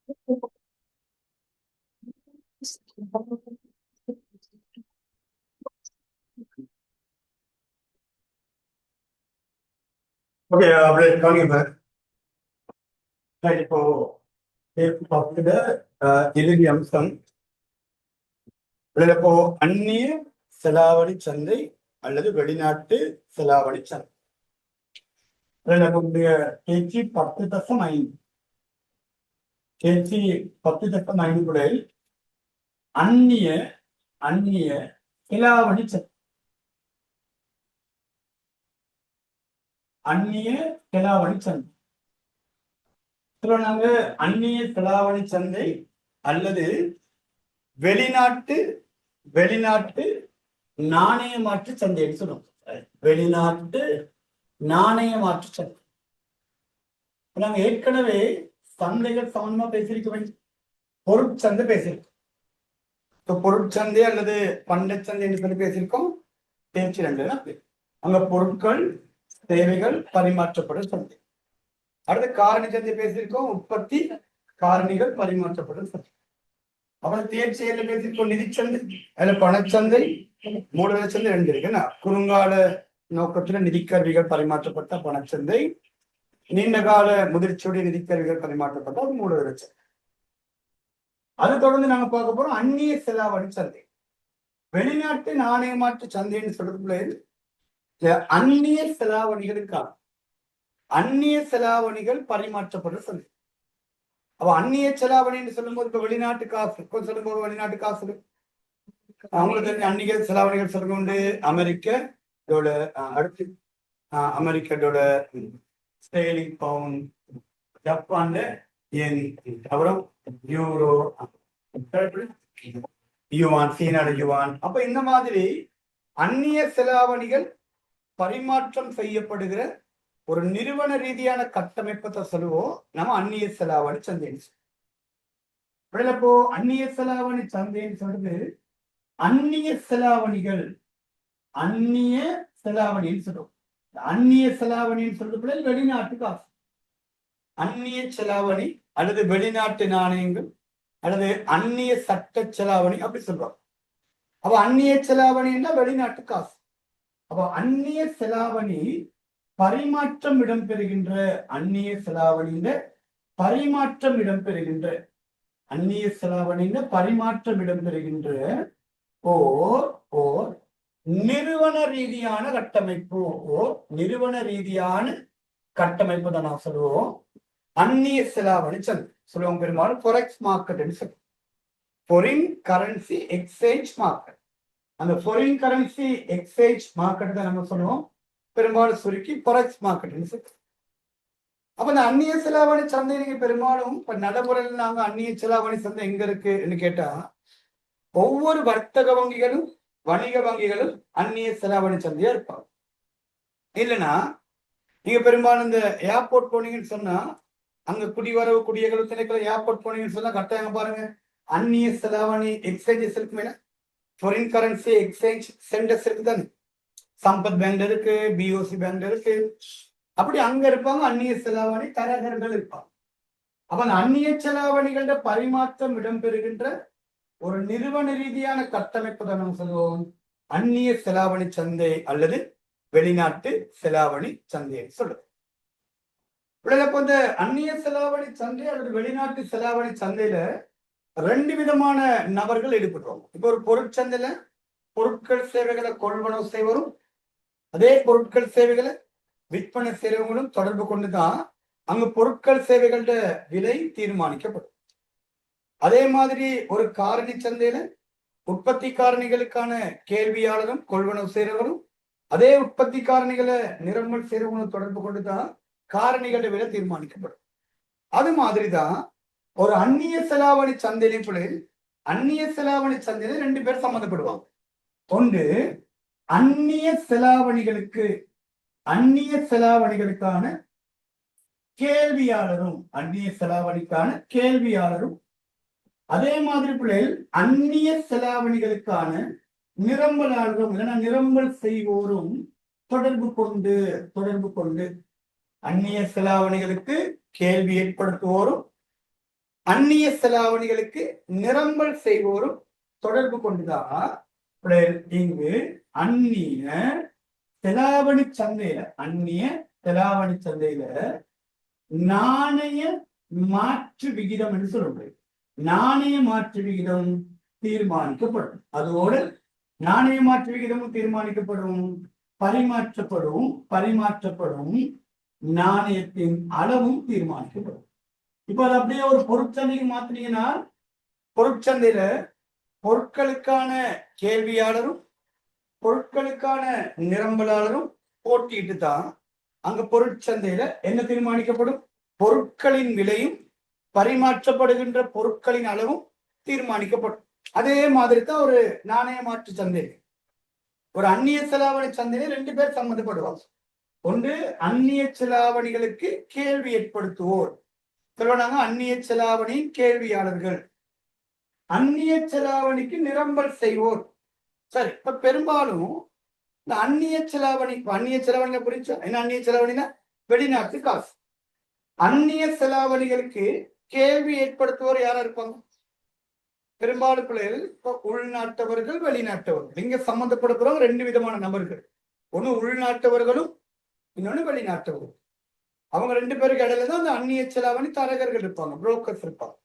Okay, அப்படியே கவனிங்க. இப்போ பத்துல இறுதி அம்சம். இப்போ அந்நிய செலாவணி சந்தை அல்லது வெளிநாட்டு செலாவணி சந்தை. கேஜி 10.5 கேஜி 10.5 அந்நிய அந்நிய செலாவணி சந்தை. அந்நிய செலாவணி சந்தை நாங்க அந்நிய செலாவணி சந்தை அல்லது வெளிநாட்டு வெளிநாட்டு நாணய மாற்று சந்தைன்னு சொல்லுவோம். வெளிநாட்டு நாணய மாற்று சந்தை. நாங்க ஏற்கனவே சந்தைகள் சம்பந்தமா பேசியிருக்கோம். பொருட்சந்தை பேசியிருக்கோம். பொருட்சந்தை அல்லது பண்டச்சந்தை என்று சொல்லி பேசியிருக்கோம். பேச்சு 2 அங்க பொருட்கள் சேவைகள் பரிமாற்றப்படும் சந்தை. அடுத்து காரணி சந்தை பேசியிருக்கோம். உற்பத்தி காரணிகள் பரிமாற்றப்படும் சந்தை. அப்புறம் தேர்ச்சியில பேசியிருக்கோம். நிதிச்சந்தை, அதுல பணச்சந்தை, மூலதன சந்தை 2 இருக்குன்னா குறுங்கால நோக்கத்துல நிதிக்கருவிகள் பரிமாற்றப்பட்ட பணச்சந்தை, நீண்ட கால முதிர்ச்சியுடைய நிதிக்கருவிகள் பரிமாற்றப்பட்ட ஒரு மூலதன சந்தை. அது தொடர்ந்து நாங்க பார்க்க போறோம் அந்நிய செலாவணி சந்தை. வெளிநாட்டு நாணய மாற்று சந்தைன்னு சொல்றதுக்குள்ள அந்நிய செலாவணிகளுக்கான அந்நிய செலாவணிகள் பரிமாற்றப்படுற சந்தை. அப்ப அந்நிய செலாவணின்னு சொல்லும்போது இப்ப வெளிநாட்டு காசு சொல்லும்போது வெளிநாட்டு காசு அவங்களுக்கு தெரிஞ்ச அந்நிய செலாவணிகள் சொல்லுங்க உண்டு. அமெரிக்கோட அடுத்து அமெரிக்கோட ஸ்டேலிங் பவுண்ட், ஜப்பான்ல யென், அப்புறம் யூரோ, யுவான், சீனாட யுவான். அப்ப இந்த மாதிரி அந்நிய செலாவணிகள் பரிமாற்றம் செய்யப்படுகிற ஒரு நிறுவன ரீதியான கட்டமைப்பை சொல்லுவோம் நம்ம அந்நிய செலாவணி சந்தைன்னு. இப்போ அந்நிய செலாவணி சந்தைன்னு சொல்றது அந்நிய செலாவணிகள் அந்நிய செலாவணின்னு சொல்லுவோம். அந்நிய செலாவணின்னு சொல்றது வெளிநாட்டு காசு. அந்நிய செலாவணி அல்லது வெளிநாட்டு நாணயங்கள் அல்லது அந்நிய சட்ட செலாவணி அப்படி சொல்றோம். அப்ப அந்நிய செலாவணின்னா வெளிநாட்டு காசு. அப்ப அந்நிய செலாவணி பரிமாற்றம் இடம்பெறுகின்ற அந்நிய செலாவணியில பரிமாற்றம் இடம்பெறுகின்ற அந்நிய செலாவணியில பரிமாற்றம் இடம்பெறுகின்ற ஓர் நிறுவன ரீதியான கட்டமைப்பு. நிறுவன ரீதியான கட்டமைப்பு தான் நான் சொல்லுவோம் அந்நிய செலாவணி சந்தை சொல்லுவோம். பெரும்பாலும் ஃபொரெக்ஸ் மார்க்கெட் சொல்லுவோம். Foreign currency exchange market. அந்த ஃபாரின் கரன்சி எக்ஸ்சேஞ்ச் மார்க்கெட் தான் நம்ம சொல்லுவோம் பெரும்பாலும் சுருக்கி ஃபொரெக்ஸ் மார்க்கெட் சொல்லுவோம். அப்ப இந்த அந்நிய செலாவணி சந்தை நீங்க பெரும்பாலும் இப்ப நடைமுறையில் நாங்க அந்நிய செலாவணி சந்தை எங்க இருக்குன்னு கேட்டா ஒவ்வொரு வர்த்தக வங்கிகளும் வணிக வங்கிகளும் அந்நிய செலாவணி சந்தையா இருப்பாங்க. இல்லைன்னா நீங்க பெரும்பாலும் இந்த ஏர்போர்ட் போனீங்கன்னு சொன்னா அங்க குடிவரவு குடியகல்வு திணைக்கள ஏர்போர்ட் போனீங்கன்னு சொன்னா கட்டாயம் பாருங்க அந்நிய செலாவணி எக்ஸ்சேஞ்சஸ் இருக்கு. மேல ஃபாரின் கரன்சி எக்ஸ்சேஞ்ச் சென்டர்ஸ் இருக்குதானே. சம்பத் பேங்க் இருக்கு, பிஓசி பேங்க் இருக்கு. அப்படி அங்க இருப்பாங்க அந்நிய செலாவணி தரகர்கள் இருப்பாங்க. அப்ப அந்த அந்நிய செலாவணிகளோட பரிமாற்றம் இடம்பெறுகின்ற ஒரு நிறுவன ரீதியான கட்டமைப்பு தான் நம்ம சொல்லுவோம் அந்நிய செலாவணி சந்தை அல்லது வெளிநாட்டு செலாவணி சந்தை சொல்லுது. இப்ப இந்த அந்நிய செலாவணி சந்தை அல்லது வெளிநாட்டு செலாவணி சந்தையில 2 விதமான நபர்கள் ஈடுபடுவாங்க. இப்ப ஒரு பொருட்சந்தையில பொருட்கள் சேவைகளை கொள்வனவு செய்வரும் அதே பொருட்கள் சேவைகளை விற்பனை செய்வங்களும் தொடர்பு கொண்டுதான் அங்கு பொருட்கள் சேவைகளோட விலை தீர்மானிக்கப்படும். அதே மாதிரி ஒரு காரணி சந்தையில உற்பத்தி காரணிகளுக்கான கேள்வியாளரும் கொள்வனவு செய்றவரும் அதே உற்பத்தி காரணிகளை நிரம்பல் செய்றவங்களும் தொடர்பு கொண்டுதான் காரணிகளோட விலை தீர்மானிக்கப்படும். அது மாதிரிதான் ஒரு அந்நிய செலாவணி சந்தையில அந்நிய செலாவணி சந்தையில 2 பேர் சம்மந்தப்படுவாங்க. ஒன்று அந்நிய செலாவணிகளுக்கான கேள்வியாளரும் அந்நிய செலாவணிக்கான கேள்வியாளரும் அதே மாதிரி பிள்ளைகள் அந்நிய செலாவணிகளுக்கான நிரம்பலாளரும் இல்லைன்னா நிரம்பல் செய்வோரும் தொடர்பு கொண்டு அந்நிய செலாவணிகளுக்கு கேள்வி ஏற்படுத்துவோரும் அந்நிய செலாவணிகளுக்கு நிரம்பல் செய்வோரும் தொடர்பு கொண்டுதான் இங்கு அந்நிய செலாவணி சந்தையில நாணய மாற்று விகிதம் என்று சொல்லுங்கள். நாணய மாற்று விகிதம் தீர்மானிக்கப்படும். அதோடு நாணய மாற்று விகிதமும் தீர்மானிக்கப்படும். பரிமாற்றப்படும் நாணயத்தின் அளவும் தீர்மானிக்கப்படும். இப்ப அது அப்படியே ஒரு பொருட்சந்தைக்கு மாத்தினீங்கன்னா, பொருட்சந்தையில பொருட்களுக்கான கேள்வியாளரும் பொருட்களுக்கான நிரம்பலாளரும் போட்டிட்டு தான் அங்க பொருட்சந்தையில என்ன தீர்மானிக்கப்படும்? பொருட்களின் விலையும் பரிமாற்றப்படுகின்ற பொருட்களின் அளவும் தீர்மானிக்கப்படும். அதே மாதிரி தான் ஒரு நாணய மாற்று சந்தை, ஒரு அந்நிய செலாவணி சந்தையில 2 பேர் சம்மந்தப்படுவாங்க. ஒன்று அந்நிய செலாவணிகளுக்கு கேள்வி ஏற்படுத்துவோர், சொல்லுவாங்க அந்நிய செலாவணியின் கேள்வியாளர்கள், அந்நிய செலாவணிக்கு நிரம்பல் செய்வோர். சரி, இப்ப பெரும்பாலும் இந்த அந்நிய செலாவணியில புரிஞ்சா என்ன? அந்நிய செலாவணினா வெளிநாட்டு காசு. அந்நிய செலாவணிகளுக்கு கேள்வி ஏற்படுத்துவோர் யாரா இருப்பாங்க? பெரும்பாலும் பிள்ளைகள் இப்ப உள்நாட்டவர்கள், வெளிநாட்டவர்கள். இங்க சம்பந்தப்படுத்துறவங்க 2 விதமான நபர்கள். ஒண்ணு உள்நாட்டவர்களும், இன்னொன்னு வெளிநாட்டவர்கள். அவங்க 2 பேருக்கு இடையில தான் அந்த அந்நிய செலாவணி தரகர்கள் இருப்பாங்க, புரோக்கர்ஸ் இருப்பாங்க.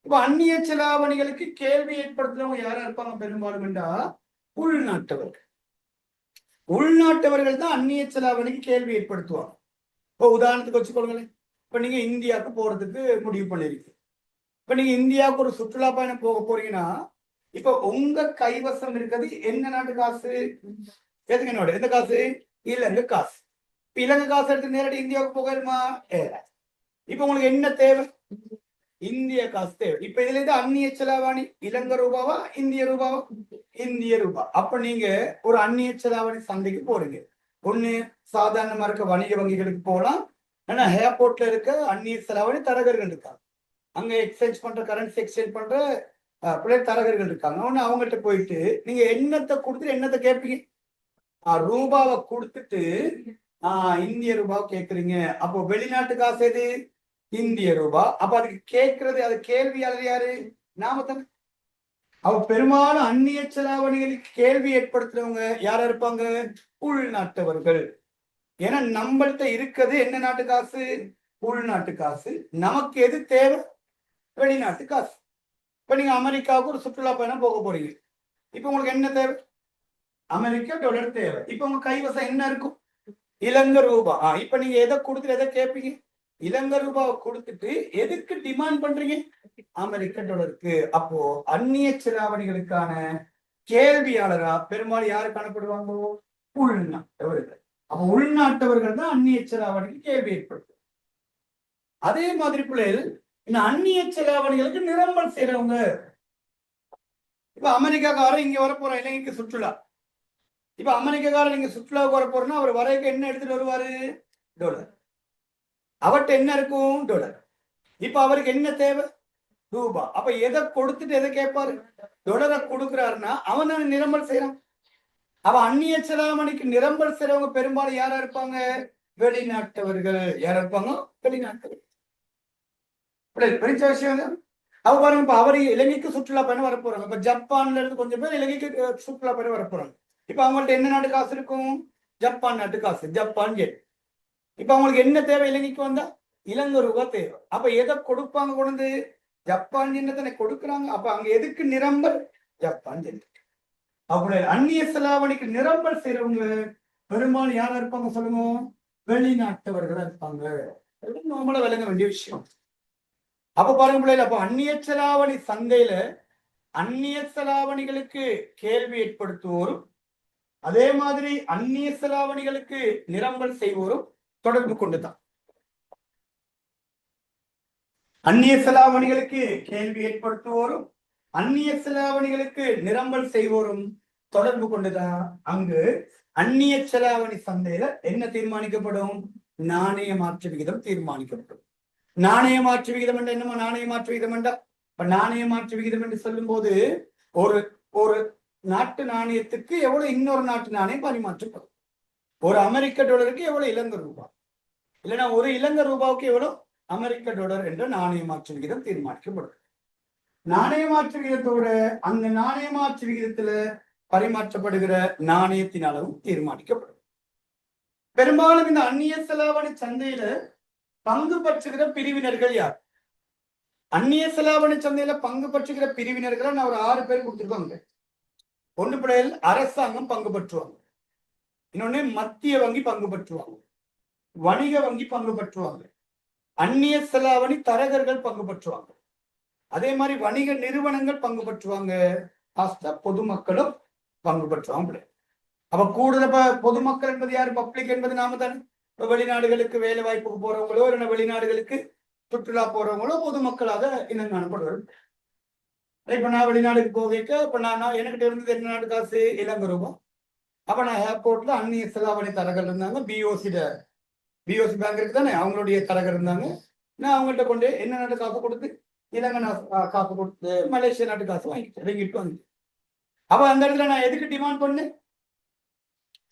இப்ப அந்நிய செலாவணிகளுக்கு கேள்வி ஏற்படுத்துறவங்க யாரா இருப்பாங்க பெரும்பாலும் என்றா உள்நாட்டவர்கள். உள்நாட்டவர்கள் தான் அந்நிய செலாவணிக்கு கேள்வி ஏற்படுத்துவாங்க. இப்போ உதாரணத்துக்கு வச்சுக்கொள்ளுங்களேன், இப்ப நீங்க இந்தியாவுக்கு போறதுக்கு முடிவு பண்ணிருக்கீங்க. இப்ப நீங்க இந்தியாவுக்கு ஒரு சுற்றுலா பயணம் போக போறீங்கன்னா, இப்ப உங்க கைவசம் இருக்கிறது என்ன நாட்டு காசு? எதுங்க? எந்த காசு? இலங்கை காசு. இப்ப இலங்கை காசு எடுத்து நேரடி இந்தியாவுக்கு போகணுமா? இப்ப உங்களுக்கு என்ன தேவை? இந்திய காசு தேவை. இப்ப இதுல இருந்து அந்நிய செலாவணி இலங்கை ரூபாவா இந்திய ரூபாவா? இந்திய ரூபா. அப்ப நீங்க ஒரு அந்நிய செலாவணி சந்தைக்கு போறீங்க. ஒண்ணு சாதாரணமா இருக்க வணிக வங்கிகளுக்கு போகலாம், ஆனா ஏர்போர்ட்ல இருக்க அந்நிய செலாவணி தரகர்கள் இருக்காங்க. அங்க எக்ஸ்சேஞ்ச் பண்ற, கரன்சி எக்ஸ்சேஞ்ச் பண்ற தரகர்கள் இருக்காங்க. ஒண்ணு அவங்ககிட்ட போயிட்டு நீங்க எண்ணத்தை கொடுத்துட்டு என்னத்தை கேட்பீங்க? ரூபாவை கொடுத்துட்டு இந்திய ரூபாவை கேட்குறீங்க. அப்போ வெளிநாட்டு காசு எது? இந்திய ரூபா. அப்ப அதுக்கு கேட்கறது, அது கேள்வியாளர் யாரு? நாம தானே. அவ பெரும்பாலும் அந்நிய செலாவணிகளுக்கு கேள்வி ஏற்படுத்துறவங்க யாரா இருப்பாங்க? உள்நாட்டவர்கள். ஏன்னா நம்மள்கிட்ட இருக்கிறது என்ன நாட்டு காசு? உள்நாட்டு காசு. நமக்கு எது தேவை? வெளிநாட்டு காசு. இப்ப நீங்க அமெரிக்காவுக்கு ஒரு சுற்றுலா பயணம் போக போறீங்க. இப்ப உங்களுக்கு என்ன தேவை? அமெரிக்கா டாலர் தேவை. இப்ப உங்க கைவசம் என்ன இருக்கும்? இலங்கை ரூபா. இப்ப நீங்க எதை கொடுத்துட்டு எதை கேட்பீங்க? இலங்கை ரூபாவை கொடுத்துட்டு எதுக்கு டிமாண்ட் பண்றீங்க? அமெரிக்க டாலருக்கு. அப்போ அந்நிய செலாவணிகளுக்கான கேள்வியாளரா பெரும்பாலும் யாரு காணப்படுவாங்க? உள்நாட்டவர்கள். அப்ப உள்நாட்டவர்கள் தான் அந்நிய செலாவணிக்கு கேள்வி ஏற்படுத்தும். அதே மாதிரி பிள்ளைகள் இந்த அந்நிய செலாவணிகளுக்கு நிரம்பல் செய்யறவங்க. இப்ப அமெரிக்காக்காரன் இங்க வர போற இலங்கைக்கு சுற்றுலா. இப்ப அமெரிக்காக்காரன் நீங்க சுற்றுலாவுக்கு வர போறோம்னா அவர் வரைக்கும் என்ன எடுத்துட்டு வருவாரு? டாலர். அவர்கிட்ட என்ன இருக்கும்? டாலர். இப்ப அவருக்கு என்ன தேவை? ரூபா. அப்ப எதை கொடுத்துட்டு எதை கேட்பாரு? டாலரை கொடுக்குறாருன்னா அவன் தான் நிரம்பல் செய்யறான். அவ அந்நிய செலாவணிக்கு நிரம்பல் செய்யறவங்க பெரும்பாலும் யாரா இருப்பாங்க? வெளிநாட்டவர்கள். யாரா இருப்பாங்க? வெளிநாட்டவர்கள். பெரிய விஷயம். அவ பாருங்க, இப்ப அவரு இலங்கைக்கு சுற்றுலா பயணம் வர போறாங்க. இப்ப ஜப்பான்ல இருந்து கொஞ்சம் பேர் இலங்கைக்கு சுற்றுலா பயணம் வர போறாங்க. இப்ப அவங்கள்ட்ட என்ன நாட்டு காசு இருக்கும்? ஜப்பான் நாட்டு காசு, ஜப்பான் ஜெட். இப்ப அவங்களுக்கு என்ன தேவை? இலங்கைக்கு வந்தா இலங்கை ரூபா தேவை. அப்ப எதை கொடுப்பாங்க? கொண்டு ஜப்பான் ஜென்னத்தை கொடுக்குறாங்க. அப்ப அங்க எதுக்கு நிரம்பல்? Japan gen. அப்படி அந்நிய செலாவணிக்கு நிரம்பல் செய்யறவங்க பெரும்பாலும் யாரா இருப்பாங்க சொல்லுங்க? வெளிநாட்டவர்களா இருப்பாங்க. நம்மள விளங்க வேண்டிய விஷயம். அப்ப பாருங்க பிள்ளைல, அப்ப அந்நிய செலாவணி சந்தையில அந்நிய செலாவணிகளுக்கு கேள்வி ஏற்படுத்துவோரும், அதே மாதிரி அந்நிய செலாவணிகளுக்கு நிரம்பல் செய்வோரும் தொடர்பு கொண்டுதான். அந்நிய செலாவணிகளுக்கு கேள்வி ஏற்படுத்துவோரும் அந்நிய செலாவணிகளுக்கு நிரம்பல் செய்வோரும் தொடர்பு கொண்டுதான் அங்கு அந்நிய செலாவணி சந்தையில என்ன தீர்மானிக்கப்படும்? நாணய மாற்று விகிதம் தீர்மானிக்கப்படும். நாணய மாற்று விகிதம் என்ற என்னமா? நாணய மாற்று விகிதம் என்றா, இப்ப நாணய மாற்று விகிதம் என்று சொல்லும் போது ஒரு ஒரு நாட்டு நாணயத்துக்கு எவ்வளவு இன்னொரு நாட்டு நாணயம் பரிமாற்றப்படும். ஒரு அமெரிக்க டாலருக்கு எவ்வளவு இலங்கை ரூபாய், இல்லைன்னா ஒரு இலங்கை ரூபாவுக்கு எவ்வளவு அமெரிக்க டாலர் என்ற நாணய மாற்று விகிதம் தீர்மானிக்கப்படும். நாணய மாற்று விகிதத்தோட அந்த நாணய மாற்று விகிதத்துல பரிமாற்றப்படுகிற நாணயத்தின் அளவும் தீர்மானிக்கப்படும். பெரும்பாலும் இந்த அந்நிய செலாவணி சந்தையில பங்கு பற்றுகிற பிரிவினர்கள் யார்? அந்நிய செலாவணி சந்தையில பங்கு பற்றுகிற பிரிவினர்களை நான் ஒரு 6 பேர் கொடுத்துருக்காங்க. ஒன்று பிள்ளைகள் அரசாங்கம் பங்கு பற்றுவாங்க, இன்னொன்னு மத்திய வங்கி பங்கு பற்றுவாங்க, வணிக வங்கி பங்கு பற்றுவாங்க, அந்நிய செலாவணி தரகர்கள் பங்கு பற்றுவாங்க, அதே மாதிரி வணிக நிறுவனங்கள் பங்கு பற்றுவாங்க, பொதுமக்களும் பங்கு பற்றுவாங்க. அப்ப கூடுதல் பொதுமக்கள் என்பது யாரு? பப்ளிக் என்பது நாம தானே. இப்ப வெளிநாடுகளுக்கு வேலை வாய்ப்புக்கு போறவங்களோ இல்லைன்னா வெளிநாடுகளுக்கு சுற்றுலா போறவங்களோ பொதுமக்களாக இனங்காணப்படுவார்கள். இப்ப நான் வெளிநாடுக்கு போக இப்ப நான் எனக்கிட்ட இருந்தது என்ன நாடு காசு? இலங்கை ரூபாய். அப்ப நான் ஏர்போர்ட்ல அந்நிய செலாவணி தரகர் இருந்தாங்க, பிஓசி பேங்க் இருக்கு தானே, அவங்களுடைய தரகர் இருந்தாங்க. நான் அவங்கள்ட்ட கொண்டு என்ன நாட்டு காசு கொடுத்து இலங்கை காசு கொடுத்து மலேசியா நாட்டு காசு வாங்கிட்டு ரிங்கிட் வந்து. அப்ப அந்த இடத்துல நான் எதுக்கு டிமாண்ட் பண்ணேன்?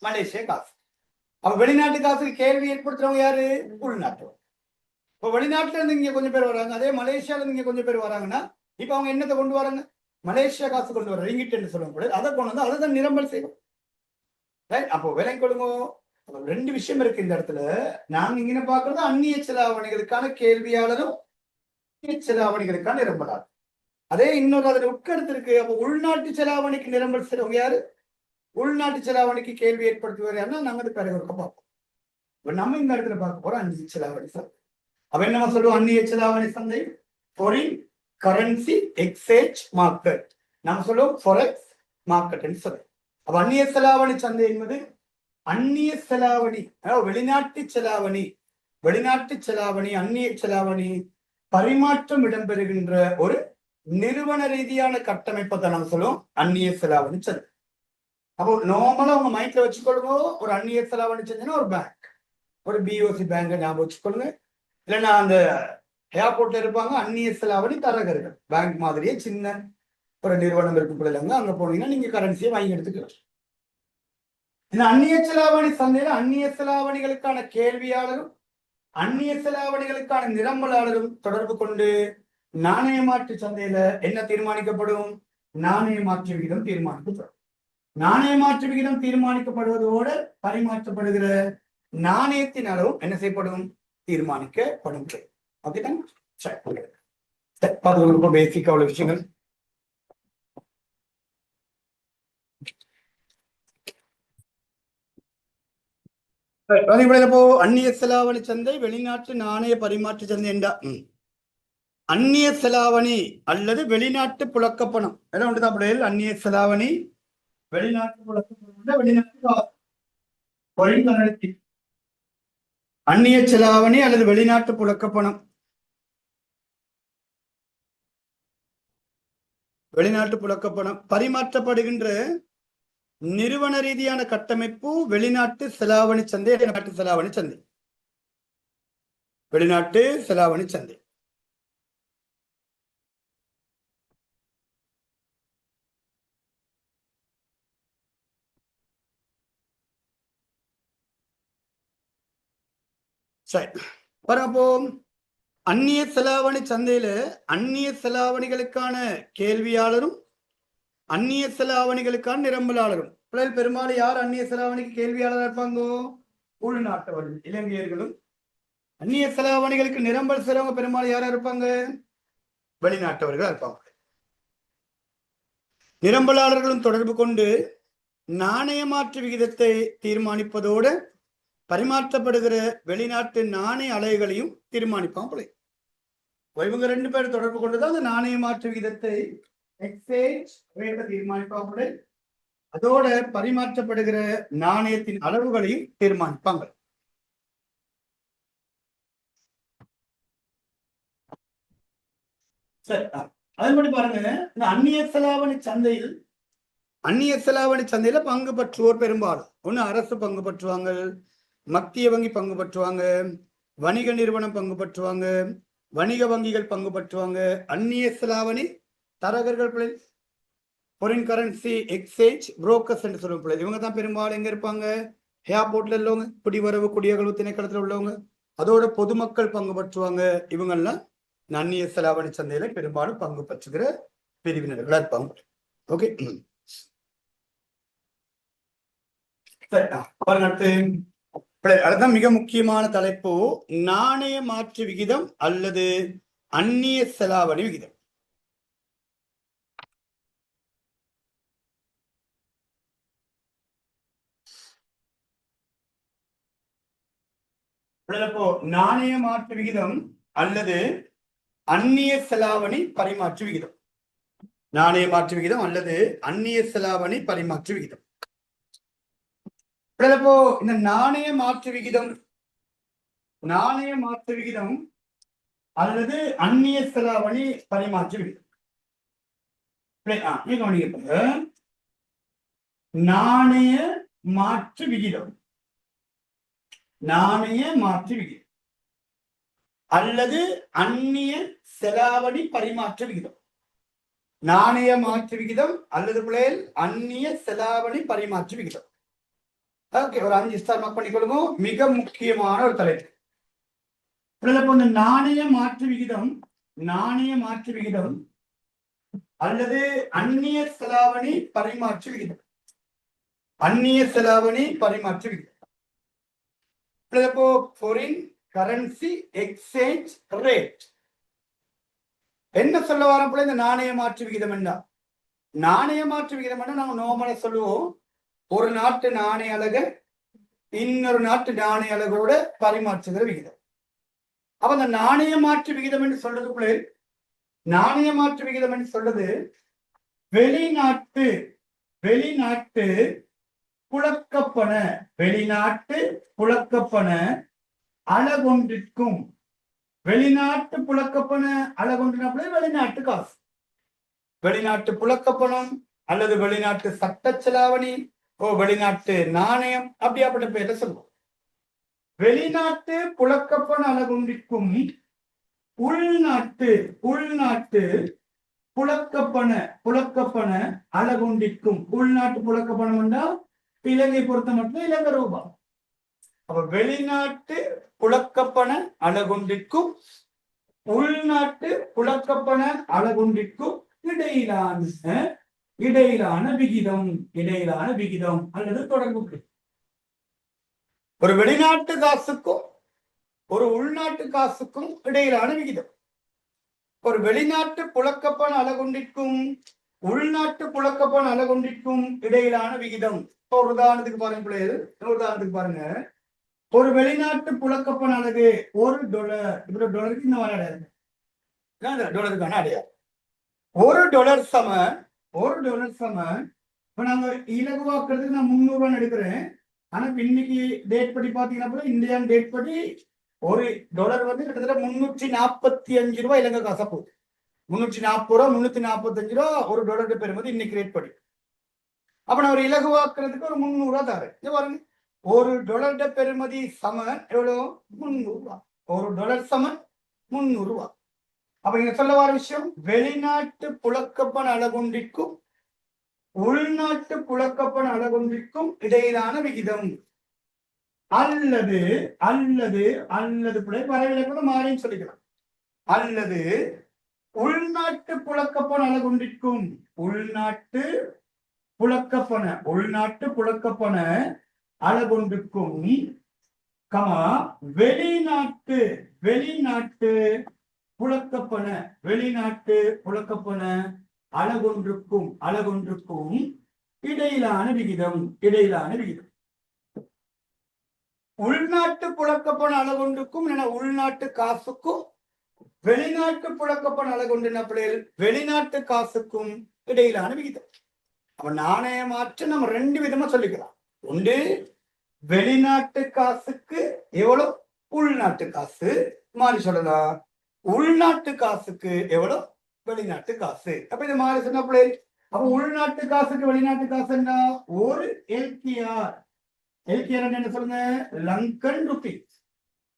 மலேசியா காசு. அப்ப வெளிநாட்டு காசுக்கு கேள்வி ஏற்படுத்துறவங்க யாரு? உள்நாட்டு. இப்ப வெளிநாட்டுல இருந்து இங்க கொஞ்சம் பேர் வராங்க, அதே மலேசியால இருந்து இங்க கொஞ்சம் பேர் வராங்கன்னா இப்ப அவங்க என்னத்தை கொண்டு வராங்க? மலேசியா காசு கொண்டு வர ரிங்கிட் என்று சொல்லக்கூடாது, அதை கொண்டு வந்து அதை தான் நிரம்பல் செய்வோம். அப்போ விலை கொடுங்க. 2 விஷயம் இருக்கு இந்த இடத்துல. நாங்க இங்க பாக்குறது அந்நிய செலாவணிகளுக்கான கேள்வியாளரும் செலாவணிகளுக்கான நிரம்பலாளர். அதே இன்னொரு அதில் உட்கருத்து இருக்கு. அப்போ உள்நாட்டு செலாவணிக்கு நிரம்பல் செய்றவங்க யாரு? உள்நாட்டு செலாவணிக்கு கேள்வி ஏற்படுத்துவார் யாருன்னா நாங்க அது பிறகு பார்ப்போம். இப்ப நம்ம இந்த இடத்துல பார்க்க போறோம் அந்நிய செலாவணி சந்தை. அப்ப என்ன சொல்லுவோம்? அந்நிய செலாவணி சந்தை ஃபாரின் கரன்சி எக்ஸ்சேஞ்ச் மார்க்கெட், நம்ம சொல்லுவோம் ஃபாரெக்ஸ் மார்க்கெட் சொல்லு. அப்ப அந்நிய செலாவணி சந்தை என்பது அந்நிய செலாவணி, வெளிநாட்டு செலாவணி, அந்நிய செலாவணி பரிமாற்றம் இடம்பெறுகின்ற ஒரு நிறுவன ரீதியான கட்டமைப்பை தான் நம்ம சொல்லுவோம் அந்நிய செலாவணி சந்தை. அப்போ நார்மலா உங்க மைண்ட்ல வச்சுக்கொள்ளுங்க, ஒரு அந்நிய செலாவணி சந்தைன்னா ஒரு பேங்க், ஒரு பிஓசி பேங்க் ஞாபகம் வச்சுக்கொள்ளுங்க. இல்லைன்னா அந்த ஏர்போர்ட்ல இருப்பாங்க அந்நிய செலாவணி தரகர்கள், பேங்க் மாதிரியே சின்ன ஒரு நிறுவனம் இருக்கும் பிள்ளைங்க. அங்க போனீங்கன்னா நீங்க கரன்சியை வாங்கி எடுத்துக்கலாம். இந்த அந்நிய செலாவணி சந்தையில அந்நிய செலாவணிகளுக்கான கேள்வியாளரும் அந்நிய செலாவணிகளுக்கான நிரம்பலாளரும் தொடர்பு கொண்டு நாணய மாற்று சந்தையில என்ன தீர்மானிக்கப்படும்? நாணய மாற்று விகிதம் தீர்மானிக்கப்படும். நாணய மாற்று விகிதம் தீர்மானிக்கப்படுவதோடு பரிமாற்றப்படுகிற நாணயத்தின் அளவும் என்ன செய்யப்படும்? தீர்மானிக்கப்படும். ஓகேதான். பேசிக் அவ்வளவு விஷயங்கள். அந்நிய செலாவணி சந்தை வெளிநாட்டு நாணய பரிமாற்று சந்தை என்றா அந்நிய செலாவணி அல்லது வெளிநாட்டு புழக்கப்பணம் எல்லாம் ஒன்றுதான். அந்நிய செலாவணி, வெளிநாட்டு புழக்கப்பணம், வெளிநாட்டு அந்நிய செலாவணி அல்லது வெளிநாட்டு புழக்கப்பணம், வெளிநாட்டு புழக்கப்பணம் பரிமாற்றப்படுகின்ற நிறுவன ரீதியான கட்டமைப்பு வெளிநாட்டு செலாவணி சந்தை, வெளிநாட்டு செலாவணி சந்தை, வெளிநாட்டு செலாவணி சந்தை. சரி, பார்ப்போம். அந்நிய செலாவணி சந்தையில அந்நிய செலாவணிகளுக்கான கேள்வியாளரும் அந்நிய செலாவணிகளுக்கான நிரம்பலாளரும். பெரும்பாலும் யார் அந்நிய செலாவணிக்கு கேள்வியாளர் இருப்பாங்க? உள்நாட்டவர்கள், இலங்கையர்களும். அந்நிய செலாவணிகளுக்கு நிரம்பல் செய்றவங்க பெரும்பாலும் யாரா இருப்பாங்க? வெளிநாட்டவர்கள் இருப்பாங்க. நிரம்பலாளர்களும் தொடர்பு கொண்டு நாணய மாற்று விகிதத்தை தீர்மானிப்பதோடு பரிமாற்றப்படுகிற வெளிநாட்டு நாணய அலைகளையும் தீர்மானிப்பாங்க. இவங்க 2 பேர் தொடர்பு கொண்டுதான் அந்த நாணய மாற்று விகிதத்தை எக்ஸ்சேஞ்ச் ரேட்டை தீர்மானிப்பாங்க. அதோட பரிமாற்றப்படுகிற நாணயத்தின் அளவுகளையும் தீர்மானிப்பாங்க. சரி, அதன்படி பாருங்க. இந்த அந்நிய செலாவணி சந்தையில பங்கு பற்றுவோர் பெரும்பாலும் ஒண்ணு அரசு பங்கு பற்றுவாங்க, மத்திய வங்கி பங்கு பற்றுவாங்க, வணிக நிறுவனம் பங்கு பற்றுவாங்க, வணிக வங்கிகள் பங்கு பற்றுவாங்க, அந்நிய செலாவணி தரகர்கள், ஃபாரின் கரன்சி எக்ஸ்சேஞ்ச் புரோக்கர்ஸ் என்று சொல்லுவோம். இவங்க தான் பெரும்பாலும் எங்க இருப்பாங்க? ஏர்போர்ட்ல உள்ளவங்க, குடிவரவு குடியகல்வு திணைக்களத்தில் உள்ளவங்க, அதோட பொதுமக்கள் பங்கு பற்றுவாங்க. இவங்கெல்லாம் அந்நிய செலாவணி சந்தையில பெரும்பாலும் பங்கு பற்றுகிற பிரிவினர்களா இருப்பாங்க. ஓகே, அதுதான் மிக முக்கியமான தலைப்பு, நாணய மாற்று விகிதம் அல்லது அந்நிய செலாவணி விகிதம். நாணய மாற்று விகிதம் அல்லது அந்நிய செலாவணி பரிமாற்று விகிதம். நாணய மாற்று விகிதம் அல்லது அந்நிய செலாவணி பரிமாற்று விகிதம். இப்போ இந்த நாணய மாற்று விகிதம் அல்லது அந்நிய செலாவணி பரிமாற்று விகிதம். நாணய மாற்று விகிதம் அல்லது அந்நிய செலாவணி பரிமாற்று விகிதம். நாணய மாற்று விகிதம் அல்லது அந்நிய செலாவணி பரிமாற்று விகிதம். ஓகே, ஒரு 5 ஸ்டார் மார்க் பண்ணிக்கொள்ளுங்க. மிக முக்கியமான ஒரு தலைப்பு. நாணய மாற்று விகிதம் அல்லது அந்நிய செலாவணி பரிமாற்று விகிதம். Foreign currency exchange rate. என்ன சொல்ல வரோம்? இந்த நாணய மாற்று விகிதம் என்ன? நாணய மாற்று விகிதம் நாங்க நார்மலா சொல்லுவோம், ஒரு நாட்டு நாணய அலகு இன்னொரு நாட்டு நாணய அலகோட பரிமாற்றுகிற விகிதம். அப்ப அந்த நாணய மாற்று விகிதம் என்று சொல்றதுக்குள்ள நாணய மாற்று விகிதம் என்று சொல்றது வெளிநாட்டு புழக்கப்பன அலகொன்றிற்கும் வெளிநாட்டு புழக்கப்பன அலகொன்றின வெளிநாட்டு காசு, வெளிநாட்டு புழக்கப்பணம் அல்லது வெளிநாட்டு சட்ட செலாவணி, வெளிநாட்டு நாணயம், அப்படியாப்பட்ட பேர்ல சொல்லுவோம். வெளிநாட்டு புழக்கப்பண அலகொன்றிற்கும் உள்நாட்டு புழக்கப்பண அலகொன்றிற்கும். உள்நாட்டு புழக்கப்பணம் என்றால் இலங்கை பொறுத்த மட்டும் இலங்கை ரூபாய். அப்ப வெளிநாட்டு புழக்கப்பண அலகொன்றிற்கும் உள்நாட்டு புழக்கப்பண அலகொன்றிற்கும் இடையிலான விகிதம் அல்லது தொடர்பு. ஒரு வெளிநாட்டு காசுக்கும் ஒரு உள்நாட்டு காசுக்கும் இடையிலான விகிதம். ஒரு வெளிநாட்டு புழக்கப்பண அலகொன்றிற்கும் உள்நாட்டு புழக்கப்பண அலகொன்றிற்கும் இடையிலான விகிதம். ஒரு உதாரணத்துக்கு பாருங்க, ஒரு வெளிநாட்டு புழக்கப்பண அலகு $1. இப்ப டாலருக்கு இந்த மாதிரி அடையாது, டாலருக்கான அடையாது. $1 சம இப்ப நாங்க இலகுவாக்குறதுக்கு நான் 300 ரூபாய் எடுக்கிறேன். ஆனா இன்னைக்கு டேட் படி பாத்தீங்கன்னா இந்தியன் டேட் படி $1 கிட்டத்தட்ட 345 ரூபாய் இலங்கை காசா போகுது. 340 ரூபா 345 ரூபா $1 பெறுமதி இன்னைக்கு ரேட் படி. அப்ப நான் ஒரு இலகுவாக்குறதுக்கு ஒரு 300 ரூபாய் தரேன். பாருங்க, $1 பெறுமதி சமன் எவ்வளவு? 300 ரூபாய். $1 சமன் 300 ரூபாய். அப்ப நீங்க சொல்ல வர விஷயம், வெளிநாட்டு புழக்கப்பண அலகொன்றிற்கும் உள்நாட்டு புழக்கப்பண அலகொன்றிற்கும் இடையிலான விகிதம் அல்லது வரைவிலக்கணம் மாறின்னு சொல்லிக்கலாம். அல்லது உள்நாட்டு புழக்கப்பண அலகொன்றிற்கும் உள்நாட்டு புழக்கப்பண அலகொன்றுக்கும் வெளிநாட்டு புழக்கப்பண அலகொன்றுக்கும் இடையிலான விகிதம். உள்நாட்டு புழக்கப்பண அலகொன்றுக்கும் உள்நாட்டு காசுக்கும் வெளிநாட்டு புழக்கப்பண அலகொன்றின வெளிநாட்டு காசுக்கும் இடையிலான விகிதம். அப்ப நாணய மாற்று நம்ம 2 விதமா சொல்லிக்கலாம். ஒன்று, வெளிநாட்டு காசுக்கு எவ்வளவு உள்நாட்டு காசு மாறி சொல்லலாம், உள்நாட்டு காசுக்கு எவ்வளவு வெளிநாட்டு காசு. அப்ப இது மாறி சொன்ன அப்ப உள்நாட்டு காசுக்கு வெளிநாட்டு காசு என்ன? ஒரு எல்கிஆர் என்ன சொல்லுங்க? லங்கன் ருபி.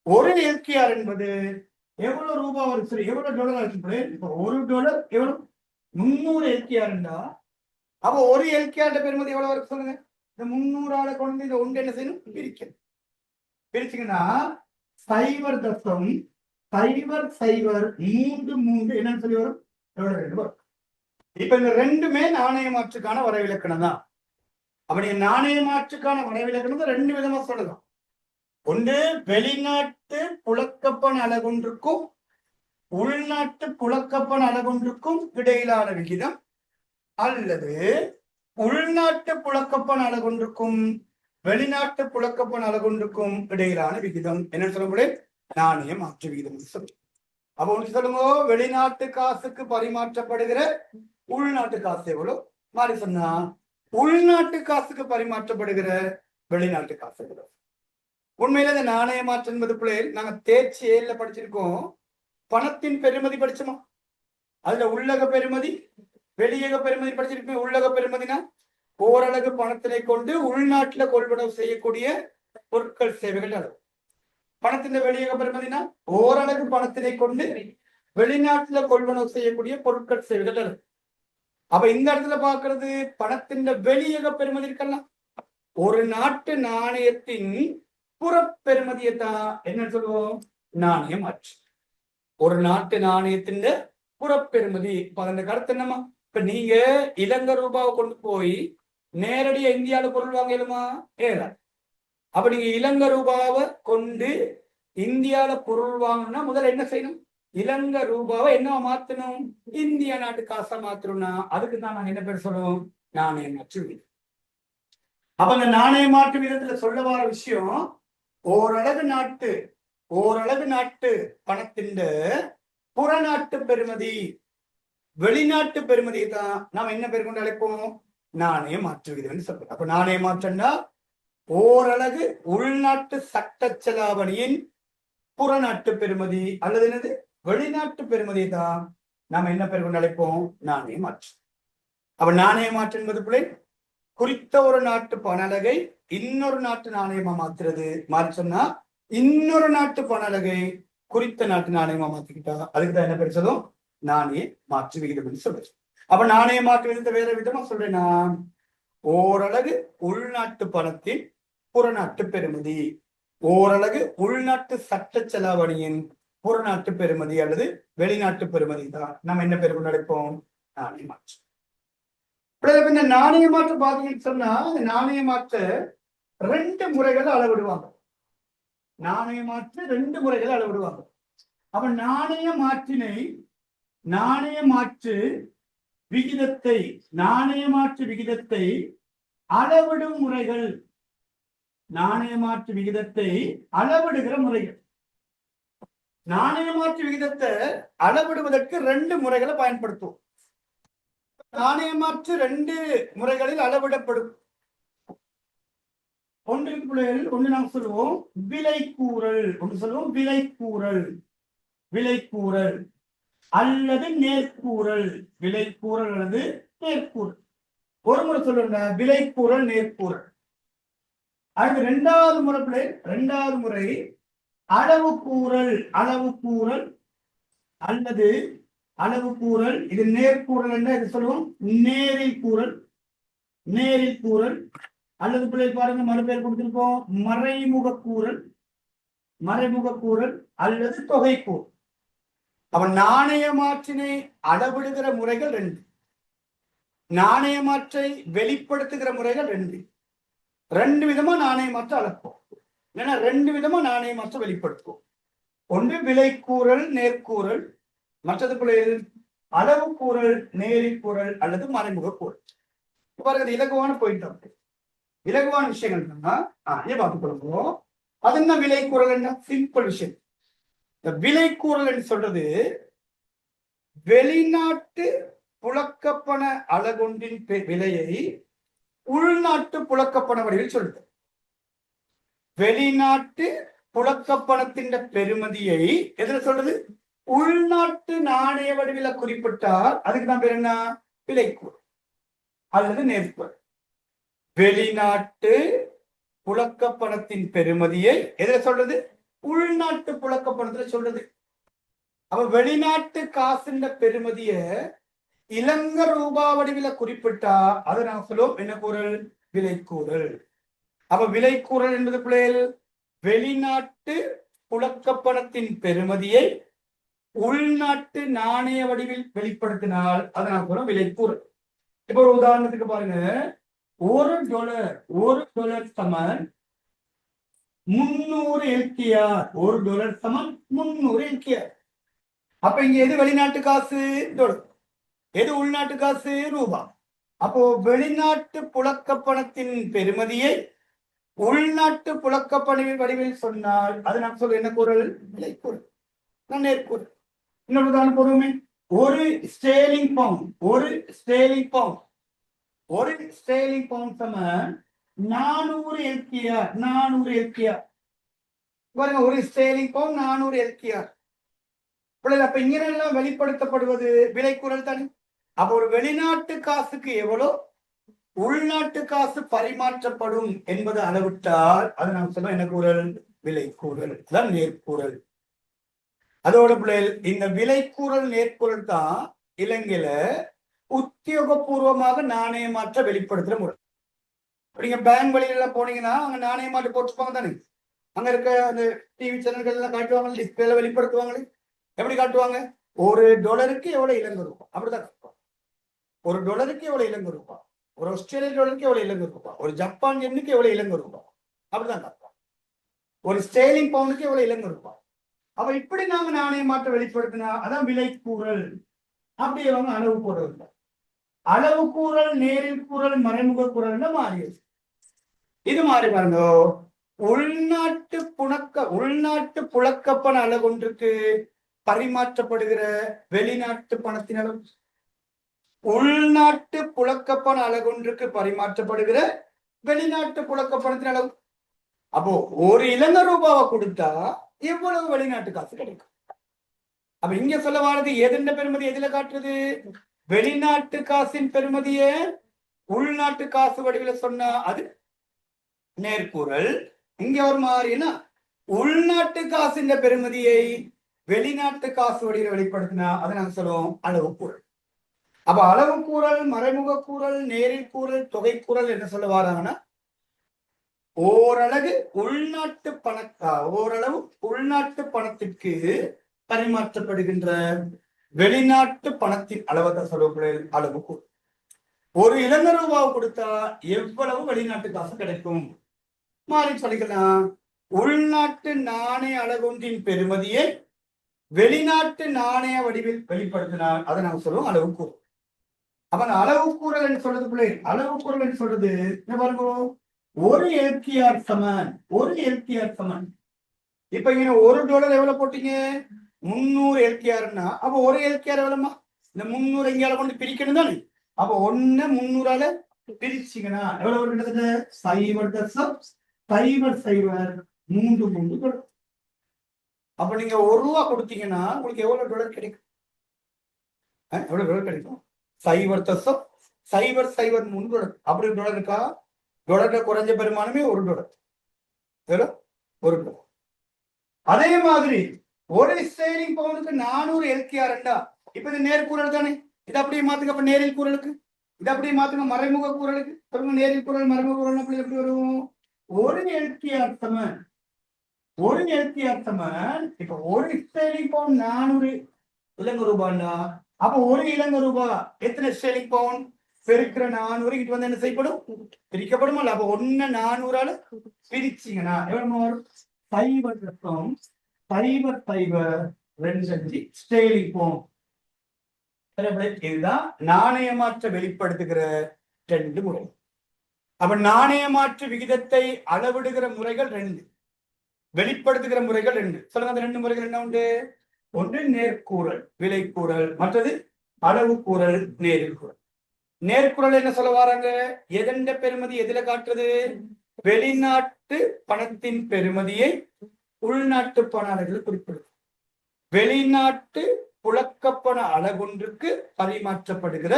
ஒரு எல்கிஆர் என்பது எவ்வளவு ரூபாய் வரும்? சரி, எவ்வளவு டாலர் இருக்கு? இப்ப $1 எவ்வளவு? 300 எல்கிஆர் இருந்தா அப்ப ஒரு எல்கிஆர் பெருமதி எவ்வளவு வரும் சொல்லுங்க? இந்த 300 கொண்டு இந்த ஒன்று என்ன செய்யணும்? பிரிக்கணும். பிரிச்சுங்கன்னா 0.0033 என்னன்னு சொல்லி வரும், எவ்வளவு ரெண்டு வரும். இப்ப இந்த ரெண்டுமே நாணய மாற்றுக்கான வரைவிலக்கணம் தான். அப்படி நாணய மாற்றுக்கான வரைவிலக்கணத்தை ரெண்டு விதமா சொல்லலாம். ஒன்று வெளிநாட்டு புழக்கப்பண அலகொன்றுக்கும் உள்நாட்டு புழக்கப்பண அலகொன்றுக்கும் இடையிலான விகிதம், அல்லது உள்நாட்டு புழக்கப்பண அலகொன்றுக்கும் வெளிநாட்டு புழக்கப்பண அலகொன்றுக்கும் இடையிலான விகிதம் என்ன சொல்ல முடியும், நாணய மாற்று விகிதம் சொல்லுங்க. அப்ப ஒன்று சொல்லுங்க, வெளிநாட்டு காசுக்கு பரிமாற்றப்படுகிற உள்நாட்டு காசு எவ்வளவு மாதிரி சொன்னா, உள்நாட்டு காசுக்கு பரிமாற்றப்படுகிற வெளிநாட்டு காசு எவ்வளவு. உண்மையில இந்த நாணய மாற்று என்பது பிள்ளைகள் நாங்க தேர்ச்சி ஏழுல படிச்சிருக்கோம். பணத்தின் பெருமதி படிச்சோமா, அதுல உள்ளக பெருமதி வெளியக பெருமதி படிச்சிருக்கோம். உள்ளக பெருமதினா ஓரளவு பணத்தினை கொண்டு உள்நாட்டுல கொள்வனவு செய்யக்கூடிய பொருட்கள் சேவைகள் அளவு. பணத்தின் வெளியக பெருமதினா ஓரளவு பணத்தினை கொண்டு வெளிநாட்டுல கொள்வனவு செய்யக்கூடிய பொருட்கள் சேவைகள் அளவு. அப்ப இந்த இடத்துல பாக்குறது பணத்தின் வெளியக பெருமதி இருக்கலாம். ஒரு நாட்டு நாணயத்தின் புறப்பெருமதியை தான் என்ன சொல்லுவோம், நாணய மாற்று. ஒரு நாட்டு நாணயத்தின் புறப்பெருமதி. அந்த கருத்து என்னமா, இப்ப நீங்க இலங்கை ரூபாவை கொண்டு போய் நேரடியா இந்தியாவில பொருள் வாங்கலுமா, ஏறாது. அப்ப நீங்க இலங்கை ரூபாவை கொண்டு இந்தியாவில பொருள் வாங்கணும்னா முதல்ல என்ன செய்யணும், இலங்கை ரூபாவை என்ன மாத்தணும், இந்திய நாட்டு காசா மாத்தணும்னா அதுக்கு தான் நாங்க என்ன பேர் சொல்லுவோம், நாணய மாற்று விகிதம். அப்ப அந்த நாணய மாற்று விகிதத்துல சொல்ல வர விஷயம், ஓரளவு நாட்டு பணத்தின் புறநாட்டு பெருமதி வெளிநாட்டு பெருமதியை தான் நாம் என்ன பேர் கொண்டு அழைப்போம், நாணய மாற்று விகிதம் சொல்றோம். அப்ப நாணய மாற்றம்னா ஓரளவு உள்நாட்டு சட்ட செலாவணியின் புறநாட்டு பெருமதி அல்லது என்னது வெளிநாட்டு பெருமதியை தான் நாம் என்ன பேர் கொண்டு அழைப்போம், நாணய மாற்று. அப்ப நாணய மாற்று என்பது பிள்ளை குறித்த ஒரு நாட்டு பண அலகை இன்னொரு நாட்டு நாணயமா மாத்துறது. மாறி சொன்னா இன்னொரு நாட்டு பண அலகை குறித்த நாட்டு நாணயமா மாத்திக்கிட்டா அதுக்குதான் என்ன பேர் சொல்லும், நாணய மாற்று விகிதம் சொல்றது. அப்ப நாணய மாற்று விகிதத்தை வேற விதமா சொல்றேன்னா, ஓரளவு உள்நாட்டு பணத்தின் புறநாட்டு பெருமதி, ஓரளவு உள்நாட்டு சட்ட செலாவணியின் புறநாட்டு பெருமதி அல்லது வெளிநாட்டு பெருமதி தான் நம்ம என்ன பேர் கொண்டு அழைப்போம், நாணய மாற்று. இந்த நாணய மாற்று பாத்தீங்கன்னு சொன்னா, நாணய மாற்ற ரெண்டு முறைகள் அளவிடுவாங்க. நாணய மாற்று ரெண்டு முறைகள் அளவிடுவாங்க. அப்ப நாணய மாற்று விகிதத்தை அளவிடும் முறைகள், நாணய மாற்று விகிதத்தை அளவிடுகிற முறைகள். நாணய மாற்று விகிதத்தை அளவிடுவதற்கு ரெண்டு முறைகளை பயன்படுத்துவோம். நாணய மாற்று ரெண்டு முறைகளில் அளவிடப்படும். ஒன்று நாம் சொல்லுவோம் விலைக்கூறல், ஒன்று சொல்லுவோம் விலைக்கூறல் அல்லது நேர்கூறல். விலைக்கூறல் அல்லது நேர்கூறல். ஒரு முறை சொல்லுங்க விலைக்கூறல் நேர்கூறல். அடுத்து இரண்டாவது முறை அளவுக்கூறல் அல்லது அளவுக்கூறல். இது நேர்கூறல் என்ற இது சொல்லுவோம் நேரில் கூறல் அல்லது பிள்ளைகள் பாருங்க மறுபெயர் கொடுத்திருக்கோம் மறைமுக கூறல் அல்லது தொகைக்கூறல். அவன் நாணய மாற்றினை அளவிடுகிற முறைகள் ரெண்டு, நாணய மாற்றை வெளிப்படுத்துகிற முறைகள் ரெண்டு விதமா நாணய மாற்ற அளப்போம், இல்லைன்னா ரெண்டு விதமா நாணய மாற்ற வெளிப்படுத்துவோம். ஒன்று விலைக்கூறல் நேர்கூறல், மற்றது பிள்ளைகள் அளவு கூறல் நேரில் கூறல் அல்லது மறைமுக கூறல். பாருங்க இலகுவான போயிட்டோம், இலகுவான விஷயங்கள் என்னன்னா பார்த்துக் கொள்ளுவோம். அது என்ன விலைக்கூறல், என்ன சிம்பிள் விஷயம். இந்த விலைக்கூறல் என்று சொல்றது வெளிநாட்டு புழக்கப்பண அலகொன்றின் விலையை உள்நாட்டு புழக்கப்பண வடிவில் சொல்லுது. வெளிநாட்டு புழக்கப்பணத்தின் பெருமதியை எதுல சொல்றது, உள்நாட்டு நாணய வடிவில குறிப்பிட்டால் அதுக்கு தான் பேர் என்ன, விலைக்கூறல் அல்லது நேர்கூறல். வெளிநாட்டு புழக்கப்பணத்தின் பெருமதியை எதுல சொல்றது, உள்நாட்டு புழக்கப்பணத்துல சொல்றது. அப்ப வெளிநாட்டு காசின் பெருமதிய இலங்கை ரூபா வடிவில குறிப்பிட்டா அதை நான் சொல்லுவோம் என்ன கூறல், விலைக்கூறல். அப்ப விலைக்கூறல் என்பது பிள்ளைகள் வெளிநாட்டு புழக்கப்பணத்தின் பெறுமதியை உள்நாட்டு நாணய வடிவில் வெளிப்படுத்தினால் அதை நான் சொல்ல விலைக்கூறு. இப்ப ஒரு உதாரணத்துக்கு பாருங்க, $1 சமன் 300 LKR. $1 சமன் 300 LKR. அப்ப இங்க எது வெளிநாட்டு காசு? டாலர். எது உள்நாட்டு காசு? ரூபாய். அப்போ வெளிநாட்டு புழக்கப்பணத்தின் பெறுமதியை உள்நாட்டு புழக்கப்பணவின் வடிவில் சொன்னால் அது நான் சொல்ல என்ன குரல்? விலைக்கூறு. நான் நேர்கூறு. இன்னொரு உதாரணம் போடுவோமே, ஒரு ஸ்டேலிங் பவுண்ட் சமன் 400 LKR. 400 LKR பாருங்க, ஒரு ஸ்டேலிங் பவுண்ட் 400 LKR. அப்ப இங்கெல்லாம் வெளிப்படுத்தப்படுவது விலைக்கூறல் தானே. அப்ப ஒரு வெளிநாட்டு காசுக்கு எவ்வளவு உள்நாட்டு காசு பரிமாற்றப்படும் என்பது அளவிட்டால் அது நாம் சொல்ல என்ன கூறல்? விலைக்கூறல். தான் நேர்கூறல். அதோட பிள்ளைகள் இந்த விலைக்கூறல் நேர்கூறல் தான் இலங்கையில உத்தியோகபூர்வமாக நாணய மாற்ற வெளிப்படுத்துற முறை. நீங்க பேங்க் வழியில போனீங்கன்னா அங்க நாணய மாற்று போட்டுப்பாங்க தானே. அங்க இருக்க அந்த டிவி சேனல்கள் எல்லாம் காட்டுவாங்க, டிஸ்பிளேல வெளிப்படுத்துவாங்களே. எப்படி காட்டுவாங்க? $1 எவ்வளவு இலங்கை ரூபாய், அப்படிதான் காட்டுவாங்க. $1 எவ்வளவு இலங்கை ரூபாய், ஒரு ஆஸ்திரேலிய டாலருக்கு எவ்வளவு இலங்கை ரூபாய், ஒரு ஜப்பான் எண்ணுக்கு எவ்வளவு இலங்கை ரூபாய், அப்படிதான் காட்டுவாங்க. ஒரு ஸ்டேலிங் பவுனுக்கு எவ்வளவு இலங்கை ரூபாய். அப்ப இப்படி நாங்க நாணய மாற்ற வெளிப்படுத்தினா அதான் விலைக்கூறல். அப்படி அவங்க அளவு கூறல். அளவு கூறல், நேரில் கூறல், மறைமுக கூறல் மாறியது. இது மாறி பாருங்க, உள்நாட்டு புழக்கப்பண அளவொன்றுக்கு பரிமாற்றப்படுகிற வெளிநாட்டு பணத்தின் அளவு. உள்நாட்டு புழக்கப்பண அளவொன்றுக்கு பரிமாற்றப்படுகிற வெளிநாட்டு புழக்கப்பணத்தின் அளவு. அப்போ ஒரு இலங்கை ரூபாவை கொடுத்தா எவ்வளவு வெளிநாட்டு காசு கிடைக்கும்? அப்ப இங்க சொல்ல வாரது எதுண்ட பெருமதி எதுல காட்டுறது? வெளிநாட்டு காசின் பெருமதியை உள்நாட்டு காசு வடிவில் சொன்னா அது நேர்கூறல். இங்க ஒரு மாதிரினா உள்நாட்டு காசின் பெருமதியை வெளிநாட்டு காசு வடிவில் வெளிப்படுத்தினா அதை நாங்க சொல்லுவோம் அளவு கூறல். அப்ப அளவு கூறல், மறைமுக கூறல், நேரில் கூறல், தொகை கூறல் என்ன சொல்ல வராங்கன்னா ஓரளவு உள்நாட்டு பணத்திற்கு பரிமாற்றப்படுகின்ற வெளிநாட்டு பணத்தின் அளவை சொல்ல அளவு கூறல். ஒரு இலங்கை ரூபாவை கொடுத்தா எவ்வளவு வெளிநாட்டு காசு கிடைக்கும்? மாறி சொல்லிக்கலாம், உள்நாட்டு நாணய அளவொன்றின் பெறுமதியை வெளிநாட்டு நாணய வடிவில் வெளிப்படுத்தினால் அதை நாங்க சொல்லுவோம் அளவு கூறல். அப்ப அந்த அளவு கூறல் என்று சொல்றது பிள்ளை, அளவு கூறல் என்று சொல்றது என்ன பாருங்க, ஒரு LKR சமன். இப்ப இங்க $1 எவ்வளவு போட்டீங்க? 300 LKRன்னா அப்ப ஒரு LKR எவ்வளவுமா? இந்த 300 எங்கேயால கொண்டு பிரிக்கணும் தானே. அப்ப 1 300ஆல பிரிச்சிங்கன்னா எவ்வளவு கிட்டத்தட்ட 0.003 அப்ப நீங்க $1 கொடுத்தீங்கன்னா உங்களுக்கு எவ்வளவு டாலர் கிடைக்கும்? எவ்வளவு டாலர் கிடைக்கும்? 0.003 அப்படி டாலர் இருக்கா? டாலர்ல குறைஞ்ச பெருமானமே $1. $1. அதே மாதிரி ஒரு ஸ்டேலிங் பவுனுக்கு 400 LKR. இப்ப இது நேர்கூறல் தானே. இது அப்படியே மாத்துங்க. அப்ப நேரில் கூறலுக்கு இது அப்படியே மாத்துங்க. மறைமுக கூறலுக்கு நேரில் கூறல், மறைமுக கூறல் அப்படி எப்படி வரும்? ஒரு LKR சமன் இப்ப ஒரு ஸ்டேலிங் பவுன் 400 இலங்கை ரூபாய்னா அப்ப ஒரு இலங்கை ரூபாய் எத்தனை ஸ்டேலிங் பவுன்? பெருக்கிற 400 இட்டு வந்து என்ன செய்யப்படும்? பிரிக்கப்படும். அப்ப 1 400ஆல பிரிச்சிங்கன்னா எவ்வளவு வரும்? 0.005 ஸ்டேலிங் பவுன். இதுதான் நாணயமாற்ற வெளிப்படுத்துகிற 2 முறை. அப்ப நாணயமாற்று விகிதத்தை அளவிடுகிற முறைகள் 2, வெளிப்படுத்துகிற முறைகள் 2. சொல்லுங்க, அந்த 2 முறைகள் என்ன உண்டு? ஒன்று நேர்கூறல், விலைக்கூறல், மற்றது அளவு கூறல், நேரில் கூறல். நேர்குறள் என்ன சொல்ல வராங்க? எதெண்ட பெருமதி எதுல காட்டுறது? வெளிநாட்டு பணத்தின் பெருமதியை உள்நாட்டு பண அளவில் குறிப்பிடும். வெளிநாட்டு புழக்கப்பண அளவொன்றுக்கு பரிமாற்றப்படுகிற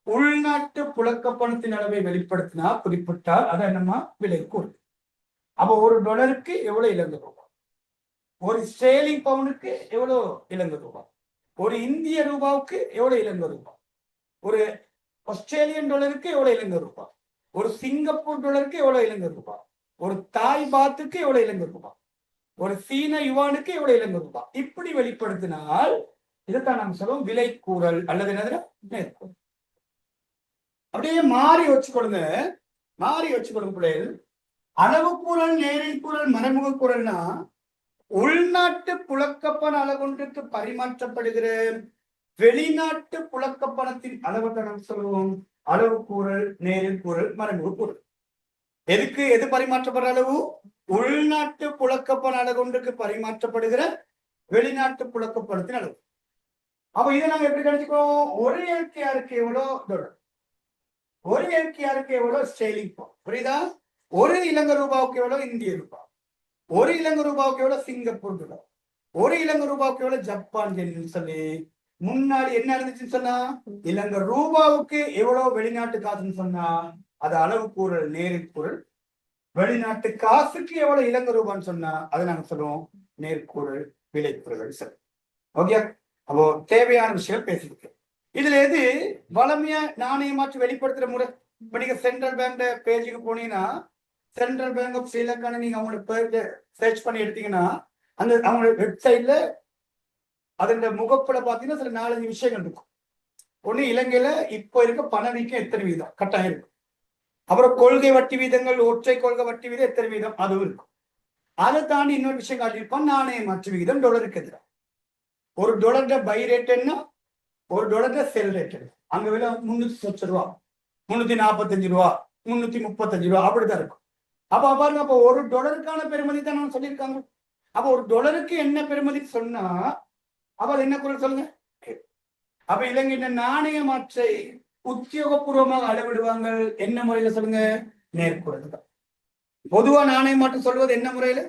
உள்நாட்டு புழக்கப்பணத்தின் அளவை வெளிப்படுத்தினா குறிப்பிட்டால் அதை என்னமா விலைக்கூறல். அப்ப $1 எவ்வளவு இலங்கை ரூபாய், ஒரு ஸ்டேலிங் பவுனுக்கு எவ்வளவு இலங்கை ரூபாய், ஒரு இந்திய ரூபாவுக்கு எவ்வளவு இலங்கை ரூபாய், ஒரு ஆஸ்திரேலியன் டாலருக்கு எவ்வளவு இலங்கை ரூபாய், ஒரு சிங்கப்பூர் டாலருக்கு எவ்வளவு இலங்கை ரூபாய், ஒரு தாய் பாத்துக்கு எவ்வளவு இலங்கை ரூபாய், ஒரு சீன யுவானுக்கு எவ்வளவு இலங்கை ரூபாய். இப்படி வெளிப்படுத்தினால் இதைத்தான் நம்ம சொல்லுவோம் விலைக்கூறல் அல்லது என்னது நேர்கூறல். அப்படியே மாறி வச்சுக்கொள்ளுங்க, மாறி வச்சுக்கொள்ளுங்க பிள்ளைகள். அளவு கூறல், நேரில் கூறல், மறைமுக கூறல்னா உள்நாட்டு புழக்கப்பண அளவொன்றுக்கு பரிமாற்றப்படுகிற வெளிநாட்டு புழக்கப்பணத்தின் அளவை நம்ம சொல்லுவோம் அளவு கூறல், நேரில் கூறல், மறைமுக கூறல். எதுக்கு எது பரிமாற்றப்படுற அளவு? உள்நாட்டு புழக்கப்பண அளவொன்றுக்கு பரிமாற்றப்படுகிற வெளிநாட்டு புழக்கப்பணத்தின் அளவு. அப்ப இதை நாங்க எப்படி கணிச்சுக்கோம்? ஒரு இயற்கையாருக்கு எவ்வளோ டாலர், ஒரு இயற்கையாருக்கு எவ்வளவு ஸ்டெர்லிங் பவுண்ட், புரியுதா? ஒரு இலங்கை ரூபாவுக்கு எவ்வளவு இந்திய ரூபாய், ஒரு இலங்கை ரூபாவுக்கு எவ்வளவு சிங்கப்பூர் டாலர், ஒரு இலங்கை ரூபாவுக்கு எவ்வளவு ஜப்பான் யென்னு சொல்லி முன்னாடி என்ன இருந்துச்சுன்னு சொன்னா இலங்கை ரூபாவுக்கு எவ்வளவு வெளிநாட்டு காசுன்னு சொன்னா அது அளவு கூறல், நேர்கூறல். வெளிநாட்டு காசுக்கு எவ்வளவு இலங்கை ரூபான்னு சொன்னா அதை நாங்க சொல்லுவோம் நேர்கூறல், விலைக்கூறல். சரி, ஓகே. அப்போ தேவையான விஷயங்கள் பேசிருக்கேன். இதுல எது வளமையா நாணய மாற்றி வெளிப்படுத்துற முறை? இப்ப நீங்க சென்ட்ரல் பேங்க் பேஜுக்கு போனீங்கன்னா சென்ட்ரல் பேங்க் ஆஃப் ஸ்ரீலங்கான்னு நீங்க அவங்களோட பேஜ் சர்ச் பண்ணி எடுத்தீங்கன்னா அந்த அவங்களோட வெப்சைட்ல அதோட முகப்புல பாத்தீங்கன்னா சில 4-5 விஷயங்கள் இருக்கும். ஒண்ணு இலங்கையில இப்ப இருக்க பணவீக்கம் எத்தனை வீதம் கட்டாயம் இருக்கும். அப்புறம் கொள்கை வட்டி வீதங்கள், ஒற்றை கொள்கை வட்டி வீதம் எத்தனை வீதம் அதுவும் இருக்கும். அதை தாண்டி இன்னொரு விஷயம் காட்டியிருப்பான், நாணய மாற்று வீதம் டாலருக்கு எதிராக. ஒரு டாலர்ட பை ரேட் என்ன, ஒரு டாலர்ட செல் ரேட் என்ன. அங்க விலை 300 ரூபா, 345 ரூபா, 335 ரூபா அப்படிதான் இருக்கும். அப்ப பாருங்க, அப்ப ஒரு டாலருக்கான பெருமதி தான் நான் சொல்லியிருக்காங்க. அப்ப ஒரு டாலருக்கு என்ன பெருமதி சொன்னா அப்ப அது என்ன குரல் சொல்லுங்க. அப்ப இலங்கையின் நாணய மாற்றை உத்தியோகபூர்வமாக அளவிடுவாங்க என்ன முறையில சொல்லுங்க? நேர்குறல் தான். பொதுவா நாணய மாற்றம் சொல்வது என்ன முறையில?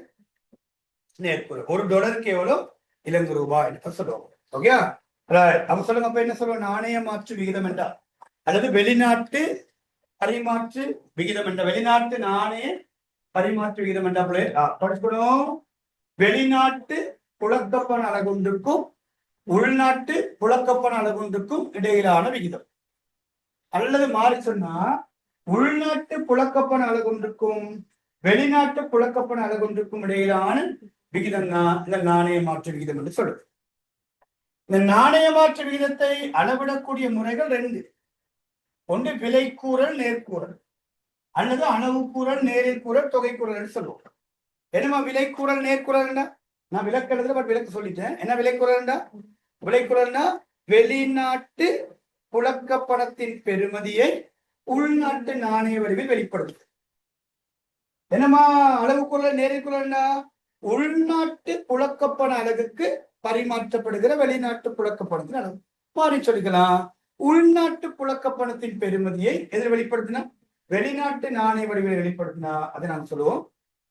நேர்குறல். ஒரு டாலருக்கு எவ்வளவு இலங்கை ரூபாய் சொல்லுவாங்க. ஓகே, அப்ப சொல்லுங்க. அப்ப என்ன சொல்லுவோம்? நாணய மாற்று விகிதம் என்றா அல்லது வெளிநாட்டு பரிமாற்று விகிதம் என்ற, வெளிநாட்டு நாணய பரிமாற்று விகிதம் என்ற படிக்கணும். வெளிநாட்டு புழக்கப்பண அளவுக்கும் உள்நாட்டு புழக்கப்பண அளவுக்கும் இடையிலான விகிதம். அல்லது மாறி சொன்னா உள்நாட்டு புழக்கப்பண அளவுக்கும் வெளிநாட்டு புழக்கப்பண அளவுக்கும் இடையிலான விகிதம் தான் இந்த நாணய மாற்று விகிதம் என்று சொல்லுது. இந்த நாணய மாற்று விகிதத்தை அளவிடக்கூடிய முறைகள் 2. ஒன்று விலைக்கூறல், நேர்கூறல், அல்லது அளவு கூறல், நேரில் கூறல், தொகை கூறல் என்று சொல்லுவோம். என்னமா விலைக்கூறல், நேர்கூறல்? நான் விளக்கு எழுதுல பட் விளக்கு சொல்லிட்டேன். என்ன விலைக்கூறல்? விலைக்கூறல்னா வெளிநாட்டு புழக்கப்பணத்தின் பெறுமதியை உள்நாட்டு நாணய வடிவில் வெளிப்படுத்துது. என்னமா அளவு கூறல், நேரில் கூறல்னா உள்நாட்டு புழக்கப்பண அலகுக்கு பரிமாற்றப்படுகிற வெளிநாட்டு புழக்கப்பணத்தின் அளவு. மாறி சொல்லிக்கலாம், உள்நாட்டு புழக்கப்பணத்தின் பெறுமதியை எதிர் வெளிப்படுத்தினா வெளிநாட்டு நாணய வடிவில் வெளிப்படுத்தினா அதை நாம் சொல்லுவோம்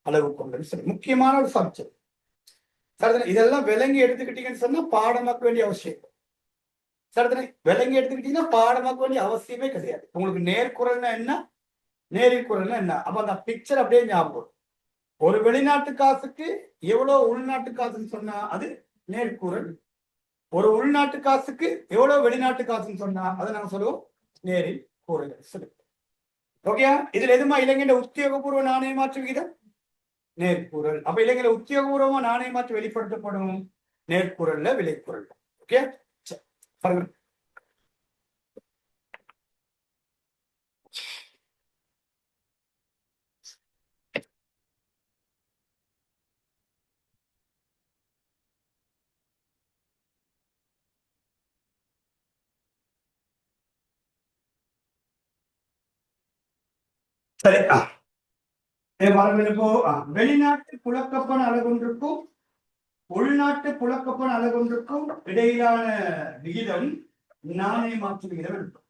அளவு கொண்டது. சரி, முக்கியமான ஒரு சப்ஜெக்ட். இதெல்லாம் விளங்கி எடுத்துக்கிட்டீங்கன்னு சொன்னா பாடமாக்க வேண்டிய அவசியம். சரிதானே? விளங்கி எடுத்துக்கிட்டீங்கன்னா பாடமாக்க வேண்டிய அவசியமே கிடையாது. உங்களுக்கு நேர்குறல்னா என்ன, நேரில் குறல்னா என்ன, அப்ப அந்த பிக்சர் அப்படியே ஞாபகம். ஒரு வெளிநாட்டு காசுக்கு எவ்வளவு உள்நாட்டு காசுன்னு சொன்னா அது நேர்குறல். ஒரு உள்நாட்டு காசுக்கு எவ்வளவு வெளிநாட்டு காசுன்னு சொன்னா அதை நாங்க சொல்லுவோம் நேரில் கூறல். சரி, ஓகே. இதுல எதுமா இலங்கையில உத்தியோகபூர்வ நாணய மாற்று விகிதம் நேர்கூறல். அப்ப இலங்கையில உத்தியோகபூர்வமா நாணய மாற்று வெளிப்படுத்தப்படும் நேர்கூறல்ல விலைக்குறல். ஓகே, சரி. வெளிநாட்டு புழக்கப்பண அளவொன்றுக்கும் உள்நாட்டு புழக்கப்பண அளவொன்றுக்கும் இடையிலான விகிதம் நாணய மாற்று விகிதம் இருக்கும்.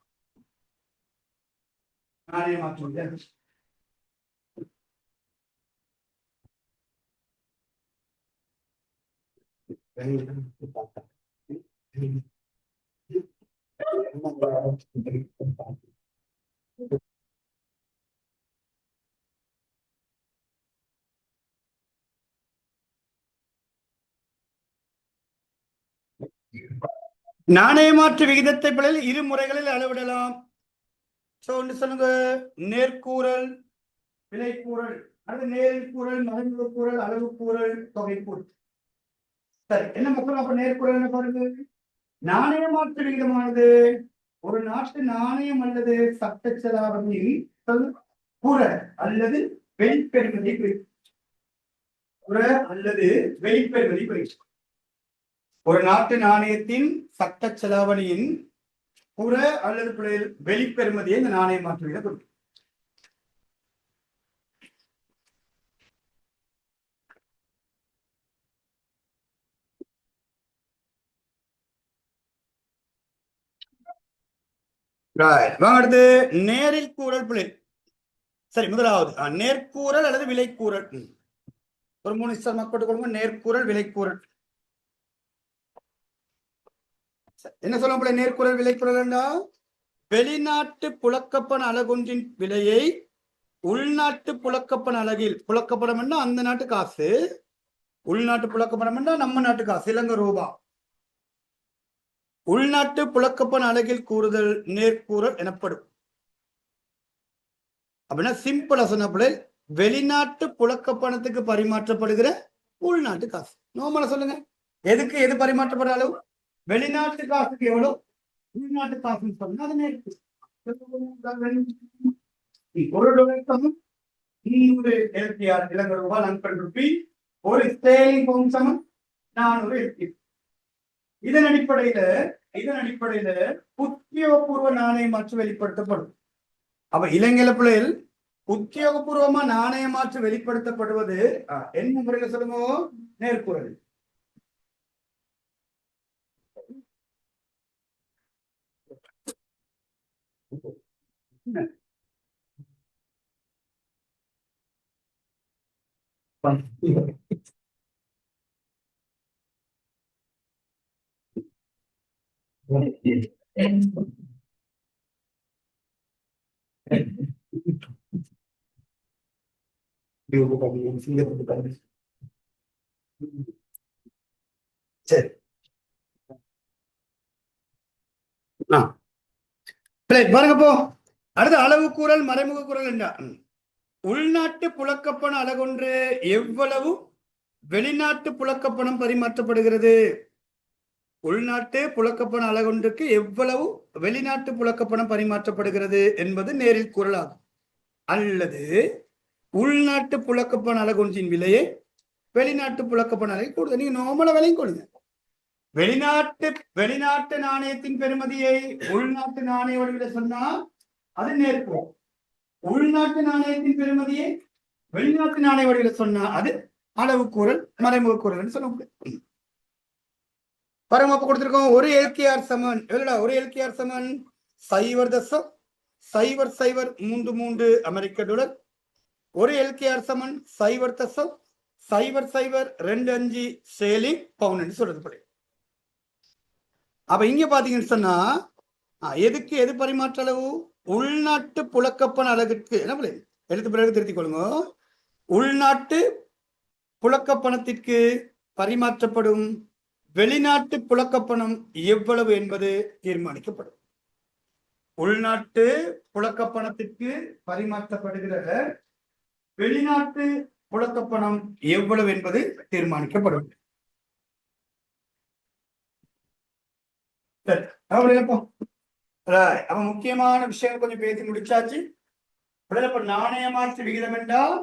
நாணய மாற்று விகிதம் நாணய மாற்று விகிதத்தை பிள்ளைகள் இரு முறைகளில் அளவிடலாம். சொல்லுங்க, நேர்கூறல், விலைக்கூறல். அது நேரில் கூறல், மறைமுக கூறல், அளவு கூறல், தொகை கூறல். சரி, என்ன மக்கள் அப்ப நேர்குறல் என்ன பாருங்க. நாணய மாற்று விகிதமானது ஒரு நாட்டு நாணயம் அல்லது சட்ட செலாவணியில் புற அல்லது வெளிப்பெறுமதியை குறிக்கும். புற அல்லது வெளிப்பெறுமதி குறிக்கும். ஒரு நாட்டு நாணயத்தின் சட்ட செலாவணியின் புற அல்லது வெளிப்பெறுமதியை இந்த நாணய மாற்று விகிதம் குறிக்கும். அடுத்து நேரில் கூறல் பிழை. சரி, முதலாவது நேர்கூறல் அல்லது விலைக்கூறல். ஒரு 3 மக்கள் கொடுங்க. நேர்கூறல், விலைக்கூறல். என்ன சொல்ல போல நேர்குறல் விலைக்குறல் என்றா வெளிநாட்டு புழக்கப்பண அலகொன்றின் விலையை உள்நாட்டு புழக்கப்பண அலகில், புழக்கப்படம் என்ன அந்த நாட்டு காசு, உள்நாட்டு புழக்கப்படம் என்ன நம்ம நாட்டு காசு, இலங்கை ரூபா, உள்நாட்டு புழக்கப்பண அலகில் கூறுதல் நேர்கூறல் எனப்படும். அப்படின்னா சிம்பிளா சொன்ன வெளிநாட்டு புழக்கப்பணத்துக்கு பரிமாற்றப்படுகிற உள்நாட்டு காசு. நோமல சொல்லுங்க, எதுக்கு எது பரிமாற்றப்படுற அளவு? வெளிநாட்டு காசுக்கு எவ்வளவு, உள்நாட்டு காசுன்னு சொன்னா அது நேர்க்கு. $1 300 LKR இலங்கை ரூபாய், லங்கன் ருப்பி. ஒரு ஸ்டேலிங் பவுண்ட் சமம் 400 LKR. இதன் அடிப்படையில உத்தியோகபூர்வ நாணய மாற்று வெளிப்படுத்தப்படும். அப்ப இலங்கையில பிள்ளைகள் உத்தியோகபூர்வமா நாணய மாற்று வெளிப்படுத்தப்படுவது என்ன முறையில சொல்லுங்க? நேர்குறல். சரி, பாருங்க. போ அடுத்த அளவு கூறல், மறைமுக கூறல் என்றா உள்நாட்டு புழக்கப்பண அலகொன்று எவ்வளவு வெளிநாட்டு புழக்கப்பணம் பரிமாற்றப்படுகிறது. உள்நாட்டு புழக்கப்பண அலகொன்றுக்கு எவ்வளவு வெளிநாட்டு புழக்கப்பணம் பரிமாற்றப்படுகிறது என்பது நேரில் கூறலாகும். அல்லது உள்நாட்டு புழக்கப்பண அலகொன்றின் விலையை வெளிநாட்டு புழக்கப்பண அலகை கூடுதல். நீங்க நோமல விலையும் கொடுங்க. வெளிநாட்டு நாணயத்தின் பெறுமதியை உள்நாட்டு நாணய வடிவில் சொன்னா அது நேர்கூறல். உள்நாட்டு நாணயத்தின் பெறுமதியை வெளிநாட்டு நாணய வடிவில் சொன்னா அது அளவு கூறல், மறைமுக கூறல் சொல்ல முடியும். பரமப்ப கொடுத்திருக்கோம். ஒரு LKR சமன் எவ்வளவுடா? ஒரு LKR சமன் 0.0033 அமெரிக்க டாலர். ஒரு LKR சமன் 0.0025 ஸ்டேர்லிங் பவுண்ட் சொல்றது. அப்ப இங்க பாத்தீங்கன்னு சொன்னா எதுக்கு எது பரிமாற்ற அளவு? உள்நாட்டு புழக்கப்பண அலகிற்கு என்ன எழுத்து பிறகு திருத்திக் கொள்ளுங்க. உள்நாட்டு புழக்கப்பணத்திற்கு பரிமாற்றப்படும் வெளிநாட்டு புழக்கப்பணம் எவ்வளவு என்பது தீர்மானிக்கப்படும். உள்நாட்டு புழக்கப்பணத்திற்கு பரிமாற்றப்படுகிற வெளிநாட்டு புழக்கப்பணம் எவ்வளவு என்பது தீர்மானிக்கப்படும். அப்ப முக்கியமான விஷயம் கொஞ்சம் பேசி முடிச்சாச்சு. நாணய மாற்று விகிதம் என்றால்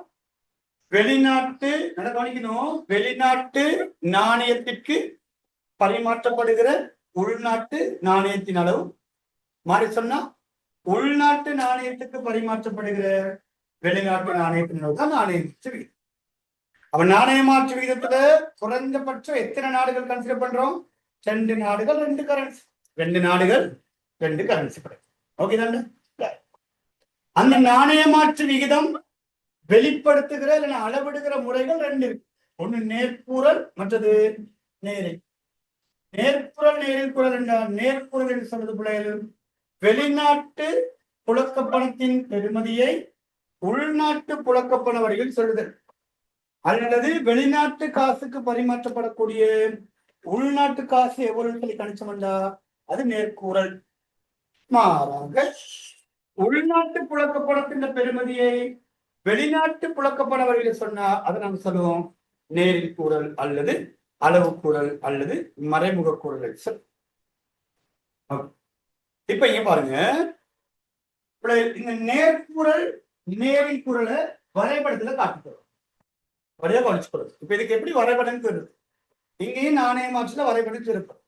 வெளிநாட்டு கவனிக்கணும், வெளிநாட்டு நாணயத்திற்கு பரிமாற்றப்படுகிற உள்நாட்டு நாணயத்தின் அளவு. மாறி சொன்னா உள்நாட்டு நாணயத்துக்கு பரிமாற்றப்படுகிற வெளிநாட்டு நாணயத்தின் அளவு தான் நாணய மாற்று விகிதம். அப்ப நாணய மாற்று விகிதத்துல குறைந்தபட்சம் எத்தனை நாடுகள் கன்சிடர் பண்றோம்? 2 நாடுகள் 2 கரன்சி. 2 நாடுகள் 2 கரன்சி. ஓகே தானே? அந்த நாணய மாற்று விகிதம் வெளிப்படுத்துகிற இல்ல அளவிடுகிற முறைகள் 2 இருக்கு. ஒண்ணு நேர்கூறல், மற்றது நேரில். நேர்குறல், நேரில் குறல் என்றால் நேர்குறல் என்று சொல்வது பிள்ளைகள் வெளிநாட்டு புழக்கப்பணத்தின் பெறுமதியை உள்நாட்டு புழக்கப்பண வடிவில் சொல்லுதல். அல்லது வெளிநாட்டு காசுக்கு பரிமாற்றப்படக்கூடிய உள்நாட்டு காசு எவ்வளவு சொல்லி கணிச்சோம்டா அது நேர்கூறல். மாறாக உள்நாட்டு புழக்கப்பணத்தின் பெறுமதியை வெளிநாட்டு புழக்கப்பட வழியில சொன்னா அதை நாங்க சொல்லுவோம் நேரில் கூறல் அல்லது அளவு கூறல் அல்லது மறைமுக கூறல் சொல். இப்ப இங்க பாருங்க, இந்த நேர்குறள் நேரில் குரலை வரைபடத்துல காட்டுகிறோம். வரையா கவனிச்சுக்கிறது. இப்ப இதுக்கு எப்படி வரைபடம் வருது? இங்கேயும் நாணய மாற்றுல வரைபடம் இருப்போம்.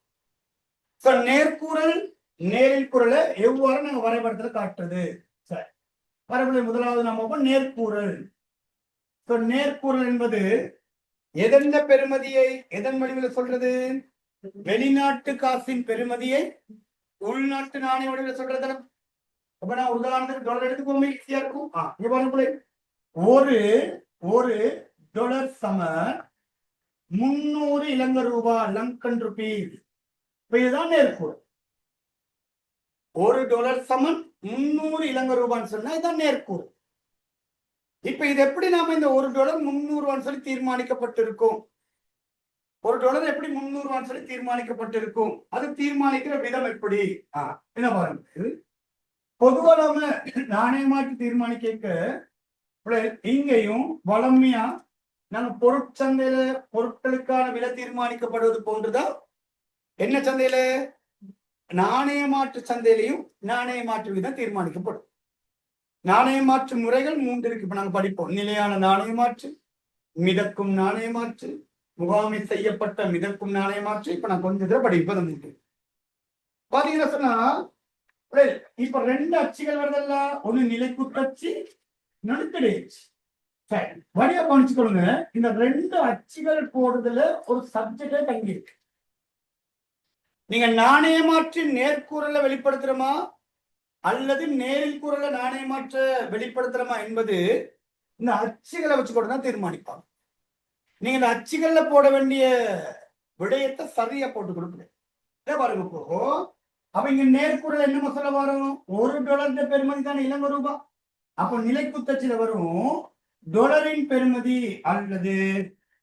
நேர்குறள் நேரில் குரலை எவ்வாறு நாங்க வரைபடத்துல காட்டுறது? சரி, வரைபடம் முதலாவது நம்ம நேர்கூறல். நேர்கூறல் என்பது எதன் பெருமதியை எதன் வடிவில் சொல்றது? வெளிநாட்டு காசின் பெருமதியை உள்நாட்டு நாணய வடிவில் சொல்றது. அப்ப நான் உதாரணத்துக்கு டாலர் எடுத்துக்கோங்க, ஈஸியா இருக்கும். இங்க பாருங்க, ஒரு டாலர் சம 300 இலங்கை ரூபாய், லங்கன் ருபீஸ். இப்ப இதுதான் நேர்கூறல். ஒரு டாலர் சமன் 300 இலங்கை ரூபான்னு சொன்னா இதுதான் நேர்கூறல். இப்ப இது எப்படி நாம இந்த ஒரு டாலர் 300 ரூபான்னு சொல்லி தீர்மானிக்கப்பட்டிருக்கும்? ஒரு டாலர் எப்படி 300 ரூபான்னு சொல்லி தீர்மானிக்கப்பட்டிருக்கும்? அது தீர்மானிக்கிற விதம் எப்படி? என்ன பாருங்க, பொதுவா நாம நாணய மாற்றி தீர்மானிக்க இங்கேயும் வளமையா நாங்க பொருட்சந்தையில பொருட்களுக்கான விலை தீர்மானிக்கப்படுவது போன்றுதான் என்ன சந்தையில நாணய மாற்று சந்தையிலையும் நாணய மாற்று விதம் தீர்மானிக்கப்படும். நாணய மாற்று முறைகள் 3 இருக்கு. இப்ப நாங்க படிப்போம். நிலையான நாணய மாற்று, மிதக்கும் நாணய மாற்று, முகாமை செய்யப்பட்ட மிதக்கும் நாணய மாற்று. இப்ப நான் கொஞ்சம் இதில் படிப்பது 3 பாத்தீங்கன்னா சொன்னா, இப்ப 2 அச்சுகள் வருதல்ல, ஒண்ணு நிலைக்குத்தச்சு, இன்னொன்னு கிடைச்சு. சரி, வழியா கவனிச்சுக்கொள்ளுங்க. இந்த 2 அச்சுகள் போடுறதுல ஒரு சப்ஜெக்டே தங்கி இருக்கு. நீங்க நாணய மாற்று நேர்கூறல வெளிப்படுத்துறோமா அல்லது நேரில் கூறல நாணய மாற்ற வெளிப்படுத்துறோமா என்பது இந்த அச்சுகளை வச்சு கூட தான் தீர்மானிப்பாங்க. நீங்க இந்த அச்சுகள்ல போட வேண்டிய விடயத்தை சரியா போட்டு கொடுக்குறேன் பாருங்க. இப்போ அப்ப இங்க நேர்கூறல் என்ன சொல்ல வரும்? ஒரு டாலர் பெருமதி தானே இலங்கை ரூபாய். அப்போ நிலைக்குத்தச்சில வரும் டாலரின் பெருமதி அல்லது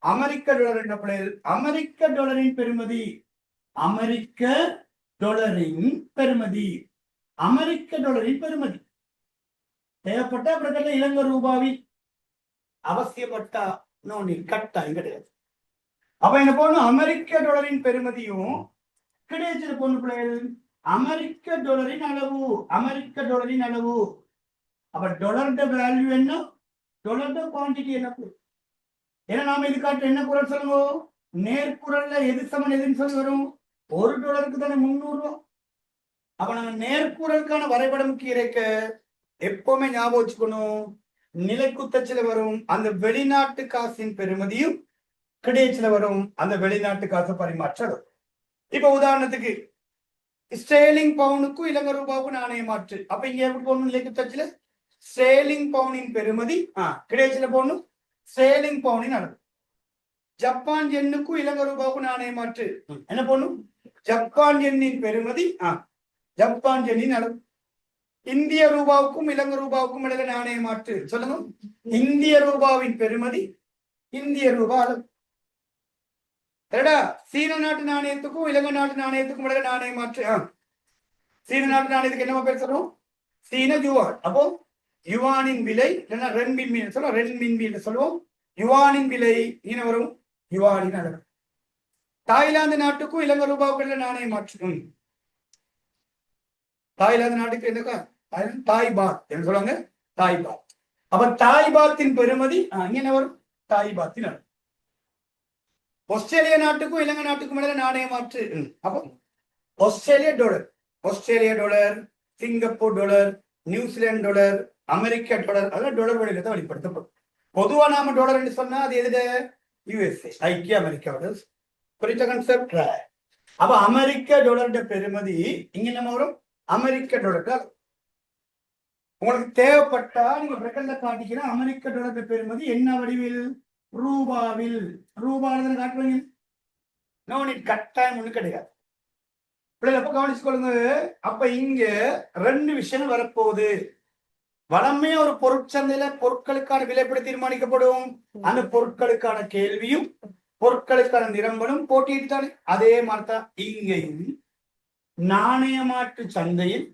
அமெரிக்க டாலர் என்ற பிள்ளைகள் அமெரிக்க டாலரின் பெருமதி, அமெரிக்க டாலரின் பெருமதி, அமெரிக்க டாலரின் பெருமதி தேவைப்பட்ட பிரச்சனை இலங்கை ரூபாவில் அவசியப்பட்டா கட்டாயம் கிடையாது. அப்ப என்ன போன அமெரிக்க டாலரின் பெருமதியும் கிடைச்சது பொண்ணு பிள்ளைகள் அமெரிக்க டாலரின் அளவு, அமெரிக்க டாலரின் அளவு. அப்ப டாலர்ட வேல்யூ என்ன, டாலர்ட குவான்டிட்டி என்ன? ஏன்னா நாம இதுக்காட்டு என்ன குரல் சொல்லுங்க, நேர்குறல்ல எது சமன் எதுன்னு சொல்லி வரும்? ஒரு டாலருக்கு தானே 300 ரூபாய். அப்ப நாங்க நேர்குறலுக்கான வரைபடம் கீரைக்க எப்பவுமே ஞாபகம் வச்சுக்கணும், நிலைக்குத்தச்சில வரும் அந்த வெளிநாட்டு காசின் பெருமதியும் கிடைச்சில வரும் அந்த வெளிநாட்டு காசு பரிமாற்றம். இப்ப உதாரணத்துக்கு ஸ்டேலிங் பவுனுக்கும் இலங்கை ரூபாவுக்கும் நாணய மாற்று. அப்ப இங்க எப்படி போகணும்? நிலைக்குத்தச்சில ஸ்டேலிங் பவுனின் பெருமதி கிடைச்சில போகணும் ஸ்டேலிங் பவுனின் அளவு. ஜப்பான் எண்ணுக்கும் இலங்கை ரூபாவுக்கும் நாணய மாற்று என்ன போகணும்? ஜப்பான் எண்ணின் பெருமதி ஜப்பான் எண்ணின் அளவு. இந்திய ரூபாவுக்கும் இலங்கை ரூபாவுக்கும் இடையில நாணய மாற்று சொல்லுங்க. இந்திய ரூபாவின் பெருமதி இந்திய ரூபாய் அளவு. சீன நாட்டு நாணயத்துக்கும் இலங்கை நாட்டு நாணயத்துக்கும் இடையில நாணய மாற்று. சீன நாட்டு நாணயத்துக்கு என்ன பேர் சொல்றோம்? சீன யுவான். அப்போ யுவானின் விலை இல்லைன்னா ரென்மின் சொல்லுவோம், ரென்மின் சொல்லுவோம். யுவானின் விலை என்ன வரும்? யுவானின் அளவு. தாய்லாந்து நாட்டுக்கும் இலங்கை ரூபாவுக்கும் இடையில நாணய மாற்று. தாய்லாந்து நாட்டுக்கு என்னக்கா தாய் பாத் என்று சொல்லுவாங்க, தாய் பாத். அப்ப தாய் பாத்தின் பெருமதி என்ன வரும்? தாய் பாத்தின் அளவு. ஆஸ்திரேலியா நாட்டுக்கும் இலங்கை நாட்டுக்கும் இடையில நாணய மாற்று. அப்போ Australia dollar, Australia dollar, Singapore dollar, New Zealand dollar, America dollar, அதெல்லாம் டாலர் வழியில தான் வெளிப்படுத்தப்படும். பொதுவா நாம டாலர் என்று சொன்னா அது எது? யுஎஸ்ஏ, ஐக்கிய அமெரிக்கா. குறித்த கான்செப்ட். அப்ப அமெரிக்க டாலர் பெருமதி இங்க நம்ம வரும் அமெரிக்க டாலர். உங்களுக்கு தேவைப்பட்டா நீங்க பிரக்கல்ல காட்டிக்கிற அமெரிக்க டாலர் பெருமதி என்ன வடிவில்? ரூபாவில். ரூபாய் காட்டுவீங்க கட்டாயம் ஒண்ணு கிடையாது. பிள்ளைங்க கவனிச்சுக்கொள்ளுங்க. அப்ப இங்க 2 விஷயம் வரப்போகுது. வளமையா ஒரு பொருட்சந்தையில பொருட்களுக்கான விலைப்படி தீர்மானிக்கப்படும். அந்த பொருட்களுக்கான கேள்வியும் பொருட்களுக்கான நிறங்களும் போட்டிட்டு தானே. அதே மாதிரிதான் இங்கேயும் நாணய மாற்று சந்தையில்,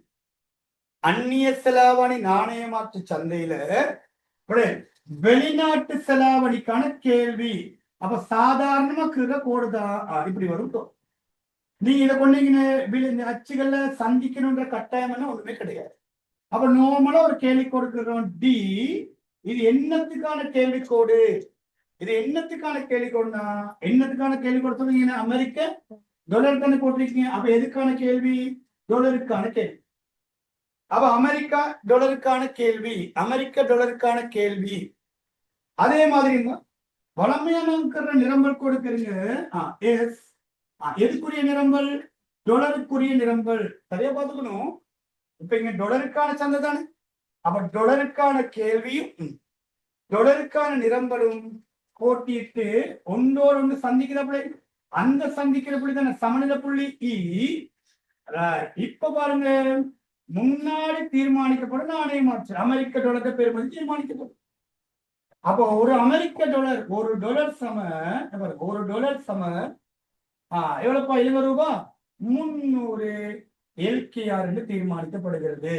அந்நிய செலாவணி நாணய மாற்று சந்தையில வெளிநாட்டு செலாவணிக்கான கேள்வி. அப்ப சாதாரணமா கீழே கோடுதான் இப்படி வரும். நீங்க இதை கொண்டீங்க அச்சுகள்ல சந்திக்கணும்ன்ற கட்டாயம் ஒண்ணுமே கிடையாது. அப்ப நார்மலா ஒரு கேள்வி கொடுக்கிறோம் டி. இது என்னத்துக்கான கேள்விக்கோடு? இது என்னத்துக்கான கேள்விக்கோடுனா என்னத்துக்கான கேள்விக்கோடு சொல்லுங்க. அமெரிக்க டாலர் தானே போட்டிருக்கீங்க. அப்ப எதுக்கான கேள்வி? டாலருக்கான கேள்வி. அப்ப அமெரிக்கா டாலருக்கான கேள்வி, அமெரிக்க டாலருக்கான கேள்வி. அதே மாதிரி வளமையான நிரம்பல் கொடுக்குறீங்க. எதுக்குரிய நிரம்பல்? டாலருக்குரிய நிரம்பல். சரியா பார்த்துக்கணும். இப்ப இங்க டாலருக்கான சந்தை தானே. அப்ப டாலருக்கான கேள்வியும் டாலருக்கான நிரம்பலும் போட்டிட்டு ஒன்றோடு ஒன்று சந்திக்கிறப்படி, அந்த சந்திக்கிறபடி தானே சமநிலை புள்ளி இ. இப்ப பாருங்க, முன்னாடி தீர்மானிக்கப்படும் நாணய மாற்று அமெரிக்க டாலர் பெறுமதி தீர்மானிக்கப்படும். அப்போ ஒரு அமெரிக்க டாலர் ஒரு டாலர் சம எவ்வளவுப்பா? 20 ரூபாய் 300 எல்கேஆர் என்று தீர்மானிக்கப்படுகிறது.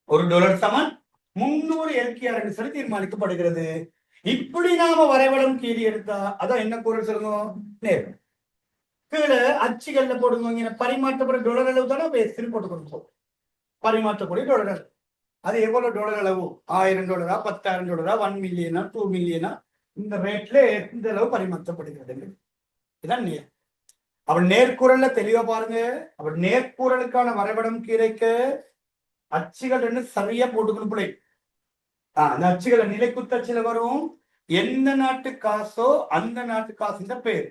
ஒரு டாலர் சமன் 300 எல்கேஆர் என்று சொல்லி தீர்மானிக்கப்படுகிறது. இப்படி நாம வரைபடம் கீழே எடுத்தா அதான் என்ன பொருள் சொல்லுங்க. நேரம் கீழே அச்சுகள்ல போடுங்க. பரிமாற்றப்பட்ட டாலர் அளவு தானே பேசி போட்டு கொடுப்போம். பரிமாற்றக்கூடிய டாலர் அளவு அது எவ்வளவு டாலர் அளவு? $1000, $10,000, 1 மில்லியனா, 2 மில்லியனா, இந்த ரேட்ல இந்த அளவு பரிமாற்றப்படுகிறது. இதான் நேர். அவள் நேர்குறல்ல தெளிவா பாருங்க. அவள் நேர்குறலுக்கான வரைபடம் கிடைக்க அச்சுகள் ரெண்டு சரியா போட்டுக்கணும் பிள்ளை. அந்த அச்சுகளை நிலைக்குத்தச்சுல வரும். எந்த நாட்டு காசோ அந்த நாட்டு காசுன்ற பேர்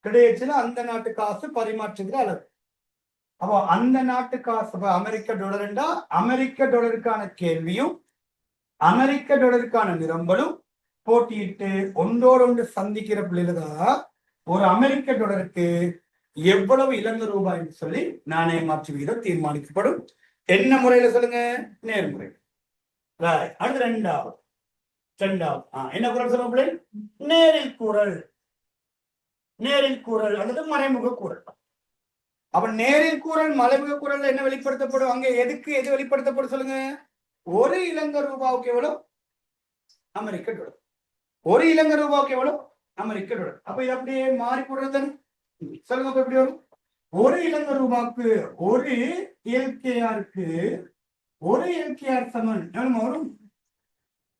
கிடைச்சுன்னா அந்த நாட்டு காசு பரிமாற்றுகிற அளவு. அப்போ அந்த நாட்டு காசு அமெரிக்க டாலர்ண்டா அமெரிக்க டாலருக்கான கேள்வியும் அமெரிக்க டாலருக்கான நிரம்பலும் போட்டியிட்டு ஒன்றோடு ஒன்று சந்திக்கிற பிள்ளைதான் ஒரு அமெரிக்க டாலருக்கு எவ்வளவு இலங்கை ரூபாய் என்று சொல்லி நாணய மாற்று வீதம் தீர்மானிக்கப்படும். என்ன முறையில சொல்லுங்க? நேர்முறை. அடுத்து ரெண்டாவது என்ன குரல் சொல்ல? நேரில் கூறல். நேரில் கூறல் அல்லது மறைமுக கூறல். அப்ப நேரில் கூறல் மறைமுக கூறல் என்ன வெளிப்படுத்தப்படும்? அங்க எது வெளிப்படுத்தப்படும் சொல்லுங்க? ஒரு இலங்கை ரூபாவுக்கு எவ்வளவு? அமெரிக்க டாலர். ஒரு இலங்கை ரூபாவுக்கு எவ்வளவு? அமெரிக்க டாலர். அப்ப இது அப்படியே மாறி போடுறது சொல்லுங்க. எப்படி வரும்? ஒரு இலங்கை ரூபாய்க்கு ஒரு எல்கேஆருக்கு ஒரு எல்கேஆர் சமன் எவ்வளவு வரும்?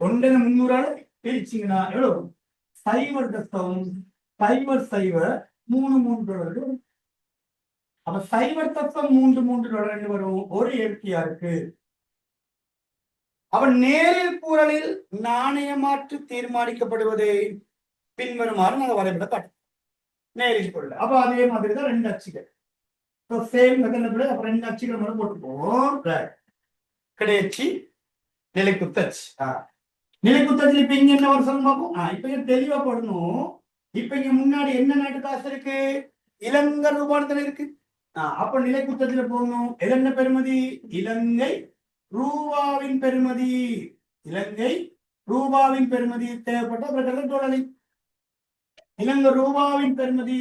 1/300 பிரிச்சிங்கன்னா எவ்வளவு? 0.00033 அப்ப 0.33 வரும் ஒரு எல்கேஆருக்கு. அவன் நேரில் கூறலில் நாணய மாற்று தீர்மானிக்கப்படுவதை பின்வருமாறு நாங்கள் வரைபட காட்டும். நேரில் கூறல். அப்ப அதே மாதிரிதான் ரெண்டு அச்சுகள். சேம் மெத்தட்ல அப்ப ரெண்டு அச்சுகள் மட்டும் போட்டுப்போம். கிடைச்சி நிலைக்குத்தச்சு. நிலைக்குத்தச்சு இப்ப இங்க என்ன வருஷம் பார்ப்போம். இப்ப தெளிவா போடணும். இப்ப இங்க முன்னாடி என்ன நாட்டு காசு இருக்கு? இலங்கை ரூபாய் இருக்கு. அப்ப நிலைக்குத்தச்சுல போடணும். என்ன பெறுமதி? இலங்கை ரூபாவின் பெறுமதி. இலங்கை ரூபாவின் பெறுமதி தேவைப்பட்ட டாலரில். இலங்கை ரூபாவின் பெறுமதி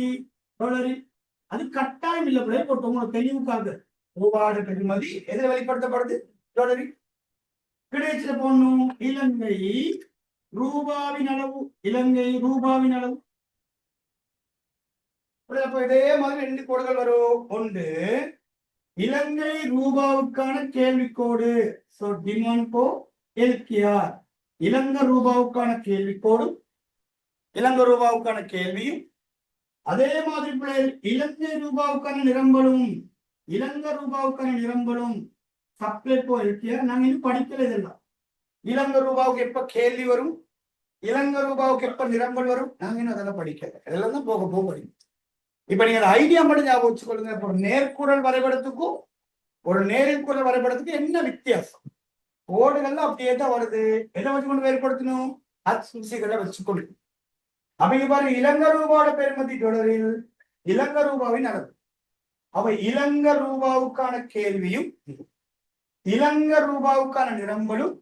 டாலரில். அது கட்டாயம் இல்லை பிள்ளை. உங்களுக்கு தெளிவுக்காக ரூபாவோட பெறுமதி எதில் வெளிப்படுத்தப்படுது? டாலரில். கிடைச்சல போடணும். இலங்கை ரூபாவின் அளவு. இலங்கை ரூபாவின் அளவு. இதே மாதிரி ரெண்டு கோடுகள் வரும். ஒன்று இலங்கை ரூபாவுக்கான கேள்விக்கோடு. டிமாண்ட் போ எல்கேஆர். இலங்கை ரூபாவுக்கான கேள்விக்கோடும் இலங்கை ரூபாவுக்கான கேள்வியும் அதே மாதிரி பிள்ளைகள் இலங்கை ரூபாவுக்கான நிரம்பலும். இலங்கை ரூபாவுக்கான நிரம்பலும் சப்ளை போ எல்கேஆர். நாங்க இன்னும் படிக்கல இதெல்லாம். இலங்கை ரூபாவுக்கு எப்ப கேள்வி வரும், இலங்கை ரூபாவுக்கு எப்ப நிரம்பல் வரும், நாங்க இன்னும் அதெல்லாம் படிக்கல. இதெல்லாம் தான் போக போக படிக்கும். இப்ப நீங்க ஐடியா மட்டும் ஞாபகம் வச்சுக்கொள்ளுங்க. ஒரு நேர்குறல் வரைபடத்துக்கும் ஒரு நேரில் குரல் வரைபடத்துக்கும் என்ன வித்தியாசம்? கோடுகள்லாம் அப்படியே தான் வருது. எதை வச்சுக்கொண்டு வேறுபடுத்தணும்? அச்சுகளை வச்சுக்கொள்ளு. அப்ப பாரு, இலங்கை ரூபாவோட பெறுமதி டாலரில் இலங்கை ரூபாவின் அளவு. அவ இலங்கை ரூபாவுக்கான கேள்வியும் இலங்கை ரூபாவுக்கான நிரம்பலும்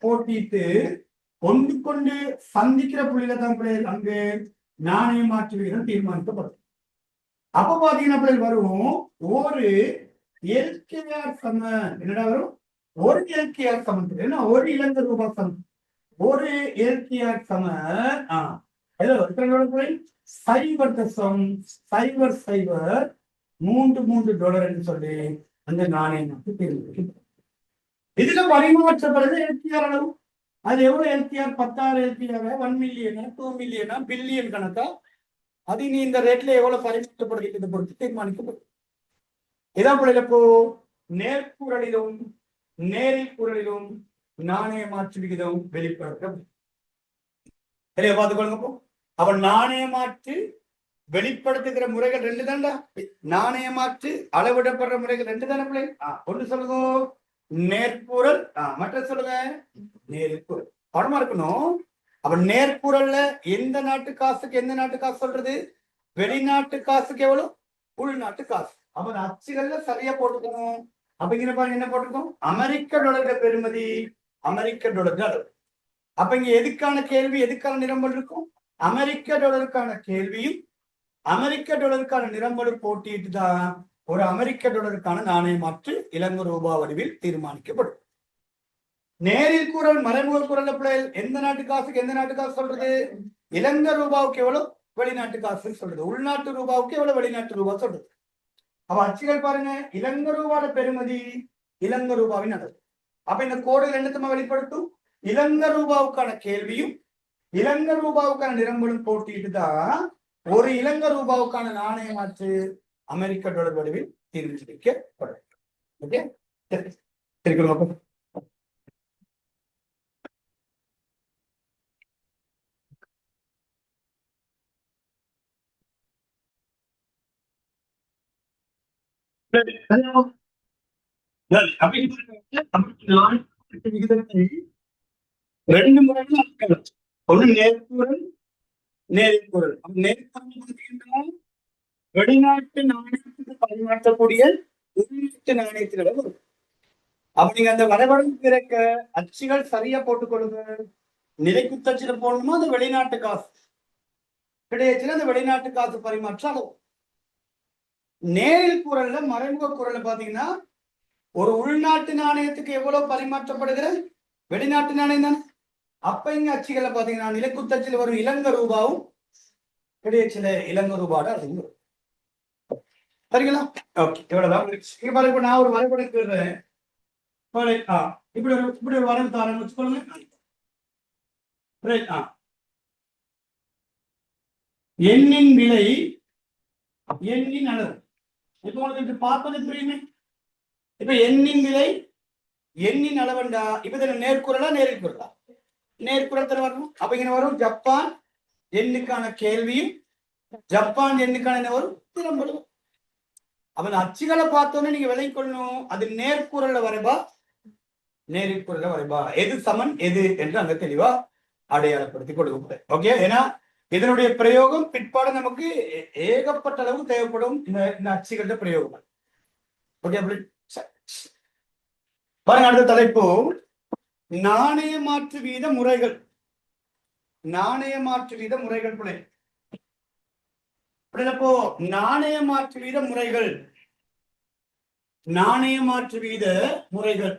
போட்டிட்டு ஒன்று கொண்டு சந்திக்கிற புள்ளியில தான் பிள்ளைகள் அங்கு நாணய மாற்று வீதம் தீர்மானிக்கப்படும். அப்ப பாத்தீங்கன்னா பிள்ளைகள் வரும் ஒரு எல்கேஆர் சமன். என்னடா வரும்? ஒரு எல்கேஆர் சமன். ஏன்னா ஒரு இலங்கை ரூபாய் சமன். ஒரு LTR சம சைபர் தசம் சைபர் சைபர் $3 என்று சொல்லி அந்த நாணயம் தெரிவிக்கும். இதுல பரிமாற்றப்படுறது LTR அளவு. அது எவ்வளவு LTR? 10,000 LTR, 1 million, 2 millionaire, billion கணக்கா? அது நீ இந்த ரேட்ல எவ்வளவு பரிமாற்றப்படுகிறது பொறுத்து தீர்மானிக்கப்படும். இதான் இப்போ நேர்குறளிலும் நேரில் குறளிலும் நாணய மாற்று விகிதம் வெளிப்படுத்த பார்த்துக்கொள்ளுங்க. அப்ப நாணய மாற்று வெளிப்படுத்துகிற முறைகள் 2 தான்டா. நாணய மாற்று அளவிடப்படுற முறைகள் 2 தானே பிள்ளை. ஒன்று சொல்லுங்க நேர்குறள், மற்ற சொல்லுங்க நேர்குறள். படமா இருக்கணும். அப்ப நேர்குறள்ல எந்த நாட்டு காசுக்கு எந்த நாட்டு காசு சொல்றது? வெளிநாட்டு காசுக்கு எவ்வளவு, உள்நாட்டு காசு. அப்ப அச்சுகள்ல சரியா போட்டுக்கணும். அப்படிங்கிற பாருங்க என்ன போட்டுக்கணும், அமெரிக்க டாலர் பெறுமதி, அமெரிக்க டாலர். அப்ப இங்க எதுக்கான கேள்வி, எதுக்கான நிரம்பல் இருக்கும்? அமெரிக்க டாலருக்கான கேள்வியும் அமெரிக்க டாலருக்கான நிரம்பலும் போட்டிட்டு தான் ஒரு அமெரிக்க டாலருக்கான நாணய மாற்று இலங்கை ரூபாய் வடிவில் தீர்மானிக்கப்படும். நேரில் குறள் மறைமுக குறள் பிள்ளைகள் எந்த நாட்டு காசுக்கு எந்த நாட்டு காசு சொல்றது? இலங்கை ரூபாவுக்கு எவ்வளவு, வெளிநாட்டு காசுன்னு சொல்றது. உள்நாட்டு ரூபாவுக்கு எவ்வளவு, வெளிநாட்டு ரூபாய் சொல்றது. அப்ப அச்சுகள் பாருங்க, இலங்கை ரூபாயோட பெருமதி இலங்கை ரூபாவின் அளவு. அப்ப இந்த கோடுகள் என்னத்தமா வெளிப்படுத்தும்? இலங்கை ரூபாவுக்கான கேள்வியும் இலங்கை ரூபாவுக்கான நிரம்பலும் போட்டிட்டு தான் ஒரு இலங்கை ரூபாவுக்கான நாணய மாற்று அமெரிக்க டாலர் வடிவில் தீர்மானிக்கப்படும். ஓகே, சரி. ரெண்டு முறைகள். ஒன்று நேர்குறள், நேரில் குறள். நேர்குறள் வெளிநாட்டு நாணயத்துக்கு பரிமாற்றக்கூடிய உள்நாட்டு நாணயத்தினோட வரும். அப்படிங்க அந்த வரைபடம் பிறக்க அச்சுகள் சரியா போட்டுக்கொள்ளுங்க. நிலைக்குத்தச்சுல போடணுமா அந்த வெளிநாட்டு காசு கிடையாச்சுன்னா அந்த வெளிநாட்டு காசு பரிமாற்றம் அளவு. நேரில் குறள்ல மறைமுக குறள்ல பாத்தீங்கன்னா ஒரு உள்நாட்டு நாணயத்துக்கு எவ்வளவு பரிமாற்றப்படுகிற வெளிநாட்டு நாணயம் தானே. அப்ப இங்க அச்சுகளை பாத்தீங்கன்னா நிலைக்குத்தச்சில் வரும் இலங்கை ரூபாவும் கிடையாச்சுல இலங்கை ரூபாட அது சரிங்களா? ஓகே, இவ்வளவுதான். இப்ப நான் ஒரு வரைபடம் கேடுறேன். இப்படி ஒரு வரைவு தாரன்னு வச்சுக்கோங்க. எண்ணின் விலை, எண்ணின் அளவு. இப்ப உங்களுக்கு பார்ப்பது புரியுமே. இப்ப எண்ணின் விலை, எண்ணின் அளவண்டா. இப்ப இதுல நேர்குறளா நேரில் குறளா? நேர்குறள் தானே வரணும். அப்ப இங்க வரும் ஜப்பான் எண்ணுக்கான கேள்வியும் ஜப்பான் எண்ணுக்கான என்ன வரும், திறம்படும். அவன் அச்சுகளை பார்த்தோன்னே நீங்க விலை கொள்ளணும். அது நேர்குறள்ல வரைபா நேரில் குறள்ல வரைபா, எது சமன் எது என்று அங்க தெளிவா அடையாளப்படுத்தி கொடுக்க. ஓகே, ஏன்னா இதனுடைய பிரயோகம் பிற்பாடு நமக்கு ஏகப்பட்ட அளவு தேவைப்படும் இந்த அச்சுகள பிரயோகம். ஓகே, பாருங்க அடுத்த தலைப்பு நாணய மாற்று வீத முறைகள். நாணய மாற்று வீத முறைகள் பிள்ளை. இப்போ நாணய மாற்று வீத முறைகள், நாணய மாற்று வீத முறைகள்.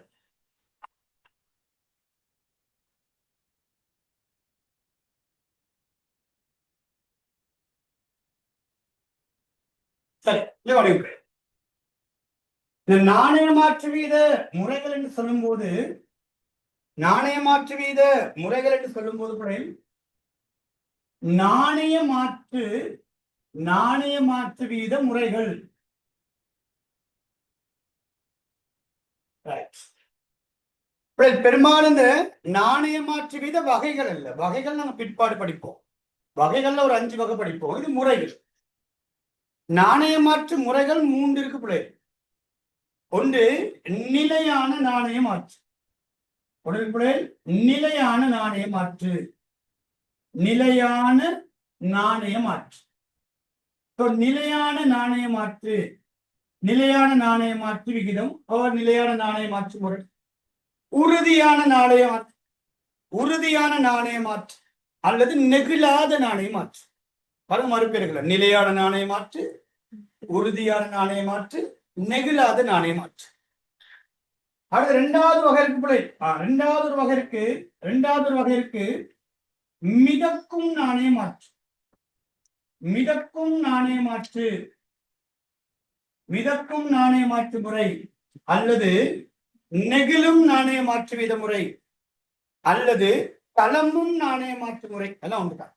சரி, இந்த நாணய மாற்று வீத முறைகள் என்று சொல்லும் போது, நாணய மாற்று வீத முறைகள் என்று சொல்லும் போது நாணய மாற்று வீத முறைகள். பெரும்பாலும் இந்த நாணய மாற்று வீத வகைகள் அல்ல, வகைகள் நாங்க பிற்பாடு படிப்போம். வகைகள்ல ஒரு 5 வகை படிப்போம். இது முறைகள். நாணய மாற்று முறைகள் 3 இருக்கு பிள்ளை. ஒன்று நிலையான நாணய மாற்று. நிலையான நாணய மாற்று, நிலையான நாணய மாற்று. நிலையான நாணய மாற்று, நிலையான நாணய மாற்று விகிதம், நிலையான நாணய மாற்று முறை. உறுதியான நாணய மாற்று, உறுதியான நாணய மாற்று அல்லது நெகிழாத நாணய மாற்று. பல மறுபெயர்கள். நிலையான நாணய மாற்று, உறுதியான நாணய மாற்று, நெகிழாத நாணய மாற்று. அடுத்து ரெண்டாவது வகை இருக்கு பிள்ளை. ரெண்டாவது வகை இருக்கு மிதக்கும் நாணய மாற்று. மிதக்கும் நாணய மாற்று, மிதக்கும் நாணய மாற்று முறை அல்லது நெகிழும் நாணய மாற்று வீத முறை அல்லது தளம்பும் நாணய மாற்று முறை எல்லாம் ஒன்றுதான்.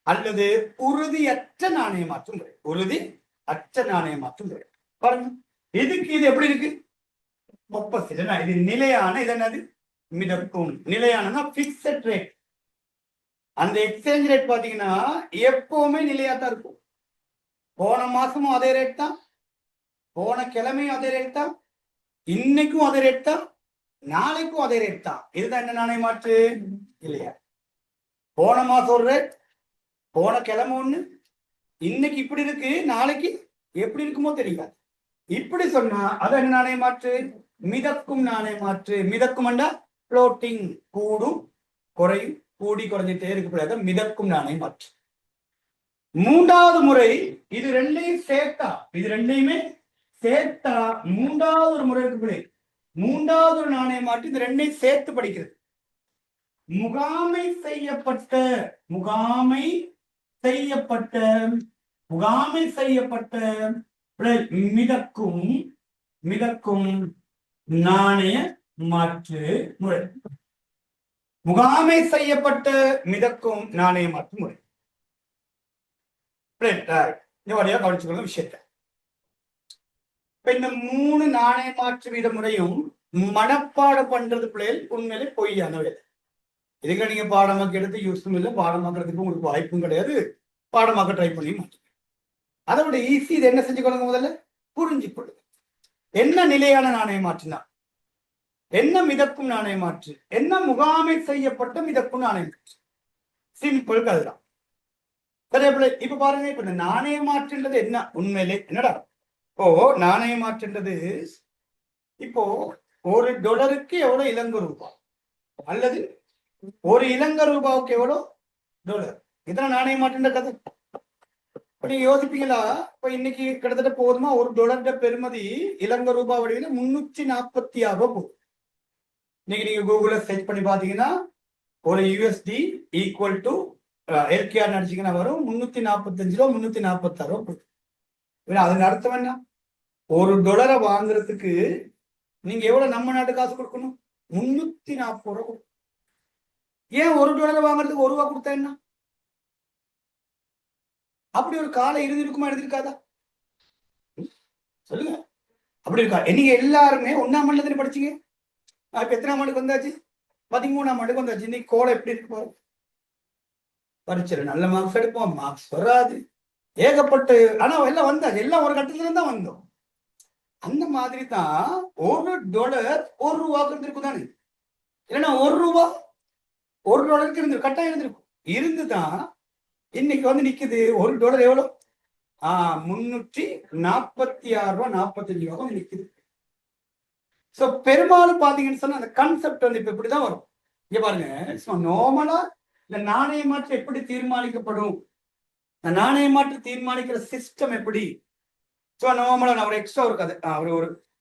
அல்லது உறுதியற்ற நாணய மாற்று முறை. உறுதி அற்ற நாணய மாற்று முறை. பாருங்க இதுக்கு இது எப்படி இருக்கு? ஒப்போசிட். இது நிலையான, இது என்னது? மிதக்கும். நிலையான பிக்சட் ரேட். அந்த எக்ஸ்சேஞ்ச் ரேட் பாத்தீங்கன்னா எப்பவுமே நிலையா தான் இருக்கும். போன மாசமும் அதே ரேட் தான், போன கிழமையும் அதே ரேட் தான், இன்னைக்கும் அதே ரேட் தான், நாளைக்கும் அதே ரேட் தான். இதுதான் என்ன நாணய மாற்று? இல்லையா? போன மாசம் ஒரு ரேட், போன கிழமை ஒண்ணு, இன்னைக்கு இப்படி இருக்கு, நாளைக்கு எப்படி இருக்குமோ தெரியாது. இப்படி சொன்னா அது என்ன நாணய மாற்று? மிதக்கும் நாணய மாற்று. மிதக்கும்டா ஃப்ளோட்டிங், கூடும் குறையும், கூடி குறைஞ்சிட்டே இருக்க மிதக்கும் நாணய மாற்று. மூன்றாவது முறை, இது ரெண்டையும் சேர்த்தா, இது ரெண்டையுமே சேர்த்தா மூன்றாவது ஒரு முறை இருக்கு. மூன்றாவது ஒரு நாணய மாற்று இந்த ரெண்டையும் சேர்த்து படிக்கிறது. முகாமை செய்யப்பட்ட, முகாமை செய்யப்பட்ட, முகாமை செய்யப்பட்ட மிதக்கும், மிதக்கும் நாணய மாற்று முறை. முகாமை செய்யப்பட்ட மிதக்கும் நாணய மாற்று முறை. கவனிச்சுக்கொள்ள விஷயத்த. இந்த 3 நாணய மாற்று வீத முறையும் மனப்பாடம் பண்றது பிள்ளைகள் உண்மையிலே பொய்யான வேலை. இதுக்கு நீங்க பாடமாக்க எடுத்து யூஸும் இல்லை, பாடமாக்குறதுக்கு உங்களுக்கு வாய்ப்பும் கிடையாது, பாடமாக்க ட்ரை பண்ணி மாட்டீங்க. அதை விட ஈஸி இது என்ன செஞ்சுக்கொள்ளுங்க, முதல்ல புரிஞ்சு கொள்ளுங்க. என்ன நிலையான நாணய மாற்றுனா, என்ன மிதக்கும் நாணய மாற்று, என்ன முகாமை செய்யப்பட்ட மிதக்கும் நாணய மாற்று. சிம்பிள் கதுதான். சரி, இப்ப பாருங்க, இப்ப இந்த நாணய மாற்றுன்றது என்ன உண்மையிலே என்னடா? இப்போ நாணய மாற்றுன்றது இப்போ $1 எவ்வளவு இலங்கை ரூபாய் அல்லது $1 ரூபாவுக்கு எவ்வளவு $. இதான் நாணய மாற்றுன்ற கதை. இப்ப நீங்க யோசிப்பீங்களா? இப்ப இன்னைக்கு கிட்டத்தட்ட போதுமா $1 பெருமதி இலங்கை ரூபாய் வடிவில் 346 போகுது. இன்னைக்கு நீங்க கூகுள்ல சர்ச் பண்ணி பாத்தீங்கன்னா ஒரு USD ஈக்குவல் டு LKR அடிச்சீங்கன்னா வரும் $345 $346 போகுது. அதுக்கு அர்த்தம் என்ன? $1 வாங்குறதுக்கு நீங்க எவ்வளவு நம்ம நாட்டு காசு கொடுக்கணும்? 340 ரூபாய். ஏன் $1 வாங்குறதுக்கு $1 கொடுத்தா என்ன? அப்படி ஒரு காலம் இருந்திருக்குமா, இருந்திருக்காதா? சொல்லுங்க. அப்படி இருக்கா? நீங்க எல்லாருமே 1ஆம் ஆண்டுல படிச்சீங்க. இப்ப எத்தனாம் ஆண்டுக்கு வந்தாச்சு? 13ஆம் ஆண்டுக்கு வந்தாச்சு. இன்னைக்கு கோலம் எப்படி இருக்கு பாருங்க. பரீட்சை நல்ல மார்க்ஸ் எடுப்போம், மார்க்ஸ் வராது, ஏகப்பட்டு. ஆனா எல்லாம் வந்தாச்சு, எல்லாம் ஒரு கட்டத்துல தான் வந்தோம். அந்த மாதிரி தான் $1 $1 இருந்திருக்கும் தானே? இல்லைன்னா $1 இருந்திருக்கும், கட்டாயம் இருந்திருக்கும். இருந்துதான் இன்னைக்கு வந்து நிக்குது. $1 எவ்வளவு? 346 45 ரூபாய் நிக்குது. சோ பெரும்பாலும் பாத்தீங்கன்னு சொன்னா அந்த கான்செப்ட் வந்து இப்ப இப்படிதான் வரும். இங்க பாருங்க, நார்மலா இந்த நாணய மாற்று எப்படி தீர்மானிக்கப்படும், இந்த நாணய மாற்று தீர்மானிக்கிற சிஸ்டம் எப்படி? சோ நார்மலா நான் ஒரு எக்ஸ்ட்ரா ஒரு கதை,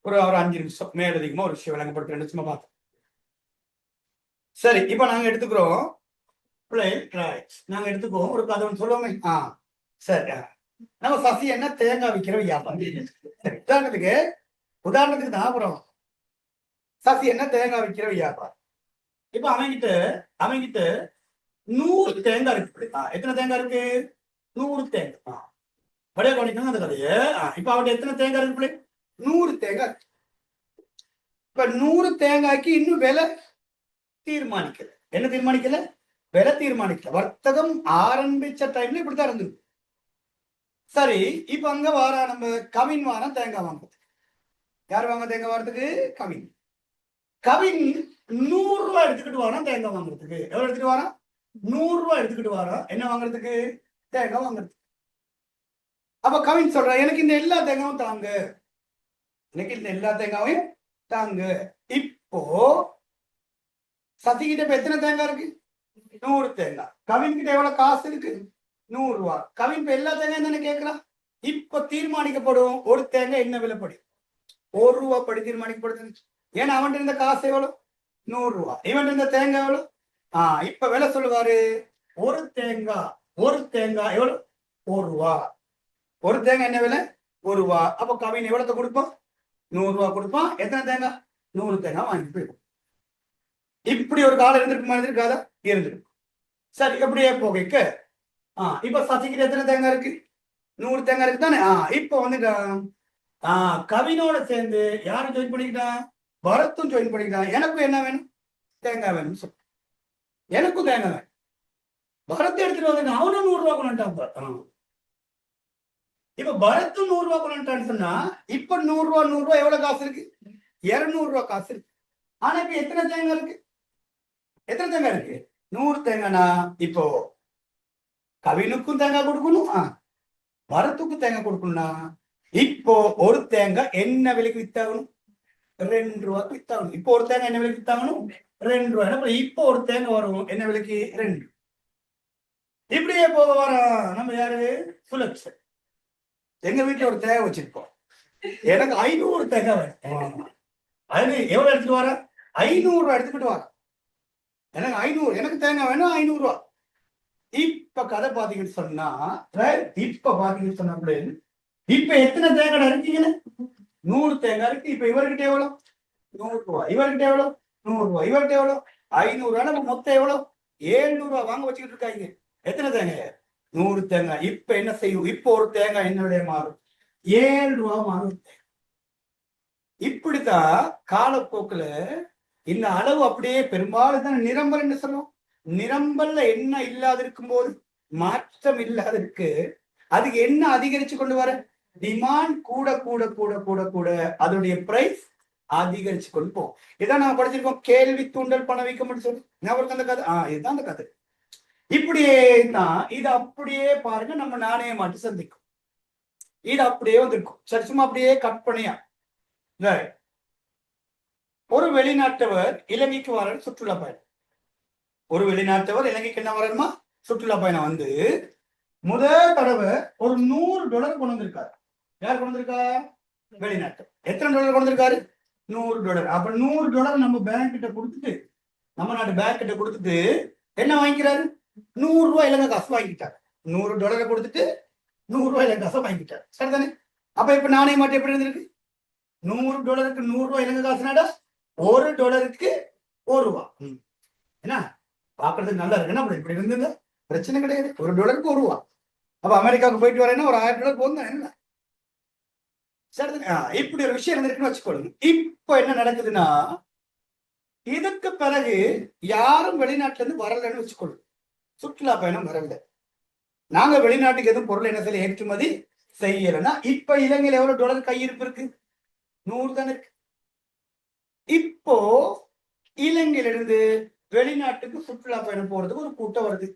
ஒரு 5 நிமிஷம் மேலதிகமா ஒரு விஷயம் விளங்கப்படுத்துறேன், சும்மா பார்த்தேன். சரி, இப்ப நாங்க எடுத்துக்கிறோம் நாங்க எடுத்துக்குவோம் ஒரு கதை சொல்லுவோமே. சரி, நம்ம சசி என்ன தேங்காய் விற்கிற வியாபாரம். சரி, உதாரணத்துக்கு தான் அப்புறம் சசி என்ன தேங்காய் விற்கிற வியாபாரம். இப்ப அவங்கிட்ட 100 தேங்காய் இருக்கு. எத்தனை தேங்காய் இருக்கு? 100 தேங்காய். பழைய கவனிக்கணும் அந்த கதையை. இப்ப அவன் எத்தனை தேங்காய் இருக்கு? 100 தேங்காய். இப்ப 100 தேங்காய்க்கு இன்னும் விலை தீர்மானிக்கல. என்ன தீர்மானிக்கல? விலை தீர்மானிக்கல. வர்த்தகம் ஆரம்பிச்ச டைம்ல இப்படித்தான் இருந்தது. சரி, இப்ப அங்க வாரா நம்ம கவின் வாரம் தேங்காய் வாங்குறது. யார் வாங்க தேங்காய் வாரத்துக்கு? கவின். கவின் 100 ரூபாய் எடுத்துக்கிட்டு வாரான் தேங்காய் வாங்குறதுக்கு. எவ்வளவு எடுத்துட்டு வாரான்? 100 ரூபாய் எடுத்துக்கிட்டு வாரான். என்ன வாங்குறதுக்கு? தேங்காய் வாங்குறதுக்கு. அப்ப கவின் சொல்ற, எனக்கு இந்த எல்லா தேங்காயும் தாங்க, எனக்கு இந்த எல்லா தேங்காயும் தாங்க. இப்போ சசிகிட்ட இப்ப எத்தனை தேங்காய் இருக்கு? 100 தேங்காய். கவின் கிட்ட எவ்வளவு காசு இருக்கு? 100 ரூபாய். கவின் இப்ப எல்லா தேங்காயும் தானே கேட்கலாம். இப்ப தீர்மானிக்கப்படும் ஒரு தேங்காய் என்ன விலைப்படி? 1 ரூபாய் படி தீர்மானிக்கப்படுது. ஏன்னா அவன் இருந்த காசு எவ்வளவு? 100 ரூபாய். இவன் இருந்த தேங்காய் எவ்வளவு? இப்ப விலை சொல்லுவாரு, ஒரு தேங்காய் எவ்வளவு? 1 ரூபா. ஒரு தேங்காய் என்ன விலை? 1 ரூபா. அப்ப கவின் எவ்வளவு கொடுப்பான்? 100 ரூபாய் கொடுப்பான். எத்தனை தேங்காய்? 100 தேங்காய் வாங்கிட்டு போயிடும். இப்படி ஒரு காலம் இருந்திருக்காதா? இருந்திருக்கும். சரி, எப்படியே போகைக்க இப்ப சசிக்கிட்ட எத்தனை தேங்காய் இருக்கு? 100 தேங்காய் இருக்கு தானே. இப்ப வந்துட்டான் கவினோட சேர்ந்து யாரும் ஜாயின் பண்ணிக்கிட்டான்? பரத்தும் ஜாயின் பண்ணிக்கிட்டான். எனக்கும் என்ன வேணும்? தேங்காய் வேணும்னு சொல்ல. எனக்கும் தேங்காய் வேணும். பரத்தை எடுத்துட்டு வந்து அவனும் 100 ரூபாய் கொண்டான். இப்ப பரத்தும் 100 ரூபாய் கொண்டான்னு சொன்னா இப்ப 100 ரூபாய் எவ்வளவு காசு இருக்கு? 200 ரூபாய் காசு இருக்கு. ஆனா இப்ப எத்தனை தேங்காய் இருக்கு? 100 தேங்காய்னா இப்போ கவினுக்கும் தேங்காய் கொடுக்கணும், பரத்துக்கும் தேங்காய் கொடுக்கணும்னா இப்போ ஒரு தேங்காய் என்ன விலைக்கு வித்தாகணும்? 2 ரூபாய்க்கு வித்தாகணும். இப்போ ஒரு தேங்காய் என்ன விலைக்கு வித்தாகணும்? 2 ரூபாய். இப்போ ஒரு தேங்காய் வரும் என்ன விலைக்கு? 2. இப்படியே போக வர நம்ம யாரு? சுலட்ச. எங்க வீட்டுல ஒரு தேங்காய் வச்சிருப்போம். எனக்கு 500 தேங்காய் வேணும். அது எவ்வளவு எடுத்துட்டு வர? 500 ரூபாய் எடுத்துக்கிட்டு வர. எனக்கு 500, எனக்கு தேங்காய் வேணும் 500 ரூபாய். இப்ப கதை பாத்தீங்கன்னு சொன்னா இப்ப எத்தனை தேங்காய் இருக்கீங்கன்னு? 100 தேங்காய் இருக்கு. இப்ப இவர்கிட்ட எவ்வளவு? 100 ரூபாய். இவர்கிட்ட எவ்வளவு? 100 ரூபாய். இவர்கிட்ட எவ்வளவு? 500 ரூபாய். நம்ம மொத்தம் எவ்வளவு? 700 ரூபாய் வாங்க வச்சுக்கிட்டு இருக்காங்க. எத்தனை தேங்காய்? 100 தேங்காய். இப்ப என்ன செய்யும்? இப்போ ஒரு தேங்காய் என்ன விலையா மாறும்? 7 ரூபாய் மாறும். இப்படித்தான் காலப்போக்குல இந்த அளவு அப்படியே பெரும்பாலும் தான் நிரம்பல் என்று சொல்லுவோம். நிரம்பல்ல என்ன இல்லாத இருக்கும் போது மாற்றம் இல்லாத இருக்கு. அதுக்கு என்ன அதிகரிச்சு கொண்டு வர? டிமாண்ட் கூட கூட கூட கூட கூட அதோடைய பிரைஸ் அதிகரிச்சு கொண்டு போகும். இதான் நாம படிச்சிருக்கோம், கேள்வி தூண்டல் பணவீக்கம் சொல்லி. ஞாபகம் அந்த கதை. இதுதான் அந்த கதை. இப்படியே தான் இது அப்படியே பாருங்க, நம்ம நாணய மாற்று சந்திக்கும். இது அப்படியே வந்திருக்கும். சரி, சும்மா அப்படியே கற்பனையா. ஒரு வெளிநாட்டவர் இலங்கைக்கு வர சுற்றுலா பயணம். ஒரு வெளிநாட்டவர் இலங்கைக்கு என்ன வரணுமா? சுற்றுலா பயணம் வந்து முதல் தடவை ஒரு $100 கொண்டு வந்திருக்காரு. யார் கொண்டு வந்திருக்கா? வெளிநாட்டு. எத்தனை டாலர் கொண்டு வந்திருக்காரு? $100. அப்ப $100 நம்ம பேங்க் கிட்ட கொடுத்துட்டு, நம்ம நாட்டு பேங்க் கிட்ட கொடுத்துட்டு என்ன வாங்கிக்கிறாரு? 100 ரூபாய் இலங்கை காசு வாங்கிட்டாரு. $100 கொடுத்துட்டு 100 ரூபாய் இலங்கை காசை வாங்கிட்டாரு. சரிதானே? அப்ப இப்ப நாணய மாற்று எப்படி இருந்திருக்கு? $100க்கு 100 ரூபாய் இலங்கை காசுனாடா $1 1 ரூபாய். என்ன பாக்குறதுக்கு நல்லா இருக்கு. என்ன இப்படி இருந்தது? பிரச்சனை கிடையாது. $1க்கு 1 ரூபாய். அப்ப அமெரிக்காவுக்கு போயிட்டு வரேன்னா ஒரு $1000 போதும். என்ன சரி, இப்படி ஒரு விஷயம் இருந்திருக்குன்னு வச்சுக்கொள்ளுங்க. இப்ப என்ன நடக்குதுன்னா, இதுக்கு பிறகு யாரும் வெளிநாட்டுல இருந்து வரலன்னு வச்சுக்கொள்ளுங்க. சுற்றுலா பயணம் வரல. நாங்க வெளிநாட்டுக்கு எதுவும் பொருள் என்ன செய்ய ஏற்றுமதி செய்யலைன்னா இப்ப இலங்கையில எவ்வளவு டாலர் கையிருப்பு இருக்கு? 100 தானே இருக்கு. இப்போ இலங்கையிலிருந்து வெளிநாட்டுக்கு சுற்றுலா பயணம் போறதுக்கு ஒரு கூட்டம் வருது.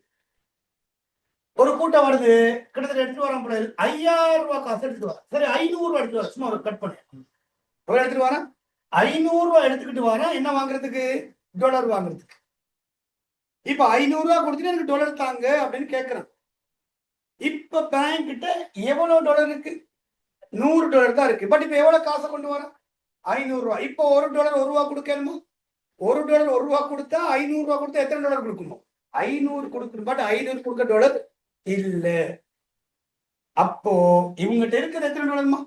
கிட்டத்தட்ட எடுத்துட்டு வர முடியாது. 5000 ரூபாய் காசு எடுத்துட்டு வர. சரி, 500 ரூபாய் எடுத்துட்டு வர. சும்மா ஒரு கட் பண்ண எவ்வளவு எடுத்துட்டு வர? 500 ரூபாய் எடுத்துக்கிட்டு வர. என்ன வாங்குறதுக்கு? டாலர் வாங்குறதுக்கு. இப்ப 500 ரூபாய் கொடுத்துட்டு எனக்கு டாலர் தாங்க அப்படின்னு கேட்கிறேன். இப்ப பேங்க் கிட்ட எவ்வளவு டாலர் இருக்கு? $100 தான் இருக்கு. பட் இப்ப எவ்வளவு காசை கொண்டு வர? 500 ரூபாய். இப்போ $1 1 ரூபாய் கொடுக்கணுமா? $1 1 ரூபாய் கொடுத்தா 500 ரூபாய் கொடுத்தா எத்தனை டாலர் கொடுக்கணும்? 500 கொடுக்கணும். பட் 500 கொடுக்க டாலர் இல்ல. அப்போ இவங்கிட்ட இருக்கிறது எத்தனை டாலர்மா?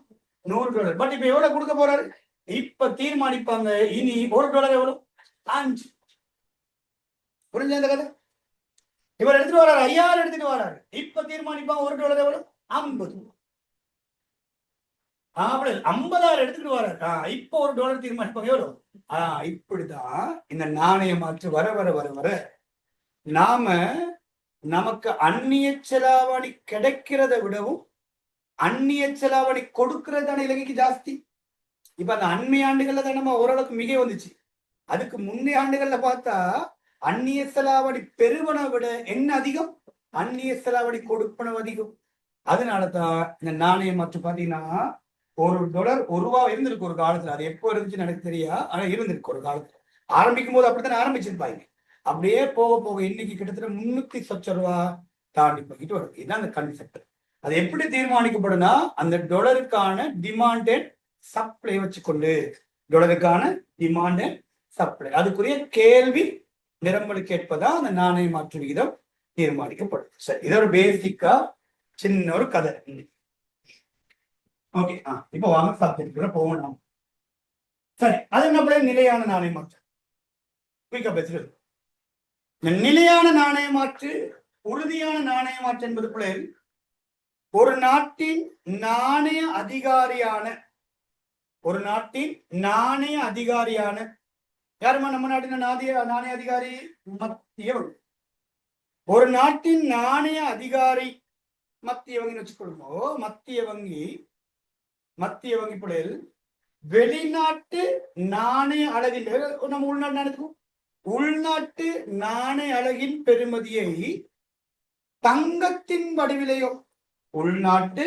$100. பட் இப்ப எவ்வளவு கொடுக்க போறாரு? இப்ப தீர்மானிப்பாங்க. இனி $1 எவ்வளவு? 5. புரிஞ்ச இந்த கதை? இவர் எடுத்துட்டு வர்றாரு, 5000 எடுத்துட்டு வர்றாரு. இப்ப தீர்மானிப்பாங்க $1 எவ்வளவு? 50. 50,000 எடுத்துட்டு வர்றாரு. இப்போ $1 தீர்மானிப்பாங்க எவ்வளவு? இப்படிதான் இந்த நாணய மாற்று வர வர வர வர நாம நமக்கு அந்நிய செலாவணி கிடைக்கிறத விடவும் அந்நிய செலாவணி கொடுக்கறது தானே இலங்கைக்கு ஜாஸ்தி. இப்ப அந்த அண்மை ஆண்டுகள்ல தான் நம்ம ஓரளவுக்கு மிக வந்துச்சு. அதுக்கு முன்னைய ஆண்டுகள்ல பார்த்தா அந்நிய செலாவணி பெறுவனை விட என்ன அதிகம்? அந்நிய செலாவணி கொடுப்பனவு அதிகம். அதனாலதான் இந்த நாணயம் மாற்று பாத்தீங்கன்னா $1 1 ரூபாய் இருந்திருக்கு ஒரு காலத்துல. அது எப்போ இருந்துச்சுன்னு எனக்கு தெரியா, ஆனா இருந்திருக்கு ஒரு காலத்துல. ஆரம்பிக்கும் போது அப்படித்தானே ஆரம்பிச்சிருப்பாங்க. அப்படியே போக போக இன்னைக்கு கிட்டத்தட்ட 300 சொச்ச ரூபாய் தாண்டி போய்கிட்டு வருது. இதுதான் அந்த கான்செப்ட். அது எப்படி தீர்மானிக்கப்படும்னா அந்த டாலருக்கான டிமாண்ட் அண்ட் சப்ளை வச்சுக்கொண்டு, டாலருக்கான டிமாண்ட் அண்ட் சப்ளை. அதுக்குரிய கேள்வி நிரம்பல் கேட்பதா அந்த நாணய மாற்று விகிதம் தீர்மானிக்கப்படும். சரி, இது ஒரு பேசிக்கா சின்ன ஒரு கதை. ஓகே, இப்போ வாங்க சப்ஜெக்ட் போகணும். சரி, அது என்ன நிலையான நாணய மாற்று. பேசுறது நிலையான நாணய மாற்று உறுதியான நாணய மாற்று என்பது போல ஒரு நாட்டின் நாணய அதிகாரியான யாருமா நம்ம நாட்டின் நாணய அதிகாரி மத்திய வங்கி. ஒரு நாட்டின் நாணய அதிகாரி மத்திய வங்கி வச்சுக்கொள்ளும். மத்திய வங்கி பிள்ளைகள் வெளிநாட்டு நாணய அழகின் நம்ம உள்நாட்டு நடத்துவோம். உள்நாட்டு நாணய அழகின் பெறுமதியை தங்கத்தின் வடிவிலையோ உள்நாட்டு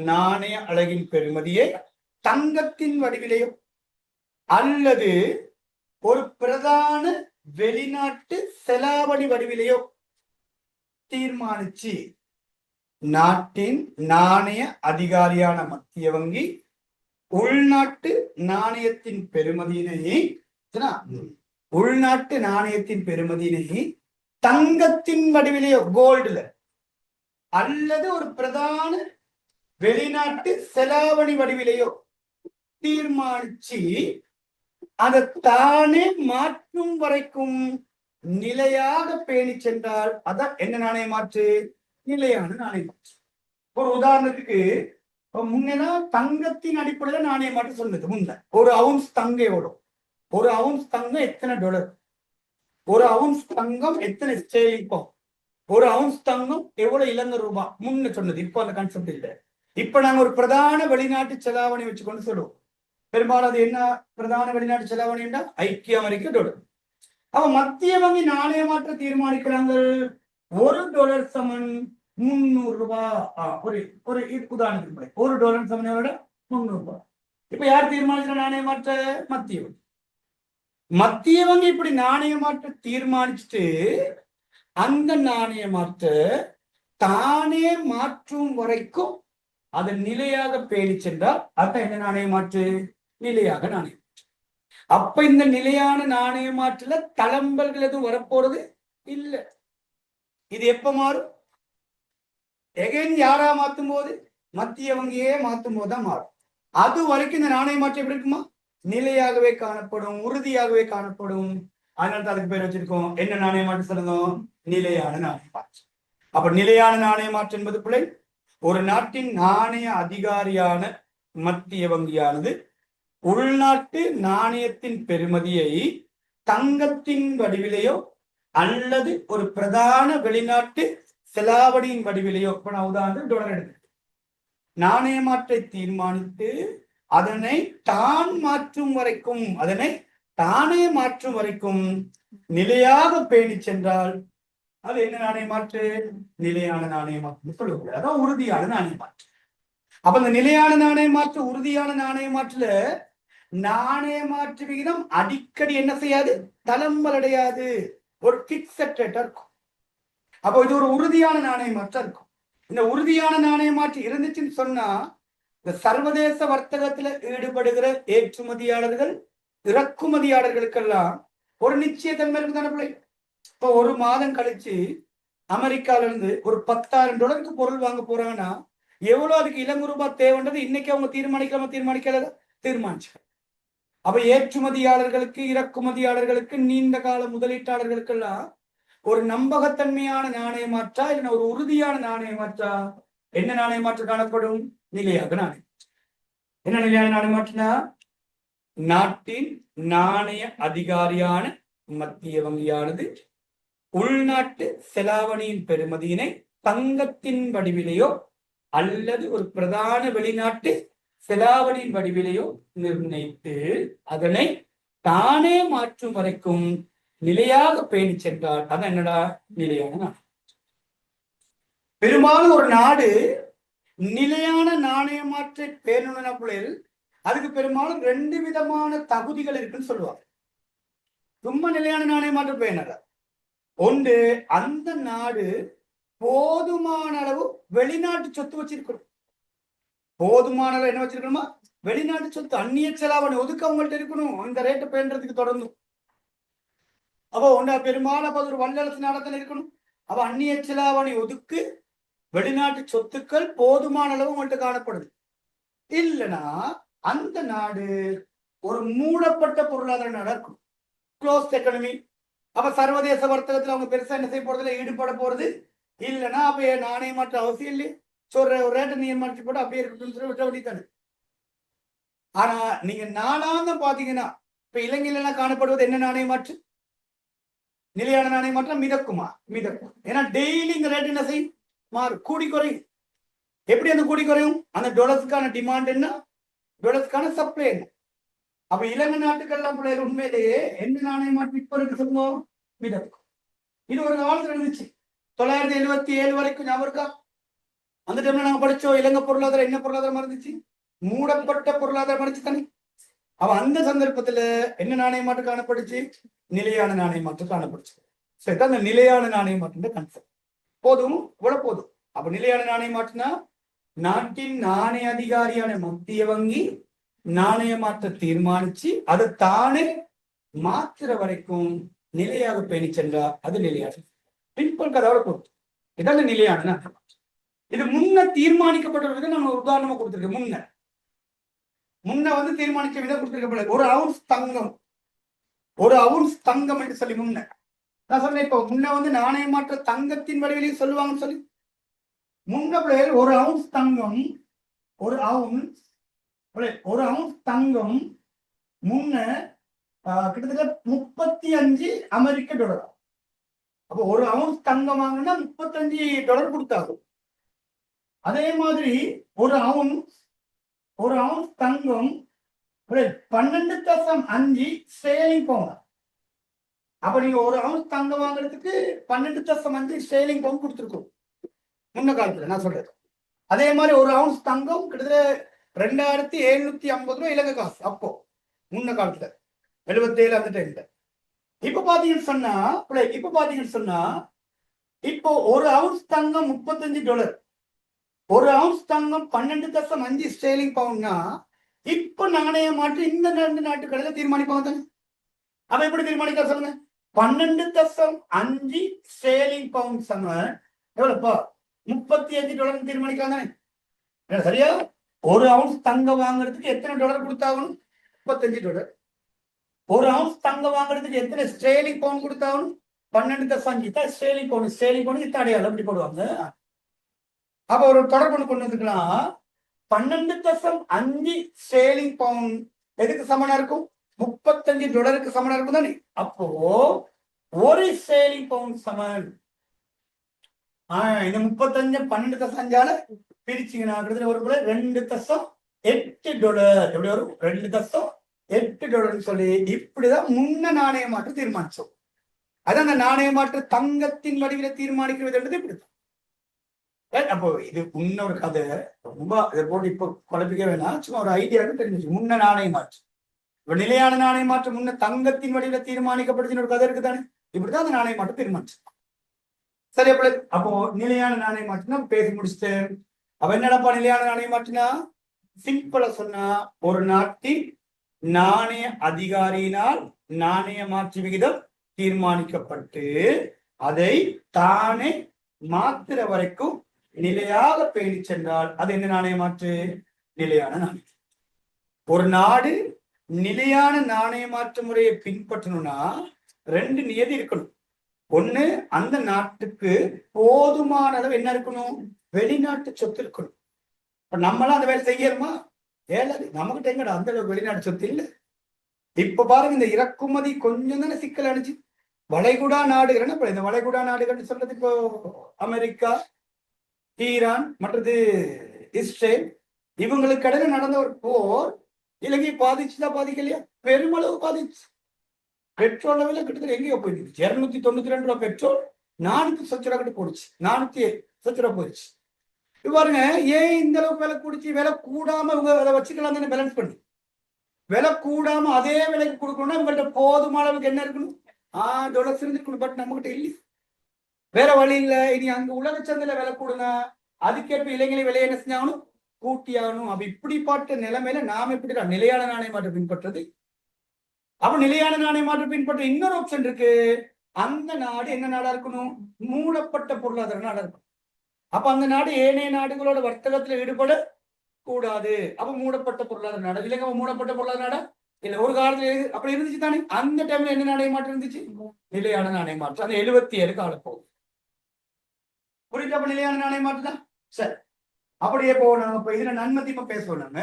நாணய அழகின் பெறுமதியை தங்கத்தின் வடிவிலையோ அல்லது ஒரு பிரதான வெளிநாட்டு செலாவணி வடிவிலையோ தீர்மானிச்சு நாட்டின் நாணய அதிகாரியான மத்திய வங்கி உள்நாட்டு நாணயத்தின் பெறுமதியினை தங்கத்தின் வடிவிலேயோ கோல்டுல அல்லது ஒரு பிரதான வெளிநாட்டு செலாவணி வடிவிலேயோ தீர்மானிச்சு அதை தானே மாற்றும் வரைக்கும் நிலையாக பேணி சென்றால் அதான் என்ன நாணய மாற்று? நிலையான நாணய மாற்று. ஒரு உதாரணத்துக்கு முன்னெல்லாம் தங்கத்தின் அடிப்படையில நாணய மாற்று சொன்னது. முன்ன ஒரு அவுன்ஸ் தங்கம் எத்தனை டாலர், ஒரு அவுன்ஸ் தங்கம் எத்தனை ஸ்டேலிங், ஒரு அவுன்ஸ் தங்கம் எவ்வளவு இலங்கை ரூபாய் முன்ன சொன்னது. இப்போ அந்த கான்செப்ட் இல்லை. இப்ப நாங்க ஒரு பிரதான வெளிநாட்டு செலாவணி வச்சுக்கொண்டு சொல்லுவோம். பெரும்பாலும் அது என்ன பிரதான வெளிநாட்டு செலாவணி என்றால் ஐக்கிய அமெரிக்க டாலர். அவ மத்திய வங்கி நாணய மாற்ற தீர்மானிக்கிறாங்க. $1 சமன் 300 ரூபாய். ஒரு உதாரணத்துக்கு $1 சமன் எவ்வளவு? 300 ரூபாய். இப்ப யார் தீர்மானிக்கிற நாணய மாற்ற? மத்திய வங்கி. மத்திய வங்கி இப்படி நாணய மாற்ற தீர்மானிச்சுட்டு அந்த நாணய மாற்ற தானே மாற்றும் வரைக்கும் அதை நிலையாக பேணி சென்றால் அதான் என்ன நாணய மாற்று? நிலையாக நாணய மாற்று. அப்ப இந்த நிலையான நாணய மாற்றுல தளம்பல்கள் எதுவும் வரப்போறது இல்லை. இது எப்ப மாறும்? எகைன் யாரா மாத்தும் போது? மத்திய வங்கியே மாத்தும் போதுதான் மாறும். அது வரைக்கும் இந்த நாணய மாற்று எப்படி இருக்குமா? நிலையாகவே காணப்படும், உறுதியாகவே காணப்படும். அதனால அதுக்கு பேர் வச்சிருக்கோம் என்ன நாணய மாற்று சொல்லுங்க? நிலையான நாணய மாற்று. அப்ப நிலையான நாணய மாற்று என்பது பிள்ளை ஒரு நாட்டின் நாணய அதிகாரியான மத்திய வங்கியானது உள்நாட்டு நாணயத்தின் பெறுமதியை தங்கத்தின் வடிவிலையோ அல்லது ஒரு பிரதான வெளிநாட்டு செலாவணியின் வடிவிலையோ, இப்ப நான் உதாரணத்துக்கு டாலர் எடுத்து நாணய மாற்றை தீர்மானித்து அதனை தானே மாற்றும் வரைக்கும் நிலையாக பேணி சென்றால் அது என்ன நாணய மாற்று? நிலையான நாணய மாற்று சொல்லக்கூடாது. அதான் உறுதியான நாணய மாற்று. அப்ப இந்த நிலையான நாணய மாற்று உறுதியான நாணய மாற்றுல நாணய மாற்று விகிதம் அடிக்கடி என்ன செய்யாது? தளம்பல் அடையாது. ஒரு பிக்ஸட் ரேட்டா இருக்கும். அப்போ இது ஒரு உறுதியான நாணய மாற்றா இருக்கும். இந்த உறுதியான நாணய மாற்று இருந்துச்சுன்னு சொன்னா இந்த சர்வதேச வர்த்தகத்துல ஈடுபடுகிற ஏற்றுமதியாளர்கள் இறக்குமதியாளர்களுக்கெல்லாம் ஒரு நிச்சயத்தன்மை இருக்குதான பிள்ளை. இப்போ ஒரு மாதம் கழிச்சு அமெரிக்கால இருந்து ஒரு $10,000 பொருள் வாங்க போறாங்கன்னா எவ்வளவு அதுக்கு இலங்கை ரூபாய் தேவைன்றது இன்னைக்கு அவங்க தீர்மானிச்சு. அப்ப ஏற்றுமதியாளர்களுக்கு இறக்குமதியாளர்களுக்கு நீண்ட கால முதலீட்டாளர்களுக்கெல்லாம் ஒரு நம்பகத்தன்மையான நாணய மாற்றா இல்லைன்னா ஒரு உறுதியான நாணய மாற்றா? என்ன நாணய மாற்று காணப்படும்? நிலையாக நாணயம். என்ன நிலையான நாணய மாற்றுனா நாட்டின் நாணய அதிகாரியான மத்திய வங்கியானது உள்நாட்டு செலாவணியின் பெறுமதியினை தங்கத்தின் வடிவிலையோ அல்லது ஒரு பிரதான வெளிநாட்டு செலாவணியின் வடிவிலையோ நிர்ணயித்து அதனை தானே மாற்றும் வரைக்கும் நிலையாக பேணி சென்றால் அதான் என்னடா? நிலையான நாணயம். பெரும்பாலும் ஒரு நாடு நிலையான நாணய மாற்றை பேணணும்னா பிள்ளைகள் அதுக்கு பெரும்பாலும் 2 விதமான தகுதிகள் இருக்குன்னு சொல்லுவாங்க. சும்மா நிலையான நாணய மாற்று பேணல. ஒன்று, அந்த நாடு போதுமான அளவு வெளிநாட்டு சொத்து வச்சிருக்கணும். போதுமான அளவு என்ன வச்சிருக்கணுமா? வெளிநாட்டு சொத்து அந்நிய செலாவணி ஒதுக்க அவங்கள்ட்ட இருக்கணும் இந்த ரேட்டு பேன்றதுக்கு தொடர்ந்து. அப்போ ஒன்றா பெரும்பாலும் ஒரு வல்லரசு நாடத்தில் இருக்கணும். அப்ப அந்நிய செலாவணி ஒதுக்கு வெளிநாட்டு சொத்துக்கள் போதுமான அளவு உங்கள்கிட்ட காணப்படுது. இல்லைன்னா அந்த நாடு ஒரு மூடப்பட்ட பொருளாதார நாடா இருக்கும், க்ளோஸ் எக்கனமி. அப்ப சர்வதேச வர்த்தகத்துல அவங்க பெருசா என்ன செய்ய போறதுல ஈடுபட போறது இல்லைன்னா அப்ப நாணய மாற்ற அவசியம் இல்லையே, சொல்ற ஒரு ரேட்டை நியமனிச்சு போட்டு அப்படியே இருக்கட்டும் சொல்லி விட்ட வேண்டியதானே. ஆனா நீங்க நாளாந்தம் பாத்தீங்கன்னா இப்ப இலங்கையில காணப்படுவது என்ன நாணய மாற்று? நிலையான நாணய மாற்றம் மிதக்குமா? மிதக்கும். ஏன்னா டெய்லி இந்த ரேட் என்ன செய்யும்? மாறும், கூடி குறையும். எப்படி அந்த கூடி குறையும்? அந்த டாலர்ஸ்க்கான டிமாண்ட் என்ன, டாலர்ஸ்க்கான சப்ளை என்ன. அப்ப இலங்கை நாட்டுக்கெல்லாம் உண்மையிலேயே என்ன நாணய மாற்றம் இப்ப இருக்கு சொல்லுவோம்? மிதக்கும். இது ஒரு காலத்துல இருந்துச்சு 977 வரைக்கும் ஞாபகம் இருக்கா? அந்த டைம்ல நாங்க படிச்சோம் இலங்கை பொருளாதாரம் என்ன பொருளாதாரம் இருந்துச்சு? மூடப்பட்ட பொருளாதாரம் இருந்துச்சு தானே. அவ அந்த சந்தர்ப்பத்துல என்ன நாணய மாற்றம் காணப்படுச்சு? நிலையான நாணய மாற்றம் காணப்படுச்சு. சரி, அந்த நிலையான நாணய மாற்றம் கன்செப்ட் போதும், இவ்வளவு போதும். அப்ப நிலையான நாணய மாற்றினா நாட்டின் நாணய அதிகாரியான மத்திய வங்கி நாணய மாற்ற தீர்மானிச்சு அதை தானே மாற்றுற வரைக்கும் நிலையாக பேணி சென்றா அது நிலையான பின்பல் கதோட பொறுத்து. இதான் நிலையான. இது முன்ன தீர்மானிக்கப்பட்ட நம்ம உதாரணமா கொடுத்துருக்கோம். முன்ன வந்து தீர்மானிக்க விதம் கொடுத்திருக்கப்படாது. ஒரு அவுன்ஸ் தங்கம் என்று சொல்லி முன்ன நான் சொன்னேன். இப்போ முன்ன வந்து நாணய மாற்ற தங்கத்தின் வடிவிலையும் சொல்லுவாங்கன்னு சொல்லி முன்ன ஒரு அவுன்ஸ் தங்கம் ஒரு அவுன்ஸ் தங்கம் முன்ன கிட்டத்தட்ட 35 அமெரிக்க டாலர். அப்போ ஒரு அவுன்ஸ் தங்கம் வாங்கினா $35 கொடுத்தாகும். அதே மாதிரி ஒரு அவுன்ஸ் தங்கம் 12.5 ஸ்டேர்லிங் பவுண்ட். அப்ப நீங்க ஒரு அவுன்ஸ் தங்கம் வாங்குறதுக்கு 12.5 ஸ்டேர்லிங் பவுண்ட் கொடுத்துருக்கோம் முன்ன காலத்துல நான் சொல்றது. அதே மாதிரி ஒரு அவுன்ஸ் தங்கம் கிட்டத்தட்ட 2750 ரூபாய் இலங்கை காசு அப்போ முன்ன காலத்துல 77 அந்த டைம்ல. இப்ப பாத்தீங்கன்னு சொன்னா இப்போ ஒரு அவுன்ஸ் தங்கம் $35, ஒரு அவுன்ஸ் தங்கம் 12.5 ஸ்டேர்லிங் பவுண்ட்னா இப்ப நாணய மாற்று இந்த நாட்டுக்கடையில தீர்மானிப்பாங்க. அப்ப எப்படி தீர்மானிக்க சொல்லுங்க? 12.5 ஸ்டேர்லிங் பவுண்ட் சம எவ்வளவுப்பா? $35 தீர்மானிக்கலாம் தானே. சரியா? ஒரு அவுன்ஸ் தங்கம் வாங்குறதுக்கு எத்தனை டாலர் கொடுத்தாகணும்? $35. ஒரு அவுன்ஸ் தங்கம் வாங்குறதுக்கு எத்தனை ஸ்டேர்லிங் பவுண்ட் கொடுத்தாகணும்? 12.5 தான் ஸ்டேர்லிங் பவுண்ட். ஸ்டேர்லிங் பவுண்ட் இத்தாடியால் அப்படி போடுவாங்க. அப்ப ஒரு தொடர்பு கொண்டு வந்துக்கலாம். 12.5 ஸ்டேர்லிங் பவுண்ட் எதுக்கு சமனா இருக்கும்? $35 சமனா இருக்கும் தானே. அப்போ ஒரு ஸ்டேர்லிங் பவுண்ட் சமன் இந்த 35 12.5 பிரிச்சிங்கன்னா ஒரு $2.8. எப்படி வரும்? $2.8 சொல்லி இப்படிதான் முன்ன நாணய மாற்று தீர்மானிச்சோம். அதான் அந்த நாணய மாற்று தங்கத்தின் வடிவில தீர்மானிக்கிறது என்றது இப்படிதான். அப்போ இது முன்ன ஒரு கதை, ரொம்ப இதை போட்டு இப்ப குழப்பிக்க வேணாம், சும்மா ஒரு ஐடியாவுக்கு தெரிஞ்சு. முன்ன நாணய மாற்று இப்ப நிலையான நாணய மாற்று முன்ன தங்கத்தின் வடிவில தீர்மானிக்கப்படுதுன்னு ஒரு கதை இருக்குதானே. இப்படிதான் அந்த நாணய மாற்று தீர்மானிச்சு. சரி, அப்போ நிலையான நாணய மாற்றுனா பேசி முடிச்சுட்டு அப்ப என்னடப்பா நிலையான நாணய மாற்றினா? சிம்பிளா சொன்னா ஒரு நாட்டின் நாணய அதிகாரியினால் நாணய மாற்று விகிதம் தீர்மானிக்கப்பட்டு அதை தானே மாத்திர வரைக்கும் நிலையாக பேணி சென்றால் அது என்ன நாணய மாற்று? நிலையான நாணயம். ஒரு நாடு நிலையான நாணய மாற்று முறையை பின்பற்றணும்னா 2 நியதி இருக்கணும். ஒண்ணு, அந்த நாட்டுக்கு போதுமான அளவு என்ன இருக்கணும்? வெளிநாட்டு சொத்து இருக்கணும். இப்ப நம்மளாம் அந்த வேலை செய்யணுமா? ஏழாது. நமக்கு எங்கடா அந்த அளவுக்கு வெளிநாட்டு சொத்து இல்லை. இப்ப பாருங்க, இந்த இறக்குமதி கொஞ்சம் தானே சிக்கல் அடிச்சு. வளைகுடா நாடுகள், இந்த வளைகுடா நாடுகள் சொல்றது இப்போ அமெரிக்கா, ஈரான், மற்றது இஸ்ரேல், இவங்களுக்கு இடையில நடந்த ஒரு போர் இலங்கை பாதிச்சுதான் பாதிக்கலையா? பெருமளவு பாதிச்சு. பெட்ரோல் விலை கிட்டத்தட்ட எங்கேயோ போயிடுச்சு. 292 ரூபாய் பெட்ரோல் 400 ரூபா கிட்ட போடுச்சு. 400 ரூபா போயிடுச்சு. பாருங்க, ஏன் இந்த அளவுக்கு விலை கூடிச்சு? விலை கூடாம இவங்க அதை வச்சுக்கலாம் தானே, பேலன்ஸ் பண்ணி. விலை கூடாம அதே விலைக்கு கொடுக்கணும்னா இவங்கள்ட்ட போதுமான அளவுக்கு என்ன இருக்கணும்? டாலர்ஸ் இருந்துருக்கணும். பட் நம்ம கிட்ட இல்லை, வேற வழி இல்லை. இனி அங்க உலக சந்தையில விலை கூடுங்க, அதுக்கேற்ப இளைஞரை விலையை என்ன செஞ்சாகணும்? கூட்டியாகணும். அப்ப இப்படிப்பட்ட நிலைமையில நாம எப்படி நிலையான நாணய மாற்று பின்பற்றது? அப்ப நிலையான நாணய மாற்று பின்பற்ற இன்னொரு ஆப்ஷன் இருக்கு. அந்த நாடு என்ன நாடா இருக்கணும்? மூடப்பட்ட பொருளாதார நாடா இருக்கும். அப்ப அந்த நாடு ஏனைய நாடுகளோட வர்த்தகத்துல ஈடுபட கூடாது. அப்ப மூடப்பட்ட பொருளாதார நாடு இல்லைங்க. மூடப்பட்ட பொருளாதார நாடா இல்ல. ஒரு காலத்துல அப்படி இருந்துச்சு தானே. அந்த டைம்ல என்ன நாணய மாற்று இருந்துச்சு? நிலையான நாணய மாற்று. அந்த 77 காலப்போகுது. புரியுது? அப்ப நிலையான நாணய மாற்று தான். சரி, அப்படியே போகணும். இப்ப இதுல நன்மதிப்பா பேசுவோம் நம்ம.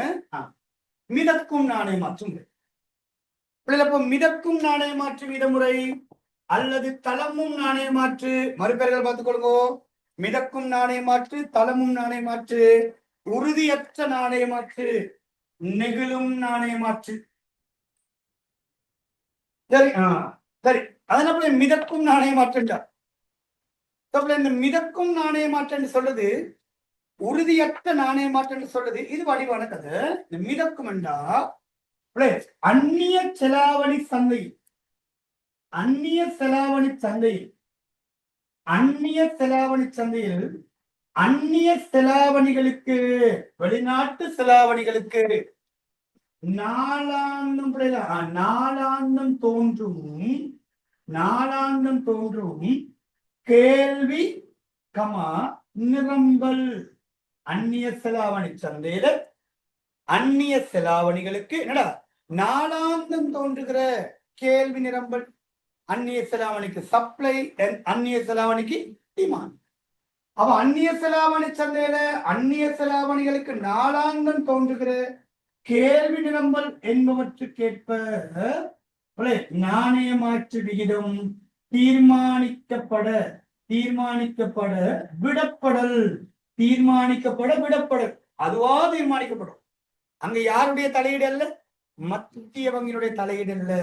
மிதக்கும் நாணய மாற்று. இப்ப மிதக்கும் நாணய மாற்று விதிமுறை அல்லது தளமும் நாணய மாற்று மறுபெயர்கள் பார்த்துக் கொள்ளுங்க. மிதக்கும் நாணய மாற்று, தளமும் நாணய மாற்று, உறுதியற்ற நாணய மாற்று, நெகிழும் நாணய மாற்று. சரி, சரி. அதனால மிதக்கும் நாணய மாற்றுண்டா. இந்த மிதக்கும் நாணய மாற்று சொல்றது உறுதியற்ற நாணய மாற்று சொல்றது இது வடிவான கதை. இந்த மிதக்கும் என்றா அந்நிய செலாவணி சந்தையில் அந்நிய செலாவணி சந்தையில் அந்நிய செலாவணிகளுக்கு வெளிநாட்டு செலாவணிகளுக்கு நாளாந்தம் தோன்றும் கேள்வி நிரம்பல். அந்நிய செலாவணி சந்தையில அந்நிய செலாவணிகளுக்கு என்னடா நாளாந்தம் தோன்றுகிற கேள்வி நிரம்பல். அந்நிய செலாவணிக்கு சப்ளை, அந்நிய செலாவணிக்கு டிமாண்ட். அப்ப அந்நிய செலாவணி சந்தையில அந்நிய செலாவணிகளுக்கு நாளாந்தம் தோன்றுகிற கேள்வி நிரம்பல் என்பவற்றுக்கேற்ப நாணய மாற்று விகிதம் தீர்மானிக்கப்பட விடப்படல். அதுவா தீர்மானிக்கப்படும். அங்க யாருடைய தலையீடு அல்ல? மத்திய வங்கியினுடைய தலையீடு அல்ல.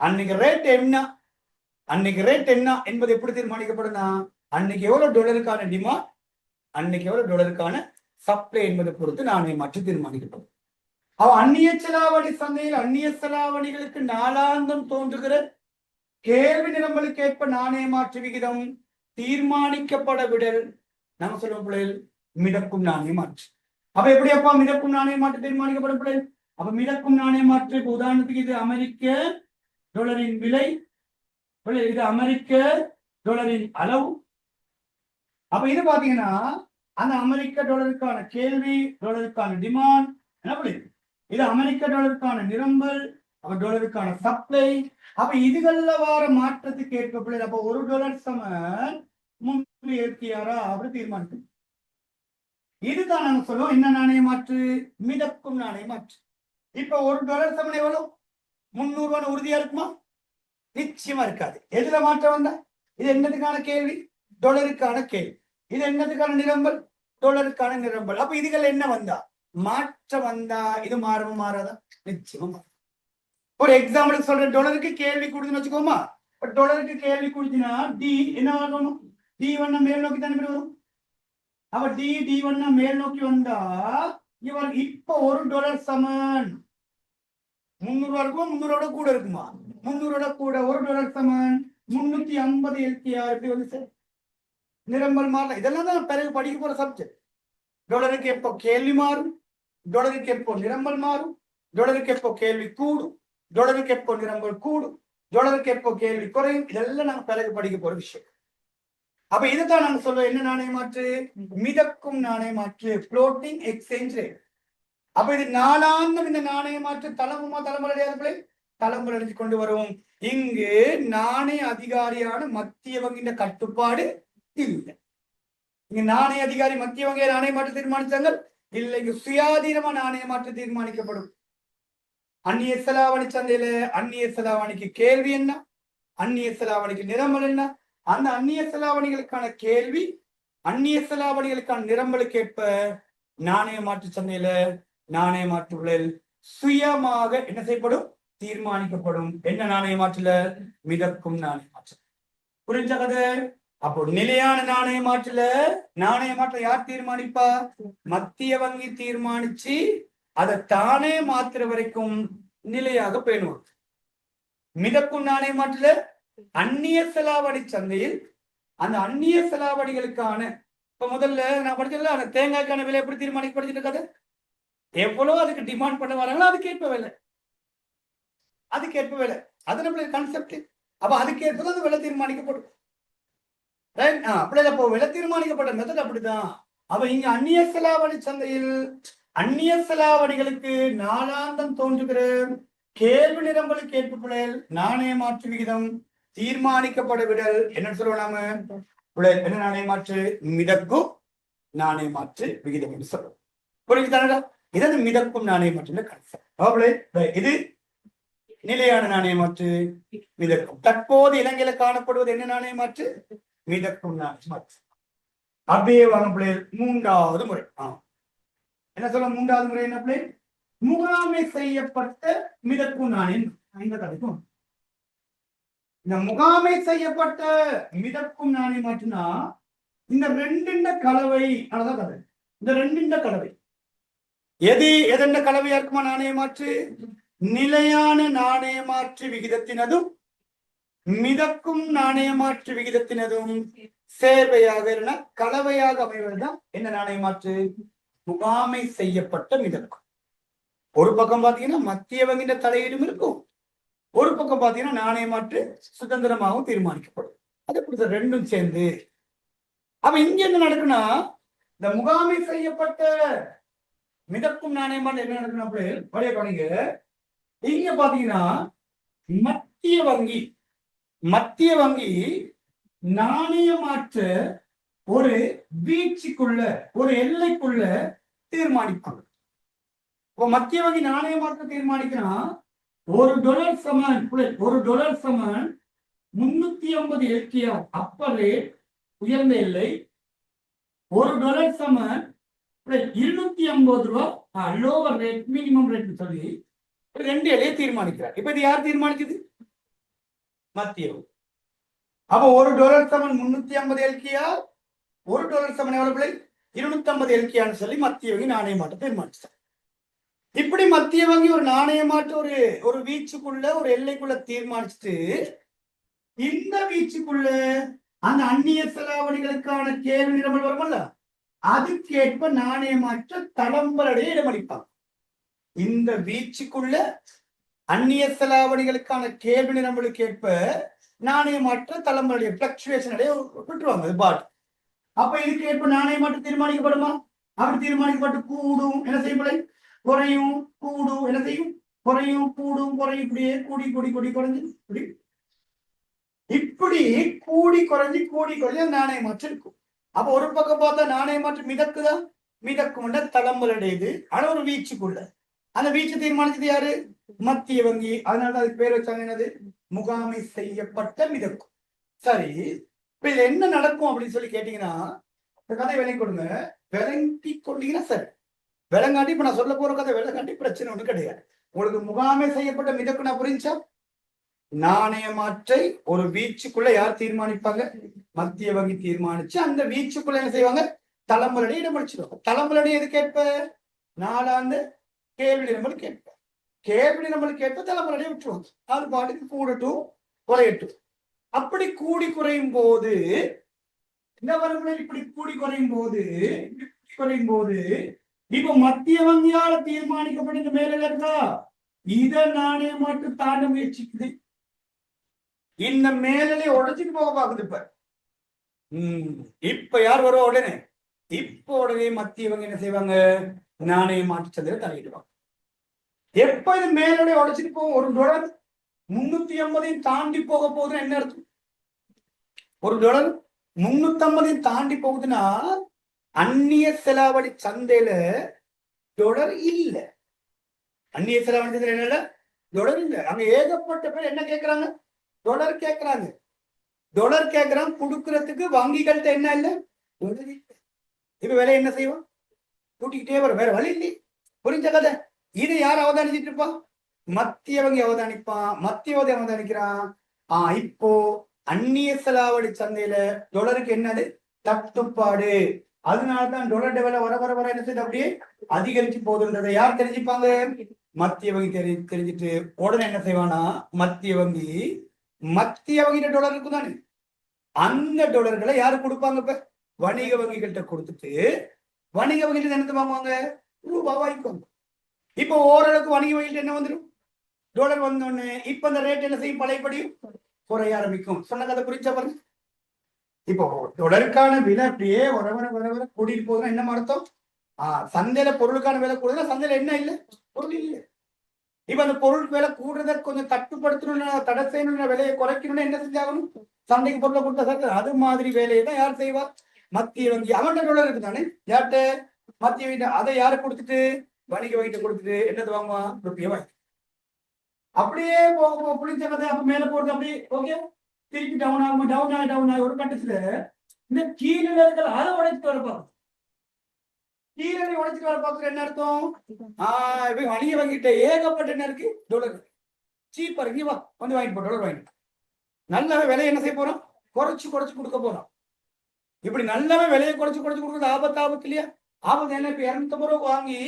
அன்னைக்கு ரேட் என்ன என்பது எப்படி தீர்மானிக்கப்படும்னா, அன்னைக்கு எவ்வளவு டாலருக்கான டிமாண்ட், அன்னைக்கு எவ்வளவு டாலருக்கான சப்ளை என்பதை பொறுத்து நாணய மாற்று தீர்மானிக்கப்படும். அந்நிய செலாவணி சந்தையில் அந்நிய செலாவணிகளுக்கு நாளாந்தம் தோன்றுகிற கேள்வி நிரம்பலுக்கு ஏற்ப நாணய மாற்று விகிதம் தீர்மானிக்கப்பட விடல். நாம சொல்லுவோம் பிள்ளைகள் மிதக்கும் நாணய மாற்று. அப்ப எப்படி அப்பா மிதக்கும் நாணய மாற்று தீர்மானிக்கப்படும் பிள்ளைகள்? அப்ப மிதக்கும் நாணய மாற்று உதாரணத்துக்கு இது அமெரிக்க டாலரின் விலை, இது அமெரிக்க டாலரின் அளவு. அப்ப இது பாத்தீங்கன்னா அந்த அமெரிக்க டாலருக்கான கேள்வி, டாலருக்கான டிமாண்ட் என்ன பிள்ளை? இது அமெரிக்க டாலருக்கான நிரம்பல், அப்ப டாலருக்கான சப்ளை. அப்ப இதுகள்ல வார மாற்றத்துக்கு ஏற்ப பிள்ளை அப்ப $1 சமன் 376 அப்படி தீர்மானிக்கும். இதுதான் நாங்க சொல்லுவோம் என்ன நாணய மாற்று? மிதக்கும் நாணய மாற்று. இப்ப $1 சமன் எவ்வளவு? 300 உறுதியா இருக்குமா? நிச்சயமா இருக்காது. எதுல மாற்றம் வந்தா? இது என்னதுக்கான கேள்வி? டாலருக்கான கேள்வி. இது என்னதுக்கான நிரம்பல்? டாலருக்கான நிரம்பல். அப்ப இதுகள் என்ன வந்தா? மாற்றம் வந்தா இது மாறவும் மாறாதா? நிச்சயமா. ஒரு எக்ஸாம்பிளுக்கு சொல்ற, டாலருக்கு கேள்வி கொடுத்துன்னு வச்சுக்கோமா. டாலருக்கு கேள்வி கொடுத்தினா டி என்ன ஆகணும்? D1 மேல் நோக்கி தானே வரும். அப்ப D1 மேல் நோக்கி வந்தா இவர் இப்ப $1 சமன் 300 இருக்கும். 300 கூட இருக்குமா? 300 கூட $1 சமன் 350 LKR வந்து சார் நிரம்பல் மாறல. இதெல்லாம் தான் பிறகு படிக்க போற சப்ஜெக்ட். டாலருக்கு எப்போ கேள்வி மாறும், டாலருக்கு எப்போ நிரம்பல் மாறும், டாலருக்கு எப்போ கேள்வி கூடும், டாலருக்கு எப்போ நிரம்பல் கூடும், டாலருக்கு எப்போ கேள்வி குறையும். இதெல்லாம் நாங்க பிறகு படிக்க போற விஷயம். அப்ப இதைத்தான் நாங்க சொல்றோம் என்ன நாணய மாற்று? மிதக்கும் நாணய மாற்று, ஃப்ளோட்டிங் எக்ஸ்சேஞ்ச் ரேட். அப்ப இது நாளாந்தம் இந்த நாணய மாற்று தலைமுறை அடைஞ்சு கொண்டு வரும். இங்கு நாணய அதிகாரியான மத்திய வங்கியின் கட்டுப்பாடு இல்லை. இங்க நாணய அதிகாரி மத்திய வங்கியை நாணய மாற்று தீர்மானிச்சாங்க இல்லை. இங்க சுயாதீனமா நாணய மாற்று தீர்மானிக்கப்படும். அந்நிய செலாவணி சந்தையில அந்நிய செலாவணிக்கு கேள்வி என்ன, அந்நிய செலாவணிக்கு நிரம்பல் என்ன, அந்த அந்நிய செலாவணிகளுக்கான கேள்வி, அந்நிய செலாவணிகளுக்கான நிரம்பலுக்கு ஏற்ப நாணய மாற்று சந்தையில நாணய மாற்றுகளில் சுயமாக என்ன செய்யப்படும்? தீர்மானிக்கப்படும். என்ன நாணய மாற்றுல? மிதக்கும் நாணய மாற்று. புரிஞ்சது? அப்போ நிலையான நாணய மாற்றுல நாணய மாற்ற யார் தீர்மானிப்பா? மத்திய வங்கி தீர்மானிச்சு அதை தானே மாத்துற வரைக்கும் நிலையாக பேணுவோம். மிதக்கும் நாணய மாற்றுல அந்நிய செலாவணி சந்தையில் அந்த அந்நிய செலாவணிகளுக்கான இப்ப முதல்ல நான் படிச்சதுல அந்த தேங்காய்க்கான விலை எப்படி தீர்மானிக்கப்படுத்திட்டு இருக்காது, எவ்வளவு அதுக்கு டிமாண்ட் பண்ண வராங்களோ அதுக்கேற்ப விலை, அதுக்கேற்ப விலை. அது நம்மளுடைய கான்செப்ட். அப்ப அதுக்கேற்ப அந்த விலை தீர்மானிக்கப்படும். அப்போ விலை தீர்மானிக்கப்பட்ட மெத்தட் அப்படிதான். அப்ப இங்க அந்நிய செலாவணி சந்தையில் அந்நிய செலாவணிகளுக்கு நாளாந்தம் தோன்றுகிற கேள்வி நிரம்பலுக்கு ஏற்புப்பிழையில் நாணய மாற்று விகிதம் தீர்மானிக்கப்பட விடல் என்ன சொல்லுவோம் நாம, என்ன நாணய மாற்று, மிதக்கும் நாணய மாற்று விகிதம் என்று சொல்றோம். புரிஞ்சுதானடா? இது மிதக்கும் நாணய மாற்று கான்செப்ட். இது நிலையான நாணய மாற்று மிதக்கும். தற்போது இலங்கையில காணப்படுவது என்ன நாணய மாற்று, மிதக்கும் நாணய மாற்று. அப்படியே வாங்க பிள்ளை, மூன்றாவது முறை. என்ன சொல்ல, மூன்றாவது முறை என்ன பிள்ளை, முகாமை செய்யப்பட்ட மிதக்கும் நாணயம். இந்த கதைக்கும் இந்த முகாமை செய்யப்பட்ட மிதக்கும் நாணயம் மாற்றுனா இந்த ரெண்டு கலவை அதான் கதை. இந்த ரெண்டு கலவை எதென்ன கலவையா இருக்குமா நாணய மாற்று, நிலையான நாணய மாற்று விகிதத்தினதும் மிதக்கும் நாணய மாற்று விகிதத்தினதும் சேர்வையாக இல்லைன்னா கலவையாக அமைவதுதான் என்ன நாணய மாற்று, முகாமை செய்யப்பட்ட மிதக்கும். ஒரு பக்கம் பாத்தீங்கன்னா மத்திய வங்கியின் தலையீடும் இருக்கும், ஒரு பக்கம் பாத்தீங்கன்னா நாணய மாற்று சுதந்திரமாகவும் தீர்மானிக்கப்படும். அது எப்படி ரெண்டும் சேர்ந்து. அப்ப இங்க என்ன நடக்குன்னா, இந்த முகாமை செய்யப்பட்ட மிதக்கும் நாணய மாற்று என்ன நடக்கணும் அப்படி பழைய கவனிங்க. இங்க பாத்தீங்கன்னா மத்திய வங்கி நாணய மாற்று ஒரு வீச்சுக்குள்ள ஒரு எல்லைக்குள்ள தீர்மானிப்பாங்க. இப்போ மத்திய வங்கி நாணய மாற்று தீர்மானிக்கணும், $1 சமன் 350 LKR அப்பர் ரேட் உயர்ந்த எல்லை, $1 சமன் 250 ரூபாய் லோவர் ரேட் மினிமம் ரேட் சொல்லி ரெண்டு எல்லையை தீர்மானிக்கிறார். இப்ப இது யார் தீர்மானிக்குது, மத்திய வங்கி. அப்போ $1 சமன் 350 LKR, $1 சமன் எவ்வளவு, 250 LKR சொல்லி மத்திய வங்கி நாணய மாற்று தீர்மானிச்சார். இப்படி மத்திய வங்கி ஒரு நாணய மாற்று ஒரு வீச்சுக்குள்ள ஒரு எல்லைக்குள்ள தீர்மானிச்சுட்டு இந்த வீச்சுக்குள்ள அந்த அந்நிய செலாவணிகளுக்கான கேள்வி நிரம்பல் வருமல்ல, அதுக்கேற்ப நாணய மாற்று தளம்பலடைய இடமளிப்பாங்க. இந்த வீச்சுக்குள்ள அந்நிய செலாவணிகளுக்கான கேள்வி நிரம்பலுக்கு ஏற்ப நாணய மாற்று தளம்பலடைய பிளக்சுவேஷன் அடைய விட்டுருவாங்க அது பாட்டு. அப்ப இதுக்கு ஏற்ப நாணய மாற்று தீர்மானிக்கப்படுமா, அப்படி தீர்மானிக்கப்பட்டு கூடும் என்ன செய்யப்படும், குறையும் கூடும் என்ன செய்யும், குறையும் கூடும் குறையும், இப்படியே கூடி கூடி கூடி குறைஞ்சு இப்படி கூடி குறைஞ்சு நாணய மாற்று இருக்கும். அப்ப ஒரு பக்கம் பார்த்தா நாணய மாற்று மிதக்குதான், மிதக்கும் தளம்பலடையுது ஆனா ஒரு வீச்சுக்குள்ள. அந்த வீச்சு தீர்மானிச்சது யாரு, மத்திய வங்கி. அதனால அதுக்கு பேர் வச்சாங்க என்னது, முகாமை செய்யப்பட்ட மிதக்கும். சரி, இப்ப இதுல என்ன நடக்கும் அப்படின்னு சொல்லி கேட்டீங்கன்னா, இந்த கதை விளங்கி கொடுங்க, விளங்கி கொண்டீங்கன்னா சரி, விலங்காட்டி இப்ப நான் சொல்ல போற கதை விலங்காட்டி பிரச்சனை ஒண்ணு கிடையாது. உங்களுக்கு முகாமை செய்யப்பட்ட மிதக்கு நான் புரிஞ்சா, நாணய மாற்றை ஒரு வீச்சுக்குள்ள யார் தீர்மானிப்பாங்க, மத்திய வங்கி தீர்மானிச்சு அந்த வீச்சுக்குள்ள என்ன செய்வாங்க, தளம்பலடி இடமளிச்சிருவாங்க. தளம்பலடி எது கேட்ப, நாளாந்து கேள்வி நிரம்பல் கேட்ப, கேள்வி நிரம்பல் கேட்ப தளம்பலடியை விட்டுருவாங்க. அது பாட்டுக்கு கூடட்டும் குறையட்டும். அப்படி கூடி குறையும் போது இந்த வரம்புல இப்படி கூடி குறையும் போது இப்ப மத்திய வங்கியால தீர்மானிக்கப்பட்ட மேல இருக்கா, இத நாணய மாற்று தாண்ட முயற்சிக்குது. இந்த மேலே உடைச்சிட்டு போக பாக்குது. இப்ப யார் வருவா உடனே, இப்ப உடனே மத்திய வங்கி என்ன செய்வாங்க, நாணய மாற்று சந்தையில தலையிடுவாங்க. எப்ப இது மேலே உடைச்சிட்டு போகும், $1 350 தாண்டி போக போகுதுன்னு என்ன அர்த்தம், $1 350 தாண்டி போகுதுன்னா அந்நிய செலாவணி சந்தையில $1 இல்ல. அந்நிய செலாவணி சந்தையில என்ன $1 இல்ல. அங்க ஏகப்பட்ட பேர் என்ன கேட்கிறாங்க, $1 கேட்கிறாங்க. $1 கேட்கிறாங்க, கொடுக்கறதுக்கு வங்கிகள்கிட்ட என்ன இல்லை, $1 இல்லை. இப்ப விலை என்ன செய்வோம், கூட்டிக்கிட்டே வரும், வேற வழி இல்லை. புரிஞ்ச கதை. இதை யார் அவதானிச்சுட்டு இருப்பான், மத்திய வங்கி அவதானிப்பான். மத்திய வங்கி அவதானிக்கிறான். இப்போ அந்நிய செலாவணி சந்தையில $க்கு என்னது, தட்டுப்பாடு. அதனாலதான் $, விலை வர வர வர என்ன செய்யுது, அப்படியே அதிகரிச்சு போகுதுன்றதை யார் தெரிஞ்சுப்பாங்க, மத்திய வங்கி தெரிஞ்சுட்டு உடனே என்ன செய்வானா, மத்திய வங்கிட்ட $, இருக்கும் தானே, அந்த $களை யாரு கொடுப்பாங்க, இப்ப வணிக வங்கிகள்கிட்ட கொடுத்துட்டு வணிக வங்கிகள் என்ன வாங்குவாங்க, ரூபா வாங்கிக்குவாங்க. இப்போ ஓரளவுக்கு வணிக வங்கிகள் என்ன வந்துடும், டாலர் வந்தோடனே இப்ப அந்த ரேட் என்ன செய்யும், பழையபடியும் குறைய ஆரம்பிக்கும். சொன்ன கதை புரிஞ்சா பாருங்க. இப்போ டாலருக்கான விலை அப்படியே வர கூட்டிட்டு போதுன்னா என்ன அர்த்தம், சந்தையில பொருளுக்கான விலை கூடுதல், சந்தையில என்ன இல்லை, பொருள் இல்லை. இப்ப அந்த பொருள் விலை கூடுறத கொஞ்சம் கட்டுப்படுத்தணும்னு, தடை செய்யணும்னு, விலையை குறைக்கணும்னு என்ன செஞ்சாகணும், சந்தைக்கு பொருளை கொடுத்தா. அது மாதிரி வேலையை தான் யார் செய்வா, மத்திய வங்கி. அவன்கிட்ட டாலர் இருக்குதானே, யார்கிட்ட, மத்திய வங்கி. அதை யாரை கொடுத்துட்டு, வணிக வங்கிட்ட கொடுத்துட்டு என்னது வாங்குவான், ருப்பியை வாங்கி. அப்படியே போக புளிச்சதை அப்ப மேல போறது, அப்படியே ஓகே, திருப்பி டவுன் ஆகும் ஒரு கட்டத்துல இந்த கீழே இருக்கிற அதை உடைச்சிட்டு வர பார்க்கும். கீழே உடைச்சிட்டு வர பார்க்குற என்ன அர்த்தம், வணிக வங்கிட்ட ஏகப்பட்ட என்ன இருக்கு, டாலர் சீப்பா இருக்கு, வா வந்து வாங்கிட்டு போ, டாலர் வாங்கிட்டு. நல்லவே விலையை என்ன செய்ய போறோம், குறைச்சு கொடுக்க போறோம். இப்படி நல்லவே விலையை குறைச்சு கொடுக்குறது ஆபத்து இல்லையா, ஆபத்து. என்ன, இப்ப 250 ரூபாய் வாங்கி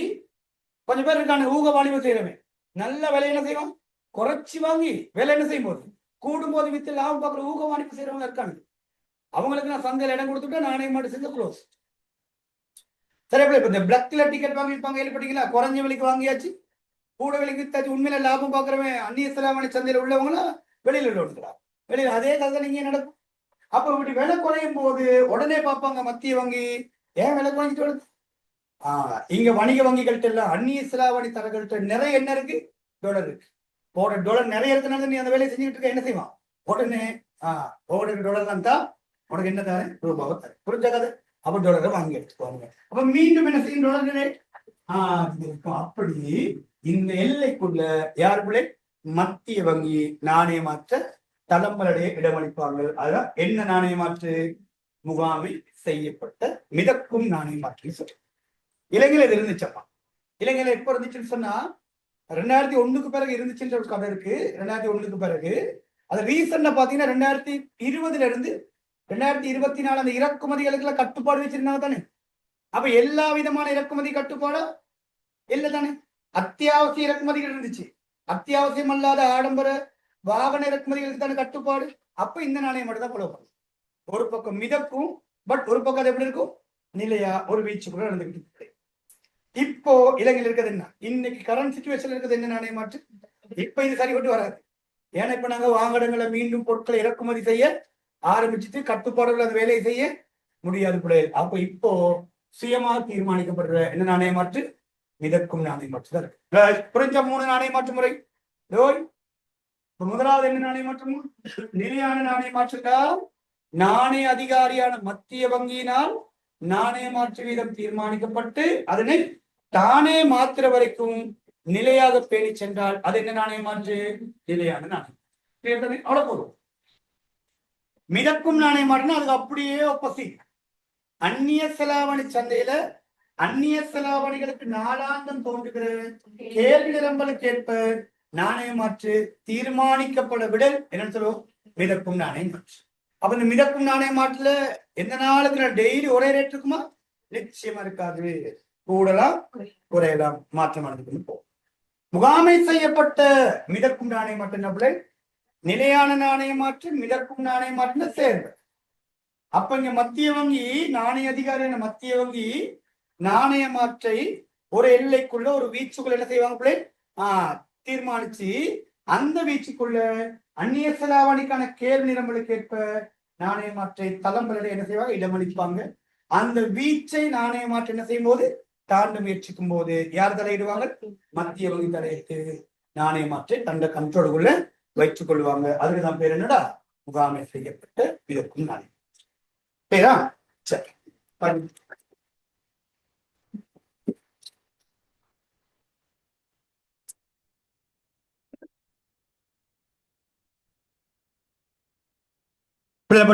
கொஞ்சம் பேர் இருக்காங்க ஊக வாணிபம் செய்யறவன், நல்ல விலை என்ன செய்வோம், குறைச்சி வாங்கி விலை என்ன செய்யும் போது கூடும் போது வித்து லாபம் பார்க்குற ஊக வாணிபம் செய்யறவங்க இருக்காங்க. அவங்களுக்கு நான் சந்தையில் இடம் கொடுத்துட்டா நானே மட்டும் செஞ்சு க்ளோஸ். சரி, இப்ப இந்த பிளக்ல டிக்கெட் வாங்கிருப்பாங்க, கேள்விப்பட்டீங்களா, குறைஞ்ச விலைக்கு வாங்கியாச்சு கூட விலைக்கு வித்தாச்சு. உண்மையில லாபம் பார்க்குறவன் அந்நிய செலாவணி சந்தையில் உள்ளவங்களா வெளியில உள்ளவங்களா, வெளியில அதே கதை நீங்க நடக்கும். அப்ப இப்படி விலை குறையும் போது உடனே பார்ப்பாங்க மத்திய வங்கி, ஏன் விலை குறைஞ்சிட்டு வருது. இங்க வணிக வங்கிகள்கிட்ட எல்லாம் அந்நிய செலாவணி தரகள்கிட்ட நிறைய என்ன இருக்கு, டாலர் இருக்கு. டாலர் நிறைய இருக்கிறனால நீ அந்த வேலையை செஞ்சுக்கிட்டு இருக்க, என்ன செய்வான் உடனே, டாலர் தான் உனக்கு என்ன தரேன், ரூபாவை தரேன். புரிஞ்ச கதை. அப்ப டாலரை வாங்கி எடுத்துக்குவாங்க. அப்ப மீண்டும் என்ன செய்யும், டாலர் ரேட் இருக்கும். அப்படி இந்த எல்லைக்குள்ள யாருக்குள்ளே, மத்திய வங்கி நாணய மாற்ற தளம்பலடைய இடமளிப்பாங்க. அதான் என்ன நாணய மாற்று, முகாமை செய்யப்பட்ட மிதக்கும் நாணய மாற்று சொல்லி இலங்கையில இது இருந்துச்சப்பா. இலங்கையில எப்ப இருந்துச்சுன்னு சொன்னா 2001 பிறகு இருந்துச்சுன்ற ஒரு கதை இருக்கு. 2001 பிறகு அது ரீசன்ல பாத்தீங்கன்னா 2020 இருந்து 2024 அந்த இறக்குமதிகளுக்கு எல்லாம் கட்டுப்பாடு வச்சிருந்தாங்க தானே. அப்ப எல்லா விதமான இறக்குமதி கட்டுப்பாடும் இல்ல தானே, அத்தியாவசிய இறக்குமதிகள் இருந்துச்சு. அத்தியாவசியம் அல்லாத ஆடம்பர வாகன இறக்குமதிகளுக்கு தானே கட்டுப்பாடு. அப்ப இந்த நாணயம் மட்டும் தான் ஃபாலோ பண்ணும். ஒரு பக்கம் மிதக்கும், பட் ஒரு பக்கம் அது எப்படி இருக்கும், நிலையா ஒரு வீச்சு கூட நடந்துகிட்டு. இப்போ இலங்கையில் இருக்கிறது என்ன, இன்னைக்கு கரண்ட் சிச்சுவேஷன் இருக்கிறது என்ன, நாணய மாற்று. இப்ப இது சரிபட்டு வராது. ஏன்னா இப்ப நாங்க வாகனங்களை மீண்டும் பொருட்களை இறக்குமதி செய்ய ஆரம்பிச்சுட்டு கட்டுப்பாடுகள் அந்த வேலையை செய்ய முடியாது கூட. அப்ப இப்போ சுயமாக தீர்மானிக்கப்படுற என்ன நாணய மாற்று, மிதக்கும் நாணய மாற்று தான் இருக்கு. புரிஞ்ச 3 நாணய மாற்று முறை. முதலாவது என்ன நாணய மாற்று, நிலையான நாணய மாற்றுக்கா, நாணய அதிகாரியான மத்திய வங்கியினால் நாணய மாற்று வீதம் தீர்மானிக்கப்பட்டு அதனை தானே மாத்திர வரைக்கும் நிலையாக பேணி சென்றால் அது என்ன நாணய மாற்று, நிலையான நாணயம். அவ்வளவு போதும். மிதக்கும் நாணய மாற்றுனா அதுக்கு அப்படியே ஆப்போசிட். அந்நிய செலாவணி சந்தையில அந்நிய செலாவணிகளுக்கு நாளாந்தம் தோன்றுகிற கேள்வி நிரம்பலுக்கு ஏற்ப நாணய மாற்று தீர்மானிக்கப்பட விடல் என்னன்னு சொல்லுவோம், மிதக்கும் நாணய மாற்று. அப்ப இந்த மிதக்கும் நாணய மாற்றுல எந்த நாளுக்கு டெய்லி ஒரே ரேட் இருக்குமா, நிச்சயமா இருக்காது. கூடலாம் குறையலாம், மாற்றம் அடைந்து போகும். முகாமை செய்யப்பட்ட மிதக்கும் நாணய மாற்று என்ன, நிலையான நாணய மாற்று மிதக்கும் நாணய மாற்று சேர்ந்து. அப்ப இங்க மத்திய வங்கி நாணய அதிகாரியான மத்திய வங்கி நாணய மாற்றை ஒரு எல்லைக்குள்ள ஒரு வீச்சுக்குள்ள என்ன செய்வாங்க பிள்ளை, தீர்மானிச்சு அந்த வீச்சுக்குள்ள அந்நிய செலாவணிக்கான கேள்வி நிரம்பலுக்கு ஏற்ப நாணய மாற்றை தளம்பலரை என்ன செய்வாங்க, இடமளிப்பாங்க. அந்த வீச்சை நாணய மாற்று என்ன செய்யும் போது தாண்ட முயற்சிக்கும் போது யார் தலையிடுவாங்க, மத்திய வங்கி தலையிட்டு நாணய மாற்றை தந்த கண்ட்ரோலுக்குள்ள வைத்துக் கொள்வாங்க. அதுக்குதான் பேர் என்னடா, முகாமை செய்யப்பட்ட மிதக்கும் நாணயம் பேரா. சரி,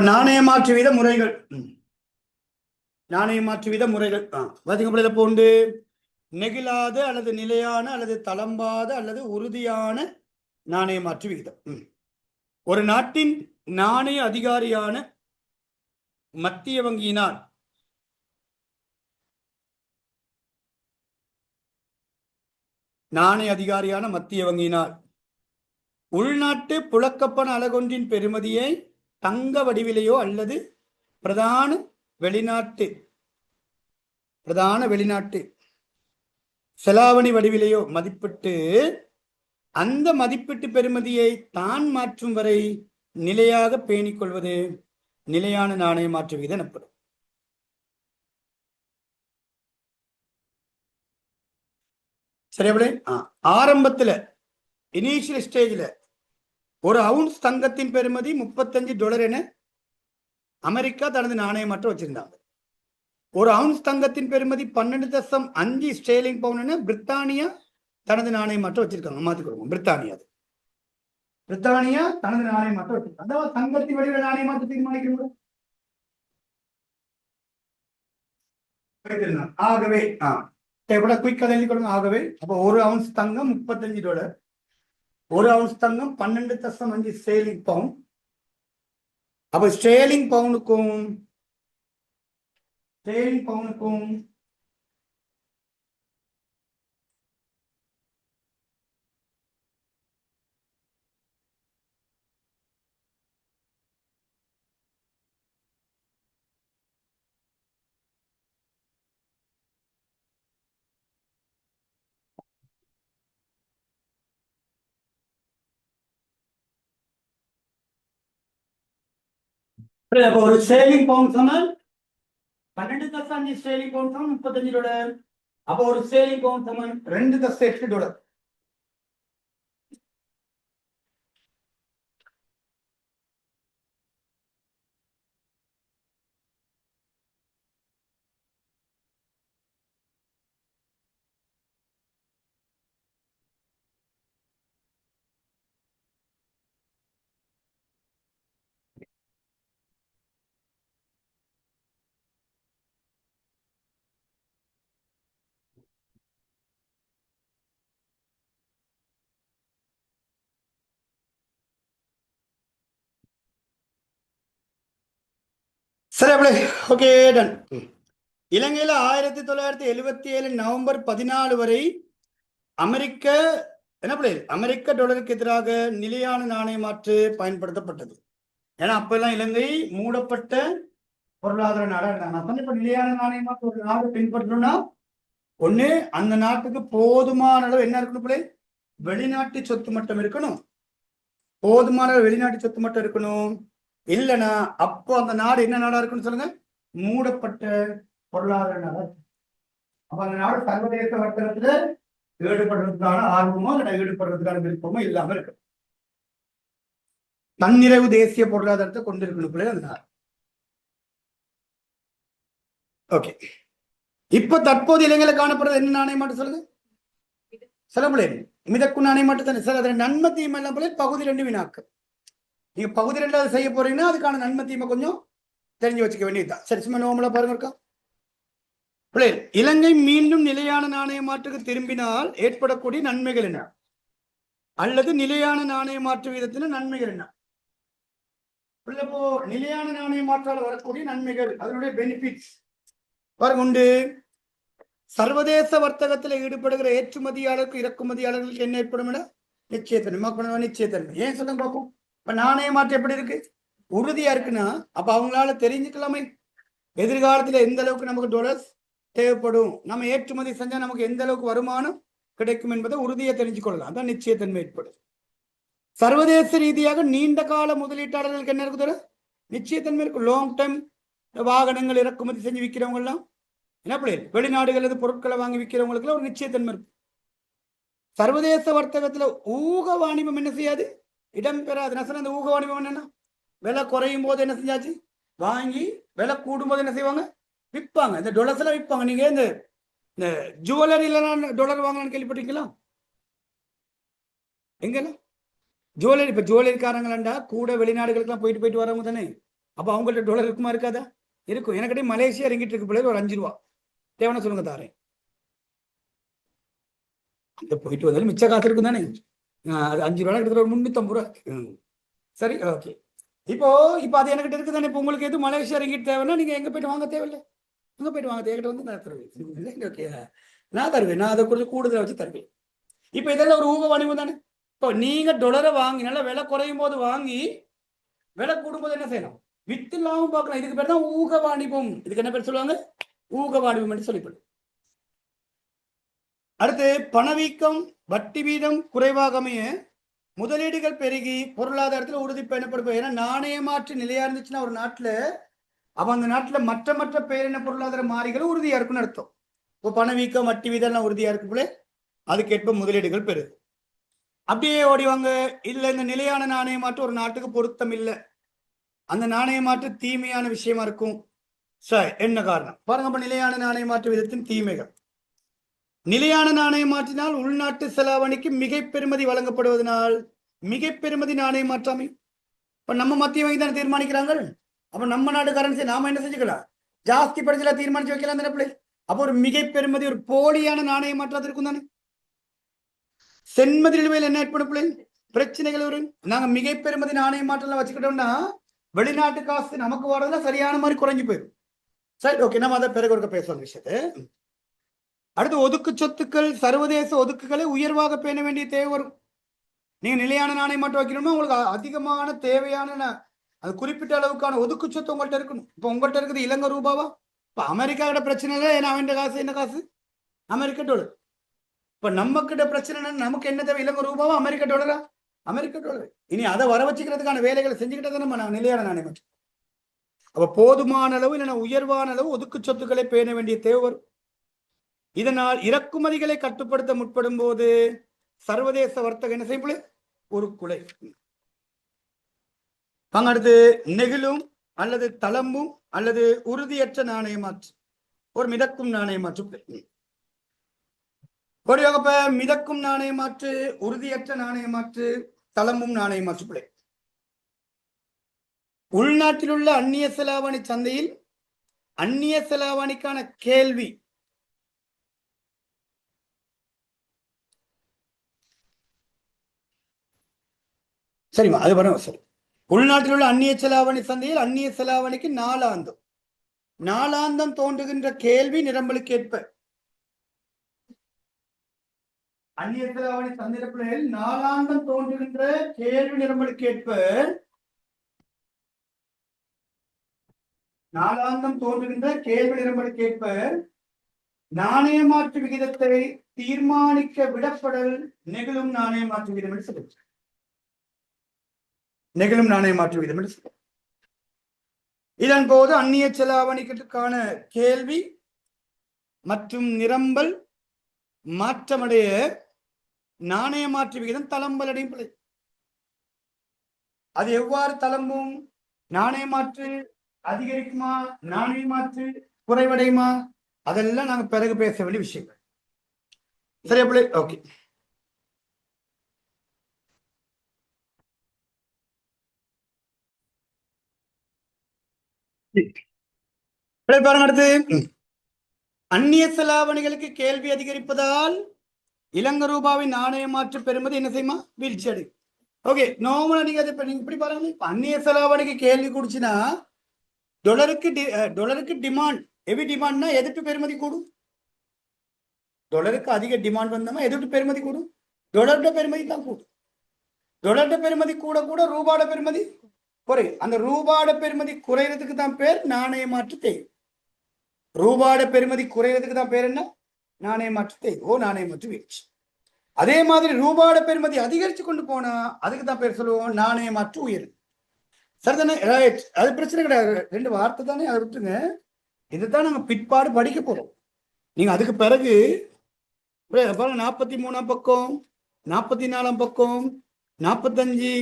நாணய மாற்று வீத முறைகள், நாணய மாற்று வீத முறைகள் பாத்தீங்க போண்டு நெகிழாத அல்லது நிலையான அல்லது தளம்பாத அல்லது உறுதியான நாணய மாற்று விகிதம். ஒரு நாட்டின் நாணய அதிகாரியான மத்திய வங்கியினால் உள்நாட்டு புழக்கப்பண அலகொன்றின் பெறுமதியை தங்க வடிவிலேயோ அல்லது பிரதான வெளிநாட்டு பிரதான வெளிநாட்டு செலாவணி வடிவிலேயோ மதிப்பிட்டு அந்த மதிப்பீட்டு பெறுமதியை தான் மாற்றும் வரை நிலையாக பேணிக் கொள்வது நிலையான நாணய மாற்று விகிதம் எனப்படும். சரியா? ஆரம்பத்துல இனிஷியல் ஸ்டேஜ்ல ஒரு அவுன்ஸ் தங்கத்தின் பெறுமதி $35 என அமெரிக்கா தனது நாணய மாற்றம் வச்சிருந்தாங்க. ஒரு அவுன்ஸ் தங்கத்தின் பெறுமதி 12.5 ஸ்டேர்லிங் பவுண்ட் என பிரித்தானியா தனது நாணய மாற்றம் வச்சிருக்காங்க. மாத்தி கொடுக்கும் பிரித்தானியா தனது நாணய மாற்றம் வச்சிருக்காங்க. அதாவது தங்கத்தின் வடிவில் நாணய மாற்றம் தீர்மானிக்கணும். ஆகவே குயிக்காக எழுதி கொடுங்க. ஆகவே அப்போ ஒரு அவுன்ஸ் தங்கம் $35, ஒரு அவுன்ஸ் தங்கம் 12.5 ஸ்டேர்லிங் பவுண்ட். அப்ப ஸ்டேர்லிங் பவுனுக்கும் ஒரு ஸ்டேர்லிங் பவுண்ட் சொன்னால் 12.5 ஸ்டேர்லிங் பவுண்ட் சமம் $35. அப்ப ஒரு ஸ்டேர்லிங் பவுண்ட் சமம் $2.8. சரி, ஓகே, டன். இலங்கையில 1977 நவம்பர் 14 வரை அமெரிக்க டாலருக்கு எதிராக நிலையான நாணய மாற்று பயன்படுத்தப்பட்டது. ஏன்னா அப்பெல்லாம் இலங்கை மூடப்பட்ட பொருளாதார நாடா இருந்தாங்க. இப்ப நிலையான நாணய மாற்று ஒரு நாடு பின்பற்றணும்னா ஒண்ணு அந்த நாட்டுக்கு போதுமான அளவு என்ன இருக்கணும், வெளிநாட்டு சொத்து மட்டம் இருக்கணும். போதுமான வெளிநாட்டு சொத்து மட்டம் இருக்கணும். இல்லைன்னா அப்போ அந்த நாடு என்ன நாடா இருக்குன்னு சொல்லுங்க, மூடப்பட்ட பொருளாதார நாடா. அப்ப அந்த நாடு சர்வதேச வர்த்தகத்துல ஈடுபடுறதுக்கான ஆர்வமோ இல்லை ஈடுபடுறதுக்கான விருப்பமோ இல்லாம இருக்கு. தன்னிறைவு தேசிய பொருளாதாரத்தை கொண்டிருக்கணும் அந்த நாடு. ஓகே, இப்ப தற்போது இலங்கையில காணப்படுறது என்ன நாணயம் மட்டும் சொல்லுங்க. சில பிள்ளை மிதக்கு நாணயம் மட்டும் தானே சார். அதுல நன்மை தீமை எல்லாம் பிள்ளை பகுதி 2 வினாக்கு. நீங்க பகுதி 2 செய்ய போறீங்கன்னா அதுக்கான நன்மை தீமை கொஞ்சம் தெரிஞ்சு வச்சுக்க வேண்டியதுதான். சரி, சும்மா நோமலா பாருங்க இருக்கா பிள்ளை. இலங்கை மீண்டும் நிலையான நாணய மாற்றுக்கு திரும்பினால் ஏற்படக்கூடிய நன்மைகள் என்ன, அல்லது நிலையான நாணய மாற்று வீதத்தின் நன்மைகள் என்ன? இப்போ நிலையான நாணய மாற்றால் வரக்கூடிய நன்மைகள், அதனுடைய பெனிஃபிட்ஸ் பாருங்க உண்டு. சர்வதேச வர்த்தகத்தில் ஈடுபடுகிற ஏற்றுமதியாளருக்கு இறக்குமதியாளர்களுக்கு என்ன ஏற்படும்? நிச்சயத்தன்மை. நிச்சயத்தன்மை ஏன் சொல்ல பார்ப்போம். இப்ப நாணய மாற்றம் எப்படி இருக்கு, உறுதியா இருக்குன்னா அப்ப அவங்களால தெரிஞ்சுக்கலாமே எதிர்காலத்துல எந்த அளவுக்கு நமக்கு டாலர்ஸ் தேவைப்படும், நம்ம ஏற்றுமதி செஞ்சா நமக்கு எந்த அளவுக்கு வருமானம் கிடைக்கும் என்பதை உறுதியை தெரிஞ்சு கொள்ளலாம். அதான் நிச்சயத்தன்மை ஏற்படும். சர்வதேச ரீதியாக நீண்ட கால முதலீட்டாளர்களுக்கு என்ன இருக்குது, நிச்சயத்தன்மை இருக்கு. லாங் டைம் வாகனங்கள் இறக்குமதி செஞ்சு விற்கிறவங்க எல்லாம் என்ன பிள்ளை, வெளிநாடுகளது பொருட்களை வாங்கி விற்கிறவங்களுக்கு ஒரு நிச்சயத்தன்மை இருக்கு. சர்வதேச வர்த்தகத்துல ஊக வாணிபம் என்ன செய்யாது, இடம்பெறாது. அந்த ஊக வாணிபம் என்னன்னா, விலை குறையும் போது என்ன செஞ்சாச்சு வாங்கி, விலை கூடும் போது என்ன செய்வாங்க, விற்பாங்க. இந்த டொலர்ஸ் எல்லாம் விற்பாங்க. நீங்க இந்த ஜுவல்லரியில டாலர் வாங்கலாம்னு கேள்விப்பட்டிருக்கீங்களா? எங்கெல்லாம் ஜுவல்லரி, இப்ப ஜுவல்லரிக்காரங்களாண்டா கூட வெளிநாடுகளுக்கு போயிட்டு வரவங்க தானே. அப்ப அவங்கள்ட்ட டாலர் இருக்குமா, இருக்காதா? இருக்கும். எனக்கிட்ட மலேசியா இறங்கிட்டு இருக்கு பிள்ளை, ஒரு 5 ரூபா தேவனா சொல்லுங்க தாரேன். அந்த போயிட்டு வந்தாலும் மிச்ச காசு இருக்கும் தானே. அது 5 ரூபா கிட்டத்தட்ட ஒரு 350 ரூபா. சரி, ஓகே. இப்போ அது எனக்கிட்ட இருக்கு தானே. இப்போ உங்களுக்கு எது மலேசியா இறங்கிட்டு தேவைன்னா நீங்க எங்க போயிட்டு வாங்க தேவையில்லை, அங்க போயிட்டு வாங்க. தேவையிட்ட வந்து நான் தருவேன். ஓகே, நான் தருவேன். நான் அதை கொஞ்சம் கூடுதலாக வச்சு தருவேன். இப்போ இதெல்லாம் ஒரு ஊக வாணிபம் தானே. இப்போ நீங்க டொலரை வாங்கினால விலை குறையும் போது வாங்கி, விலை கூடும் போது என்ன செய்யணும், வித்து இல்லாமல் பார்க்கலாம். இதுக்கு பேர் தான் ஊக வாணிபம். இதுக்கு என்ன பேர் சொல்லுவாங்க? ஊக வாணிபம் என்று சொல்லப்படும். அடுத்து பணவீக்கம் வட்டி வீதம் குறைவாக அமைய முதலீடுகள் பெருகி பொருளாதாரத்தில் உறுதி பயணப்படுவோம். ஏன்னா நாணய மாற்று நிலையா இருந்துச்சுன்னா ஒரு நாட்டுல அப்ப அந்த நாட்டுல மற்ற பேரின பொருளாதார மாறிகளும் உறுதியா இருக்குன்னு அர்த்தம். இப்போ பணவீக்கம் வட்டி வீதம் எல்லாம் உறுதியா இருக்கும்போது அதுக்கேற்ப முதலீடுகள் பெருகு. அப்படியே ஓடிவாங்க. இல்ல இந்த நிலையான நாணய மாற்று ஒரு நாட்டுக்கு பொருத்தம் இல்லை, அந்த நாணய மாற்று தீமையான விஷயமா இருக்கும். சரி, என்ன காரணம் பாருங்க. அப்ப நிலையான நாணய மாற்று விதத்தின் தீமைகள். நிலையான நாணய மாற்றினால் உள்நாட்டு செலாவணிக்கு மிகை பெறுமதி வழங்கப்படுவதனால் மிகை பெறுமதி நாணய மாற்றாமை. இப்ப நம்ம மத்திய வங்கி தானே தீர்மானிக்கிறாங்க. அப்ப நம்ம நாடு கரன்சி நாம என்ன செஞ்சுக்கலாம்? ஜாஸ்தி படிச்சல தீர்மானிச்சு வைக்கலாம் தானே. அப்போ ஒரு மிகை பெறுமதி ஒரு போலியான நாணய மாற்றாது இருக்கும் தானே. சென்மதி நிலுவையில் என்ன ஏற்படும் பிரச்சனைகள் வரும். நாங்க மிகை பெறுமதி நாணய மாற்றம் வச்சுக்கிட்டோம்னா வெளிநாட்டு காசு நமக்கு வரதுல சரியான மாதிரி குறைஞ்சு போயிடும். சரி, ஓகே, நம்ம அதை பிறகு ஒரு பேசுற விஷயத்தை. அடுத்து ஒதுக்கு சொத்துக்கள் சர்வதேச ஒதுக்குகளை உயர்வாக பேண வேண்டிய தேவை வரும். நீங்க நிலையான நாணயம் மட்டும் வைக்கணும்னா உங்களுக்கு அதிகமான தேவையான அது குறிப்பிட்ட அளவுக்கான ஒதுக்கு சொத்து உங்கள்கிட்ட இருக்கணும். இப்போ உங்கள்கிட்ட இருக்குது இலங்கை ரூபாவா? இப்போ அமெரிக்காவோட பிரச்சனை இல்லை. ஏன்னா அவன் காசு என்ன காசு? அமெரிக்க டாலர். இப்போ நம்ம கிட்ட பிரச்சனை நமக்கு என்ன தேவை? இலங்கை ரூபாவா அமெரிக்க டாலரா? அமெரிக்க டாலர். இனி அதை வர வச்சுக்கிறதுக்கான வேலைகளை செஞ்சுக்கிட்டே தான் நம்ம நிலையான நாணயம் மட்டும். அப்ப போதுமான அளவு இல்லைன்னா உயர்வான அளவு ஒதுக்கு சொத்துக்களை பேண வேண்டிய தேவை வரும். இதனால் இறக்குமதிகளை கட்டுப்படுத்த முற்படும் போது சர்வதேச வர்த்தகம் என்ன செய்யும்? ஒரு குலை. அடுத்து நெகிழும் அல்லது தளம்பும் அல்லது உறுதியற்ற நாணய மாற்று, ஒரு மிதக்கும் நாணய மாற்று. மிதக்கும் நாணய மாற்று, உறுதியற்ற நாணய மாற்று, தளம்பும் நாணய மாற்று பிழை. உள்நாட்டில் உள்ள அந்நிய செலாவணி சந்தையில் அந்நிய செலாவணிக்கான கேள்வி சரிமா, அது வரும். சரி, உள்நாட்டில் உள்ள அந்நிய செலாவணி சந்தையில் அந்நிய செலாவணிக்கு நாளாந்தம் தோன்றுகின்ற கேள்வி நிரம்பலுக்கு ஏற்ப அந்நிய செலாவணி சந்தையில் நாளாந்தம் தோன்றுகின்ற கேள்வி நிரம்பலுக்கு ஏற்ப நாணய மாற்று விகிதத்தை தீர்மானிக்க விடப்படல் நெகிழும் நாணய மாற்று விகிதம் என்று சொல்லுங்க. நெகிழும் நாணய மாற்று விகிதம் என்று சொல்லுங்க. இதன் போது அந்நிய செலாவணிக்கான கேள்வி மற்றும் நிரம்பல் மாற்றமடைய நாணய மாற்று விகிதம் தளம்பல் அடையும் பிழை. அது எவ்வாறு தளம்பும்? நாணய மாற்று அதிகரிக்குமா? நாணய மாற்று குறைவடையுமா? அதெல்லாம் நாங்க பிறகு பேச வேண்டிய விஷயங்கள். சரியா பிள்ளை? ஓகே. பாருங்க, அடுத்து அந்நிய செலாவணிகளுக்கு கேள்வி அதிகரிப்பதால் இலங்கை ரூபாவின் நாணய மாற்று பெறுமதி என்ன செய்யுமா? வீழ்ச்சி அடையும். ஓகே, நார்மலா நீங்க இப்படி பாருங்க. அந்நிய செலாவணிக்கு கேள்வி குடிச்சுன்னா டொலருக்கு டிமாண்ட் ஹெவி டிமாண்ட்னா எதிர்ப்பு பெறுமதி கூடும். டாலருக்கு அதிக டிமாண்ட் வந்தோம்னா எதிர்ப்பு பெறுமதி கூடும். டாலர்ட பெறுமதி தான் கூடும். டாலர்ட பெறுமதி கூட கூட ரூபாட பெறுமதி குறையும். அந்த ரூபாட பெறுமதி குறைகிறதுக்கு தான் பேர் நாணய மாற்று தேவை. ரூபாட பெறுமதி குறைகிறதுக்கு தான் பேர் என்ன? நாணய மாற்று தேவை, நாணய மாற்று வீழ்ச்சி. அதே மாதிரி ரூபாட பெறுமதி அதிகரிச்சு கொண்டு போனா அதுக்கு தான் பேர் சொல்லுவோம் நாணய மாற்று உயரும். சரிதானே? ரைட், அது பிரச்சனை கிடையாது. ரெண்டு வார்த்தை தானே, அதை விட்டுருங்க. இதுதான் நம்ம பிற்பாடு படிக்க போறோம். நீங்க அதுக்கு பிறகு பாருங்க, 43ஆம் பக்கம், 44ஆம் பக்கம், 45,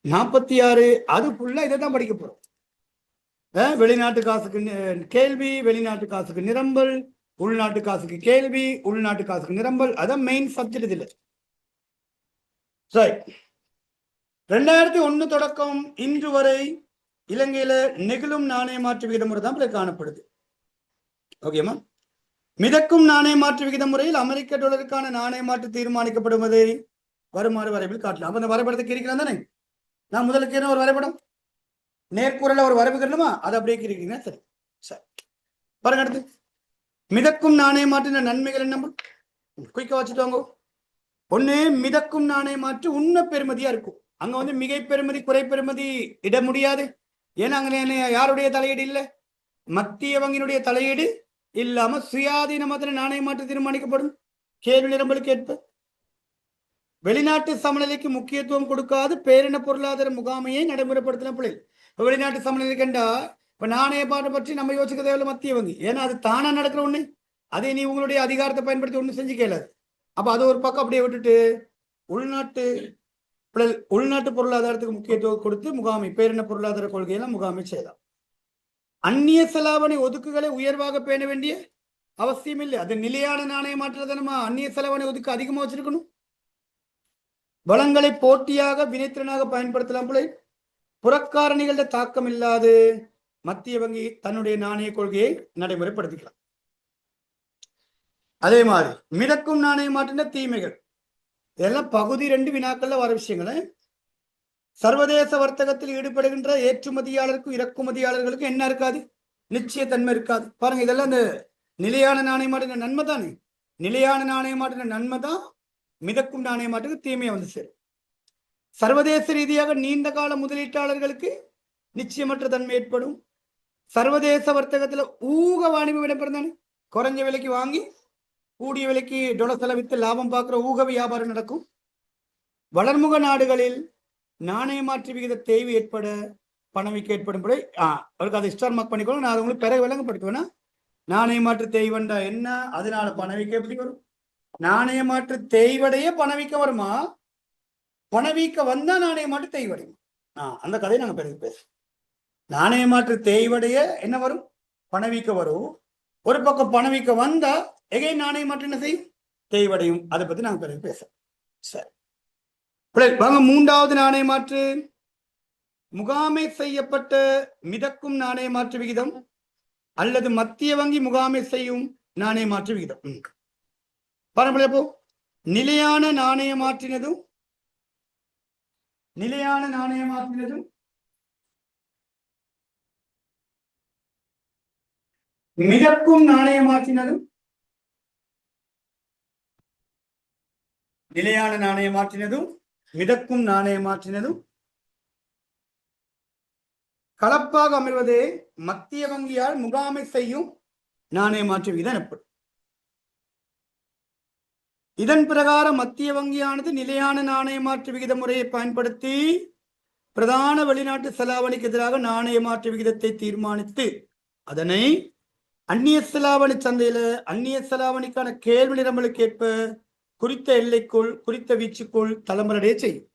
46 அதுக்குள்ள இதை தான் படிக்க போறோம். வெளிநாட்டு காசுக்கு கேள்வி, வெளிநாட்டு காசுக்கு நிரம்பல், உள்நாட்டு காசுக்கு கேள்வி, உள்நாட்டு காசுக்கு நிரம்பல். அதான் மெயின் சப்ஜெக்ட் இதுல. சரி, 2001 தொடக்கம் இன்று வரை இலங்கையில நெகிழும் நாணய மாற்று விகித முறை தான் காணப்படுது. ஓகேமா? மிதக்கும் நாணய மாற்று விகித முறையில் அமெரிக்க டாலருக்கான நாணய மாற்று தீர்மானிக்கப்படுவதை வருமாறு வரைவில் காட்டலாம். அப்ப அந்த வரைபடத்துக்கு இருக்கிறான் தானே. நான் முதலுக்கு ஒரு வரைபடம் நேர்கூறல ஒரு வரைவு கட்டணுமா? அதை அப்படியே இருக்கிறீங்க. சரி சரி, பாருங்க. அடுத்து மிதக்கும் நாணய மாற்றின நன்மைகள் என்ன? குயிக்கா வச்சுட்டு வாங்க. ஒண்ணு, மிதக்கும் நாணய மாற்று உண்மை பெறுமதியா இருக்கும். அங்க மிகை பெறுமதி குறை பெறுமதி இட முடியாது. ஏன்னா அங்கே யாருடைய தலையீடு இல்லை, மத்திய வங்கியினுடைய தலையீடு இல்லாம சுயாதீனமாக நாணய மாற்று தீர்மானிக்கப்படும். கேள்வி நிரம்பலுக்கு ஏற்ப வெளிநாட்டு சமநிலைக்கு முக்கியத்துவம் கொடுக்காது பேரின பொருளாதார முகாமையை நடைமுறைப்படுத்தின பிள்ளை. இப்போ வெளிநாட்டு சமநிலை கண்டா இப்ப நாணய பாட்டை பற்றி நம்ம யோசிக்க தேவையில்ல மத்திய வங்கி, ஏன்னா அது தானா நடக்கிற ஒண்ணு. அதை நீ உங்களுடைய அதிகாரத்தை பயன்படுத்தி ஒண்ணு செஞ்சு கேளாது. அப்ப அது ஒரு பக்கம் அப்படியே விட்டுட்டு உள்நாட்டு பொருளாதாரத்துக்கு முக்கியத்துவம் கொடுத்து முகாமை பேரின பொருளாதார கொள்கையெல்லாம் முகாமை செய்யலாம். அந்நிய செலாவணி ஒதுக்குகளை உயர்வாக பேண வேண்டிய அவசியம் இல்லை. அது நிலையான நாணய மாற்றத்தை நம்ம அந்நிய செலாவணி ஒதுக்கு அதிகமா வச்சிருக்கணும். வளங்களை போட்டியாக வினைத்திறனாக பயன்படுத்தலாம். போல புறக்காரணிகள தாக்கம் இல்லாது மத்திய வங்கி தன்னுடைய நாணய கொள்கையை நடைமுறைப்படுத்திக்கலாம். அதே மாதிரி மிதக்கும் நாணய மாற்றின தீமைகள், இதெல்லாம் பகுதி 2 வினாக்கள்ல வர விஷயங்களை. சர்வதேச வர்த்தகத்தில் ஈடுபடுகின்ற ஏற்றுமதியாளருக்கும் இறக்குமதியாளர்களுக்கும் என்ன இருக்காது, நிச்சயத்தன்மை இருக்காது. பாருங்க, இதெல்லாம் இந்த நிலையான நாணய மாற்றின நன்மை தானே. நிலையான நாணய மாற்றின நன்மை தான் மிதக்கும் நாணய மாற்றுக்கு தீமையை வந்து சேரும். சர்வதேச ரீதியாக நீண்ட கால முதலீட்டாளர்களுக்கு நிச்சயமற்ற தன்மை ஏற்படும். சர்வதேச வர்த்தகத்துல ஊக வாணிபம் இடம்பெறும் தானே. குறைஞ்ச விலைக்கு வாங்கி கூடிய விலைக்கு டொலர் செலவித்து லாபம் பார்க்கிற ஊக வியாபாரம் நடக்கும். வளர்முக நாடுகளில் நாணய மாற்று விகித தேய்வு ஏற்பட பணவீக்கம் ஏற்படும் போது அவருக்கு அதை ஸ்டார் மார்க் பண்ணிக்கணும். நான் அதை உங்களுக்கு பிறகு விளங்கப்படுத்துவேன்னா, நாணய மாற்று தேய்வண்டா என்ன, அதனால பணவீக்கம் எப்படி வரும், நாணய மாற்று தேய்வடைய பணவீக்கம் வருமா, பணவீக்கம் வந்தா நாணய மாற்று தேய்வடையும். அந்த கதையை நாங்க பிறகு பேசுவோம். நாணய மாற்று தேய்வடைய என்ன வரும், பணவீக்கம் வரும். ஒரு பக்கம் பணவீக்கம் வந்தா எகை நாணய மாற்று என்ன செய்யும், தேய்வடையும். அதை பத்தி நாங்க பிறகு பேசுவோம். சரி, வாங்க. 3வது நாணய மாற்று முகாமை செய்யப்பட்ட மிதக்கும் நாணய மாற்று விகிதம் அல்லது மத்திய வங்கி முகாமை செய்யும் நாணய மாற்று விகிதம். பாருங்க, நிலையான நாணய மாற்றினதும் மிதக்கும் நாணய மாற்றினதும் நிலையான நாணய மாற்றினதும் மிதக்கும் நாணய மாற்றினதும் கலப்பாக அமைவதே மத்திய வங்கியால் முகாமை செய்யும் நாணய மாற்று விகிதம் எனப்படும். இதன் பிரகாரம் மத்திய வங்கியானது நிலையான நாணய மாற்று விகித முறையை பயன்படுத்தி பிரதான வெளிநாட்டு செலாவணிக்கு எதிராக நாணய மாற்று விகிதத்தை தீர்மானித்து அதனை அந்நிய செலாவணி சந்தையில அந்நிய செலாவணிக்கான கேள்வி நிரம்பலுக்கு ஏற்ப குறித்த எல்லைக்குள் குறித்த வீச்சுக்குள் தலைமுறைய செய்யும்.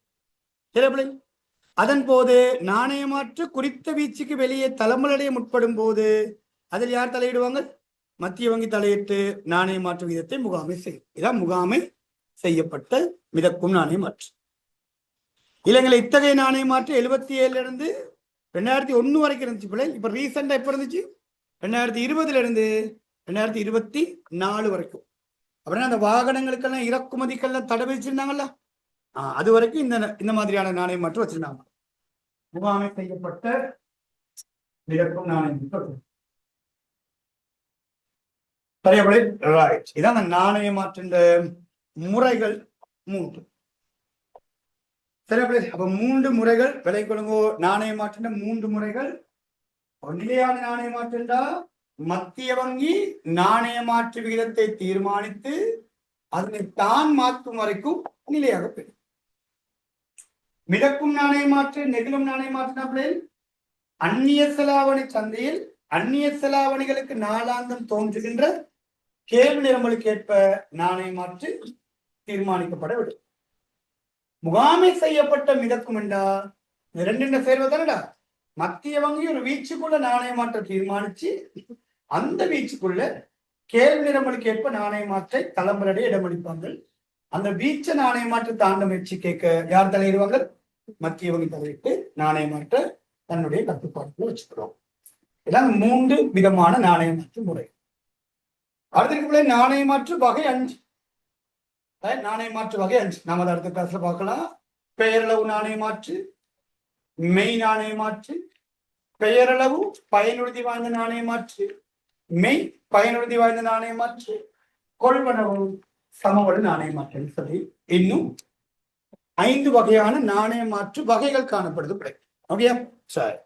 அதன் போது நாணய மாற்று குறித்த வீச்சுக்கு வெளியே தலைமுறைய முற்படும் போது அதில் யார் தலையிடுவாங்க, மத்திய வங்கி தலையிட்டு நாணய மாற்று விகிதத்தை முகாமை செய்யும். இதான் முகாமை செய்யப்பட்ட மிதக்கும் நாணய மாற்று. இலங்கையில் இத்தகைய நாணய மாற்று 77 இருந்து 2001 வரைக்கும் இருந்துச்சு பிள்ளை. இப்ப ரீசெண்டா எப்ப இருந்துச்சு, 2020 இருந்து 2024 வரைக்கும். அப்படின்னா அந்த வாகனங்களுக்கெல்லாம் இறக்குமதிக்கெல்லாம் தடை விதிச்சிருந்தாங்கல்ல, அது வரைக்கும் இந்த மாதிரியான நாணய மாற்று வச்சிருந்தாங்க. முகாமை செய்யப்பட்ட மிதக்கும் நாணய மாற்று. இதான் நாணய மாற்றின்ற முறைகள் 3. சரி, அப்ப 3 முறைகள் விலை கொள்ளுங்கோ. நாணய மாற்றின 3 முறைகள். நிலையான நாணய மாற்றா மத்திய வங்கி நாணய மாற்று விகிதத்தை தீர்மானித்து அதனை தான் மாற்றும் வரைக்கும் நிலையாக பெறும். மிதக்கும் நாணய மாற்று நெகிழும் நாணய மாற்றின அந்நிய செலாவணி சந்தையில் அந்நிய செலாவணிகளுக்கு நாளாந்தம் தோன்றுகின்ற கேள்வி நிரம்பலுக்கு ஏற்ப நாணய மாற்று தீர்மானிக்கப்படவில்லை. முகாமை செய்யப்பட்ட மிதக்கும் என்றா 2 சேர்வதானடா. மத்திய வங்கி ஒரு வீச்சுக்குள்ள நாணய மாற்ற தீர்மானிச்சு அந்த வீச்சுக்குள்ள கேள்வி நிரம்பலுக்கு ஏற்ப நாணய மாற்றை தலைமுறைய இடமளிப்பாங்க. அந்த வீச்ச நாணய மாற்று தாண்ட முயற்சி கேட்க யார் தலையிடுவாங்க, மத்திய வங்கி தலையிட்டு நாணய மாற்ற தன்னுடைய கட்டுப்பாட்டுல வச்சுக்கிறோம். இதான் 3 விதமான நாணய மாற்று முறை. அடுத்த நாணய மாற்று வகை 5. நாணய மாற்று வகை 5 நாம அதை அடுத்த கிளாஸ்ல பார்க்கலாம். பெயரளவு நாணய மாற்று, மெய் நாணய மாற்று, பெயரளவு பயனுறுதி வாய்ந்த நாணய மாற்று, மெய் பயனுறுதி வாய்ந்த நாணய மாற்று, கொள்வனவு சமவெளி நாணய மாற்று சொல்லி இன்னும் 5 வகையான நாணய மாற்று வகைகள் காணப்படுது. ஓகே, சரி.